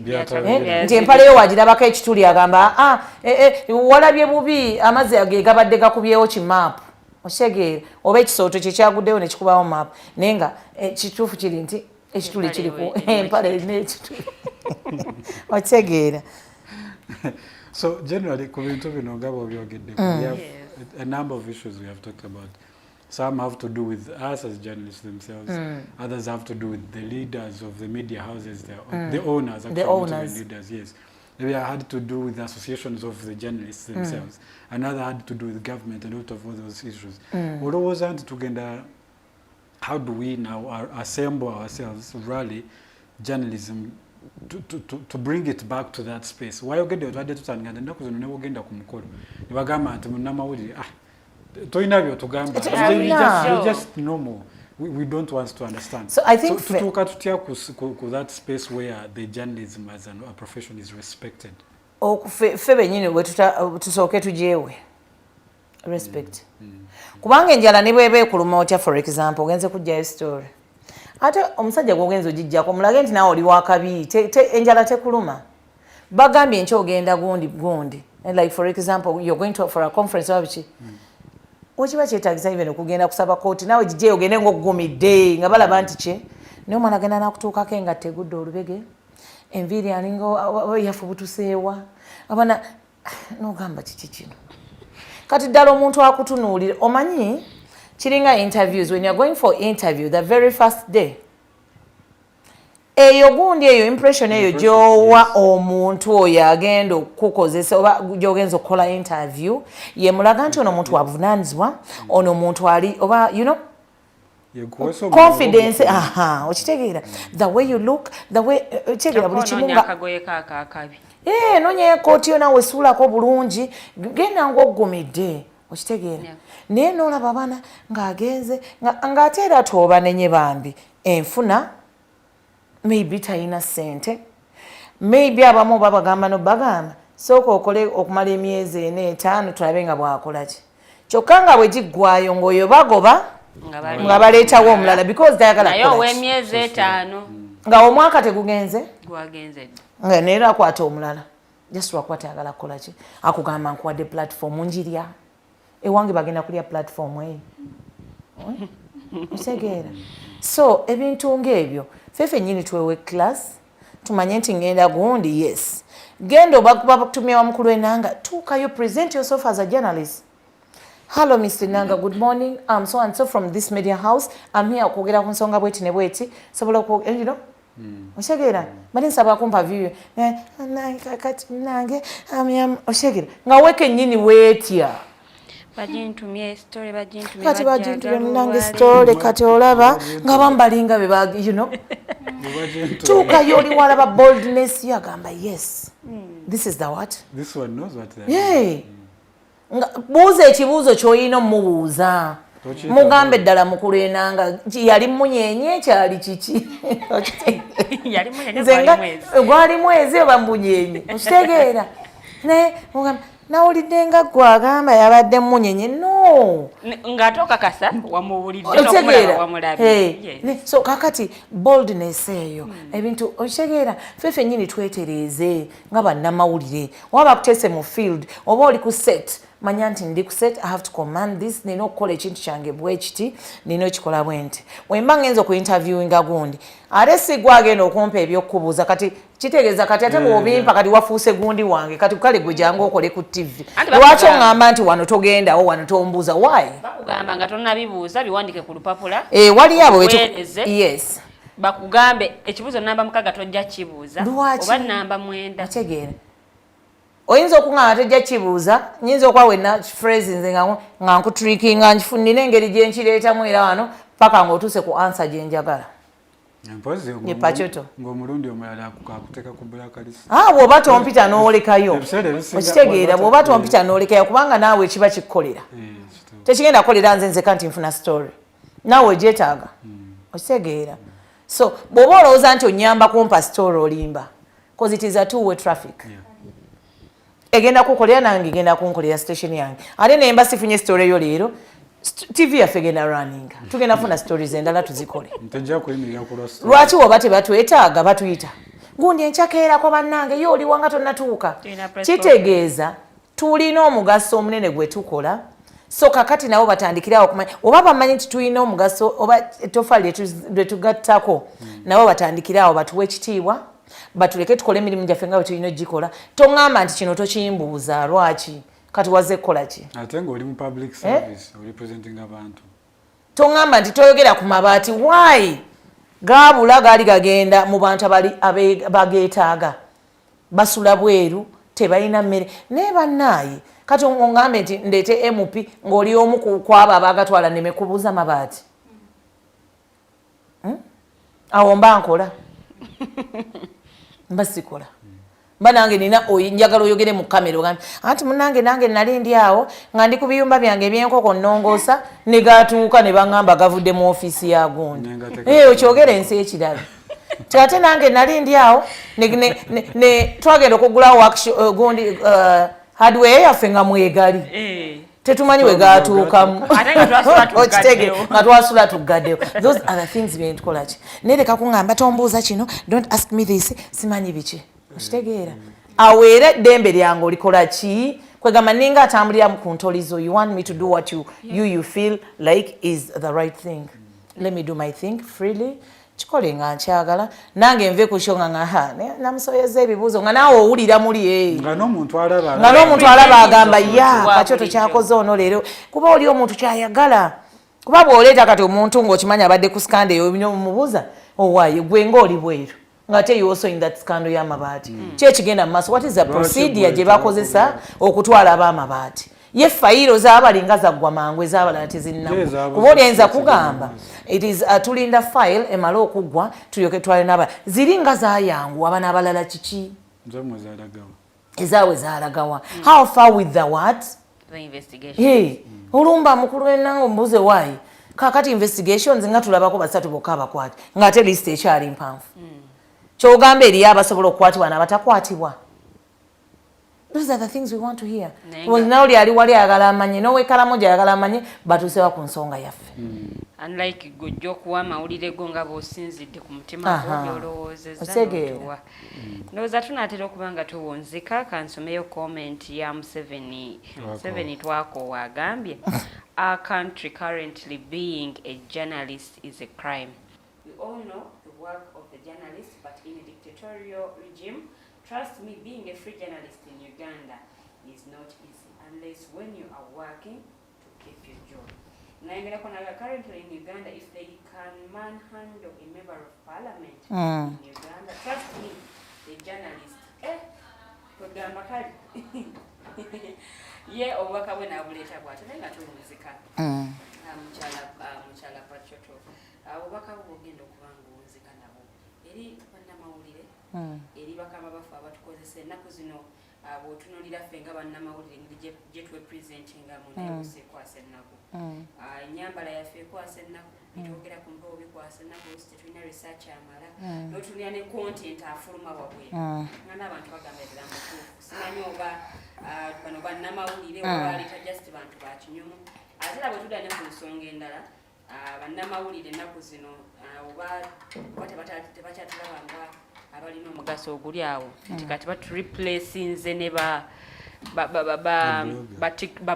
nti empale yo wagirabako ekituli agamba walabye bubi amazzi age gabadde gakubyewo kimaapu okitegeera oba ekisooto kyekyaguddewo ne kikubawo maapu naye nga kituufu kiri nti ekituli kiriku empale n'ekituli okitegeera. So generally ku bintu bino nga bw'obyogedde we have a number of issues we have talked about. Some have to do with us as journalists themselves. Others have to do with the leaders of the media houses, the owners, actually, not the leaders, yes. Maybe I had to do with the associations of the journalists themselves. Another had to do with government and out of all those issues. How do we now assemble ourselves, rally journalism to bring it back to that space? Why you get the other to just normal. We don't want to understand. So I think to that space where the journalism as a profession is respected. Respect. Kubanga enjala ne bwebe ekuluma otya for example ogenze kujjayo story. Ate omusajja gwogenze ogijjako mulage nti nawe oli wakabi enjala tekuluma. Bagambye nkyo ogenda gundi. And like for example you're going for a conference wabichi. Okiba kyetaagisa even okugenda kusaba kooti nawe gijje ogende ng'oggumidde nga balaba nti kye naye omwana agenda n'akutuukako nga tegudde olubege enviiri aninga yafubutuseewa abana n'ogamba kiki kino kati ddala omuntu akutunuulira omanyi kiringa interviews when you're going for interview the very first day eyo gundi eyo impression eyo gyowa omuntu oyo agenda okukozesa oba gyogenza okukola interview ye mulaga nti ono omuntu wabuvunaanyizibwa ono omuntu ali oba you know confidence okitegeera the way you look the way okitegeera buli kimu nga nonya ekooti yo nawe suulako bulungi genda ng'oggumidde okitegeera naye noolaba abaana ng'agenze ng'ate era tooba nenye bambi enfuna maybe talina ssente maybe abamu babagamba nobagamba sooka okole okumala emyezi 4-5 tulabe nga bwakolaki kyokka nga bwe giggwayo ng'oyo bagoba nga baleetawo omulala because tayagala ow'emyezi 5 nga omwaka tegugenze gwagenze nga neera akwata omulala just lwakuba tayagala kukolaki akugamba nkuwadde platform njirya ewange bagenda kulya platform eyo otegeera so ebintu ng'ebyo fefe nyini twewe class tumanye nti ngenda gundi yes genda obakutumya wa mukulu enanga tuukayo present yourself as a journalist. Hello Mr. Nanga, good morning. I'm so and so from this media house. I'm here okwogera ku nsonga bweti ne bweti sobola you know oshegera mali nsaba kumpa view kati nange oshegera nga weke nyini wetya bajintumye story bajintumye kati bajintumye nange story kati olaba nga bambalinga be bag you know tuka yoli walaba boldness yagamba yes this is the what this one knows what yeah buuza ekibuuzo ky'olina omubuuza mugambe ddala mukulu enanga yali munyenye kyali kiki gwali mwezi oba munyenye okitegeera nawulidde nga gwe agamba yabadde munyenye no ng'atokakasa wamuwulidde wamulabye so kakati boldness eyo ebintu okitegeera fefe nyini twetereeze nga bannamawulire waba bakutese mu field oba oli ku set manya nti ndi ku set I have to command this nina okukola ekintu kyange bwe kiti nina okikola bwe nti wemba ngenza ku interviewinga gundi ate sigwa agenda okumpa ebyokubuuza kati kitegeeza kati ate bw'obimpa kati wafuuse gundi wange kati kale gwe jangu okole ku TV lwaki oŋŋamba nti wano togendawo wano tombuuza why bakugamba nga tonnabibuuza biwandike ku lupapula wali abo yes bakugambe ekibuuzo namba 6 tojja kibuuza oba namba 9 ategeera oyinza okuŋŋamba tojja kibuuza nyinza okwawa wenna phrase nze nga nkutrikinga nkifunira engeri gye nkireetamu era wano paka ng'otuuse ku answer gye njagala ye Pachoto ng'omulundi omulala akuteeka ku blacklist bw'oba tompita n'olekayo okitegeera bw'oba tompita n'olekayo kubanga naawe ekiba kikukolera tekigenda kukolera nze nzeka nti nfuna story naawe gyetaaga okitegeera so bw'oba olowooza nti onyamba kumpa story olimba cause it is a two-way traffic egenda kukolera nange egenda kunkolera station yange ate nemba sifunye story eyo leero TV yaffe egenda running tugenda funa stories endala tuzikole lwaki woba tebatwetaaga batuyita gundi encakeerako bannange yo oli wanga tonnatuuka kitegeeza tulina omugaso omunene gwe tukola so kakati nabo batandikirawo okumanya oba bamanyi nti tulina omugaso oba etofali lyetugattako nabo batandikirawo batuwe ekitiibwa batuleke tukole emirimu gyaffe nga bwe tulina ogikola toŋŋamba nti kino tokimbuuza lwaki kati wazze kukola ki ate ng'oli mu public service representing abantu toŋŋamba nti toyogera ku mabaati why gaabula gaali gagenda mu bantu bageetaaga basula bweru tebalina mmere naye bannaaye kati oŋŋambe nti ndeete MP ng'oli omu kwabo abaagatwala neme kubuuza mabaati awo mba nkola mba sikola mba nange nina njagala oyogere mu kamera ogambe anti munange nange nali ndi awo nga ndi ku biyumba byange ebyenkoko nnongoosa ne gatuuka ne baŋŋamba gavudde mu ofiisi ya gundi okyogera ensi ekirala ate nange nali ndi awo twagenda okugulawo gundi hardware yaffe nga mwegali tetumanyi we gatuukamu okitege nga twasula tuggaddewo those are the things byentukola ki naye leka kuŋŋamba tombuuza kino don't ask me this simanyi biki okitegeera awo era eddembe lyange olikola ki kwegamba ninga atambulira ku ntolizo you want me to do what you feel like is the right thing let me do my thing freely kikole nga nkyagala nange nve ku show nga namusoyeza ebibuuzo nga naawe owulira muli nga n'omuntu alaba agamba ya Pachoto kyakoze ono leero kuba oli omuntu kyayagala kuba bw'oleeta kati omuntu ng'okimanya abadde ku skanda eyo mubuuza owaaye gwe ng'oli bweru ng'ate you also in that scandal y'amabaati ki ekigenda mu maaso what is the procedure gye bakozesa okutwala ab'amabaati ye fayiro z'abalinga zaggwa mangu ez'abalala tezinnamu kuba oyinza kugamba it is tulinda file emala okuggwa tulyoke twale n'aba ziringa zaayangu aba n'abalala kiki ezaawe zaalagawa how far with the what the investigation olumba mukulu w'ennanga omubuuze waayi kaakati investigations nga tulabako basatu bokka abakwati ng'ate lisiti ekyali mpanvu kyogamba eriyo abasobola okukwatibwa n'abatakwatibwa. Those are the things we want to hear. Now li ali wali ayagala amanye n'owekalamu gy'ayagala amanye batuusewa ku nsonga yaffe. Unlike gojja okuwa amawulire go nga b'osinzidde ku mutima gw'olowoozezza n'otuwa. Ndowooza tunaatera okuba nga tuwunzika kansomeyo comment ya Museveni twakoowa agambye our country currently being a journalist is a crime. We all know the work of the journalist, but in a dictatorial regime, trust me, being a free journalist in Uganda is not easy unless when you are working to keep your job. Currently in Uganda, if they can manhandle a member of parliament in Uganda, trust me, the journalist, ye obubaka bwe nabuleeta bw'ate naye nga tuwunzika mukyala Pachoto obubaka bwe bugenda okuba ng'owunzika nabo eri bannamawulire eri bakama baffe abatukozesa ennaku zino bw'otunuulira ffe nga bannamawulire engeri gye twepresentingamu naye busa ekwasa ennaku ennyambala yaffe ekwasa ennaku bitwogera ku mpewo bikwasa ennaku olusi tetulina research amala n'otunulira ne content afuluma wabweru nga n'abantu bagamba ebiramu simanyi oba bano bannamawulire oba leeta just bantu bakinyumu ate era bwe tudda ne ku nsonga endala bannamawulire ennaku zino oba tebakyatulaba nga abalina omugaso oguli awo nti kati batureplacinze ne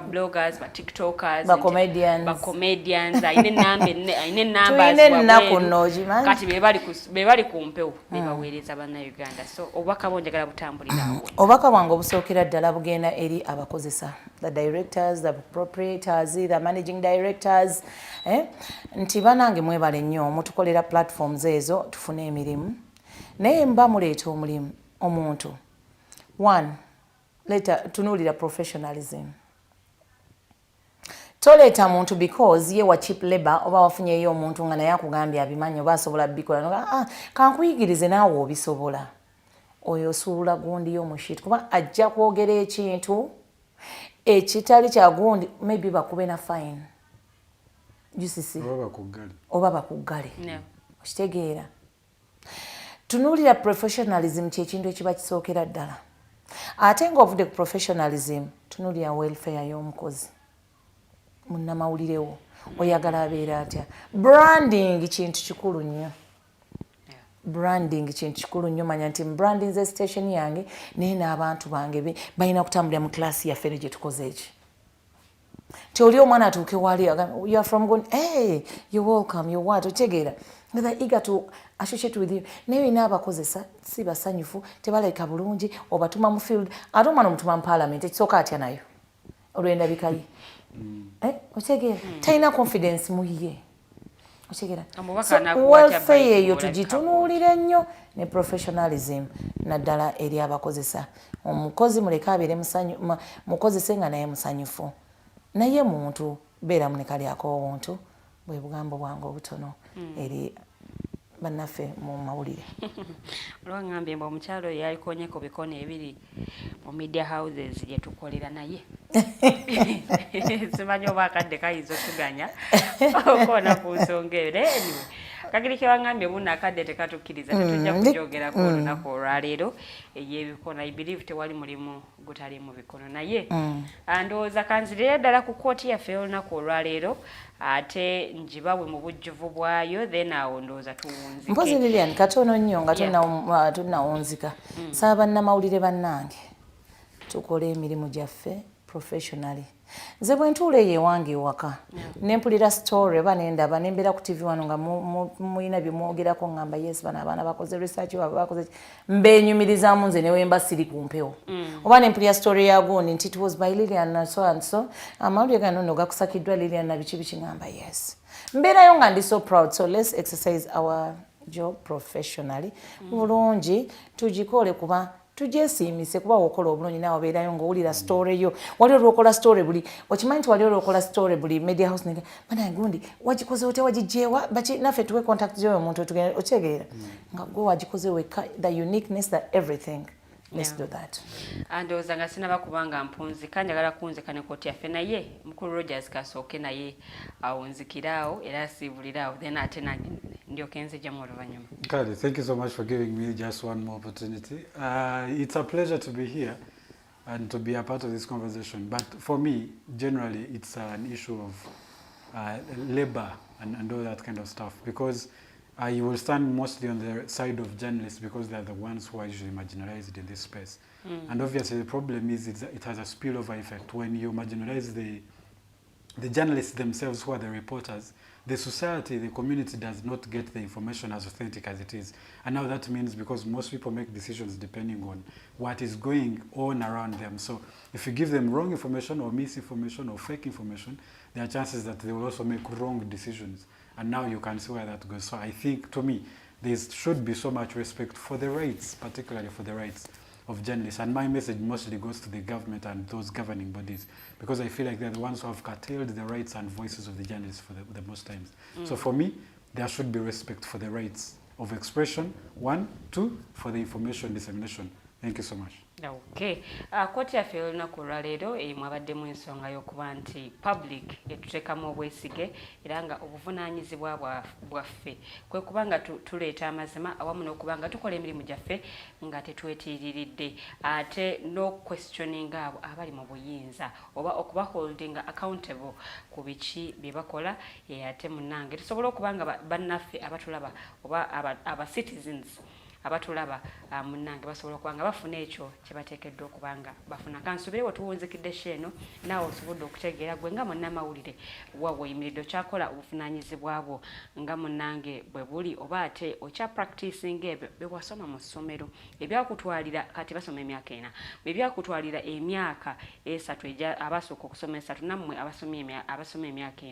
bloggers, tiktokers, comedians, kati bebali ku mpewo bebaweereza bannayuganda. So obubaka bw'onjagala butambulirawo. Obubaka bwange obusookera ddala bugenda eri abakozesa, the directors, the proprietors, the managing directors, nti banange mwebale nnyo mutukolera platforms ezo tufune emirimu naye mba muleeta omulimu omuntu one tunuulira professionalism. Toleeta muntu because ye wa cheap labor oba wafunyeyo omuntu nga naye akugambye abimanyi oba asobola bikola kankuyigirize naawe obisobola. Oyo osuula gundi y'omushiti kuba ajja kwogera ekintu ekitali kya gundi maybe bakube na fine. Jusisi oba bakuggale okitegeera. Tunuulira professionalism kyekintu ekiba kisookera ddala. Ate ng'ovudde ku professionalism tunuulira welfare y'omukozi. Munnamawulirewo oyagala abeera atya. Branding kintu kikulu nnyo. Branding kintu kikulu nnyo. Manya nti branding ze station yange naye n'abantu bange balina kutambulira mu class yaffe gye tukoze eki. Ti oli omwana atuuke wali you are from going hey you're welcome you're what otegeera. They're eager to associate with you. Naye ina abakozesa si basanyufu tebaleka bulungi obatuma mu field ate omwana omutuma mu parliament ekisooka atya nayo olw'endabika ye. Otegeera talina confidence mu ye. Otegeera welfare eyo tugitunuulire nnyo ne professionalism naddala eri abakozesa. Omukozi muleke abeere mukozese nga naye musanyufu. Naye muntu beera munekalyako obuntu bwe bugambo bwange obutono eri bannaffe mu mawulire. Olwangambye mbu omukyalo oyo yalikonyeko bikono ebiri mu media houses gye tukolera naye. Simanyi oba akadde kayinza okuganya okona ku nsonga eyo. Anyway, kagiri ke wangambye munno akadde tekatukkiriza tetujja kujogerako olunaku olwaleero ey'ebikono. I believe tewali mulimu gutali mu bikono naye ndowooza kanzirira ddala ku kooti yaffe olunaku olwaleero ate njibabwe mu bujjuvu bwayo then awo ndowooza tuwunzike. Mpozi Lilian katono nnyo nga tunnawunzika. Saba bannamawulire bannange tukole emirimu gyaffe professionally. Nze bwe ntuula eyo ewange ewaka ne mpulira story oba ne ndaba ne mbeera ku TV wano nga muyina bye mwogerako ngamba yes bano abaana bakoze research oba bakoze mbeenyumirizaamu nze ne wemba siri ku mpewo oba ne mpulira story ya gundi nti it was by Lilian and so and so amawulire gano nno gakusakiddwa Lilian na biki ngamba yes mbeerayo nga ndi so proud, so let's exercise our job professionally bulungi tugikole kuba tujesiimise kuba wokola obulungi naawe obeerayo ng'owulira story yo wali olwokola story buli okimanyi nti wali olwokola story buli media house nege bana gundi wagikoze ote wagijeewa baki naffe tuwe contact yoyo omuntu otegeera nga gwe wagikoze wekka the uniqueness, that everything. Let's do that. Ndowooza nga sinaba kubanga mpunzika njagala kunzika ne koti yaffe naye mukulu Rogers kasooke naye awunzikiraawo era asiibuliraawo then ate ndyoke nzijjamu oluvannyuma. Kale, thank you so much for giving me just one more opportunity. It's a pleasure to be here and to be a part of this conversation. But for me, generally, it's an issue of labor and all that kind of stuff because you will stand mostly on the side of journalists because they are the ones who are usually marginalized in this space. And obviously the problem is it has a spillover effect. When you marginalize the journalists themselves who are the reporters, the society, the community does not get the information as authentic as it is. And now that means because most people make decisions depending on what is going on around them. So if you give them wrong information or misinformation or fake information, there are chances that they will also make wrong decisions. And now you can see where that goes. So I think, to me, there should be so much respect for the rights, particularly for the rights of journalists. And my message mostly goes to the government and those governing bodies, because I feel like they're the ones who have curtailed the rights and voices of the journalists for the most times. So for me, there should be respect for the rights of expression, 1, 2, for the information dissemination. Thank you so much. Okay. Koti yaffe olunaku olwaleero mwabaddemu ensonga y'okuba nti public etuteekamu obwesige era nga obuvunaanyizibwa bwaffe kwe kuba nga tuleeta amazima awamu n'okuba nga tukola emirimu gyaffe nga tetwetiiriridde ate no questioning abo abali mu buyinza oba okuba holding accountable ku biki bye bakola ate munnange tusobola okuba nga bannaffe abatulaba oba aba citizens abatulaba munnange basobola okuba nga bafuna ekyo kye bateekeddwa okuba nga bafuna. Kansubire wetuwunzikidde sheeno naawe osobodde okutegeera gwe nga munnamawulire wawe oyimiridde okyakola obuvunaanyizibwa bwo nga munnange bwe buli oba ate okya practicing ebyo bye wasoma mu ssomero ebyakutwalira kati basoma emyaka 4 ebyakutwalira emyaka 3 abasooka okusoma 3 nammwe abasoma emyaka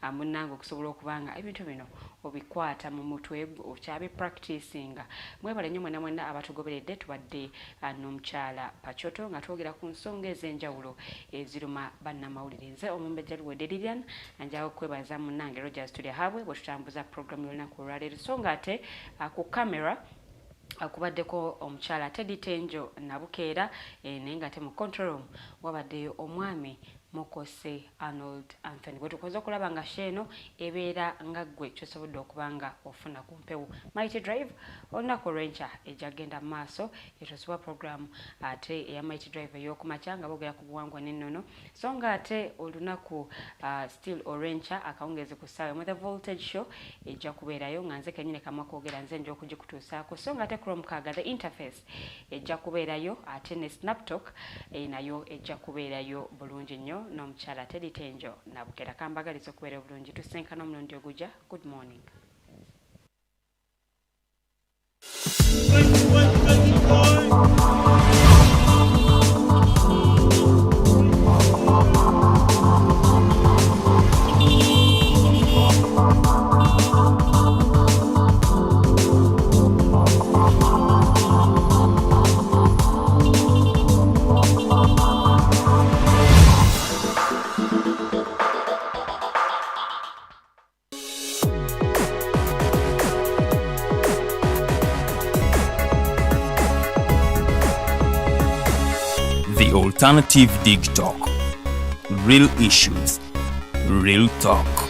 4 munnange okusobola okuba nga ebintu bino obikwata mu mutwe okyabi practicing. Mwebale nnyo mwenna abatugoberedde tubadde n'omukyala Pachoto nga twogera ku nsonga ez'enjawulo eziruma bannamawulire. Nze omumbejja luwedde Lilian njawo kwebaza munnange Rogers Studio habwe bwe tutambuza programu y'olunaku olwaleero so nga ate ku kamera akubaddeko omukyala Teddy Tenjo nabukeera naye nga ate mu control room wabaddeyo omwami Mokose Arnold Anthony. Bwe tukoze okulaba nga sheeno ebeera nga ggwe kyosobodde okuba nga ofuna ku mpewo. Mighty Drive olunaku olw'enkya ejjagenda mu maaso etusoba programu ate eya Mighty Drive ey'okumakya nga boogera ku buwangwa n'ennono so nga ate olunaku still olw'enkya akawungezi ku ssaawa mu The Voltage Show ejja kubeerayo nga nze kennyini kamwa kwogera nze nja okugikutuusaako so nga ate ku Lwomukaaga The Interface ejja kubeerayo ate ne Snaptalk nayo ejja kubeerayo bulungi nnyo n'omukyala Teddy Tenjo nabukera kambagaliza okubeera obulungi tusenkana omulundi ogujja. Good morning. The Alternative Digitalk. Real issues, real talk.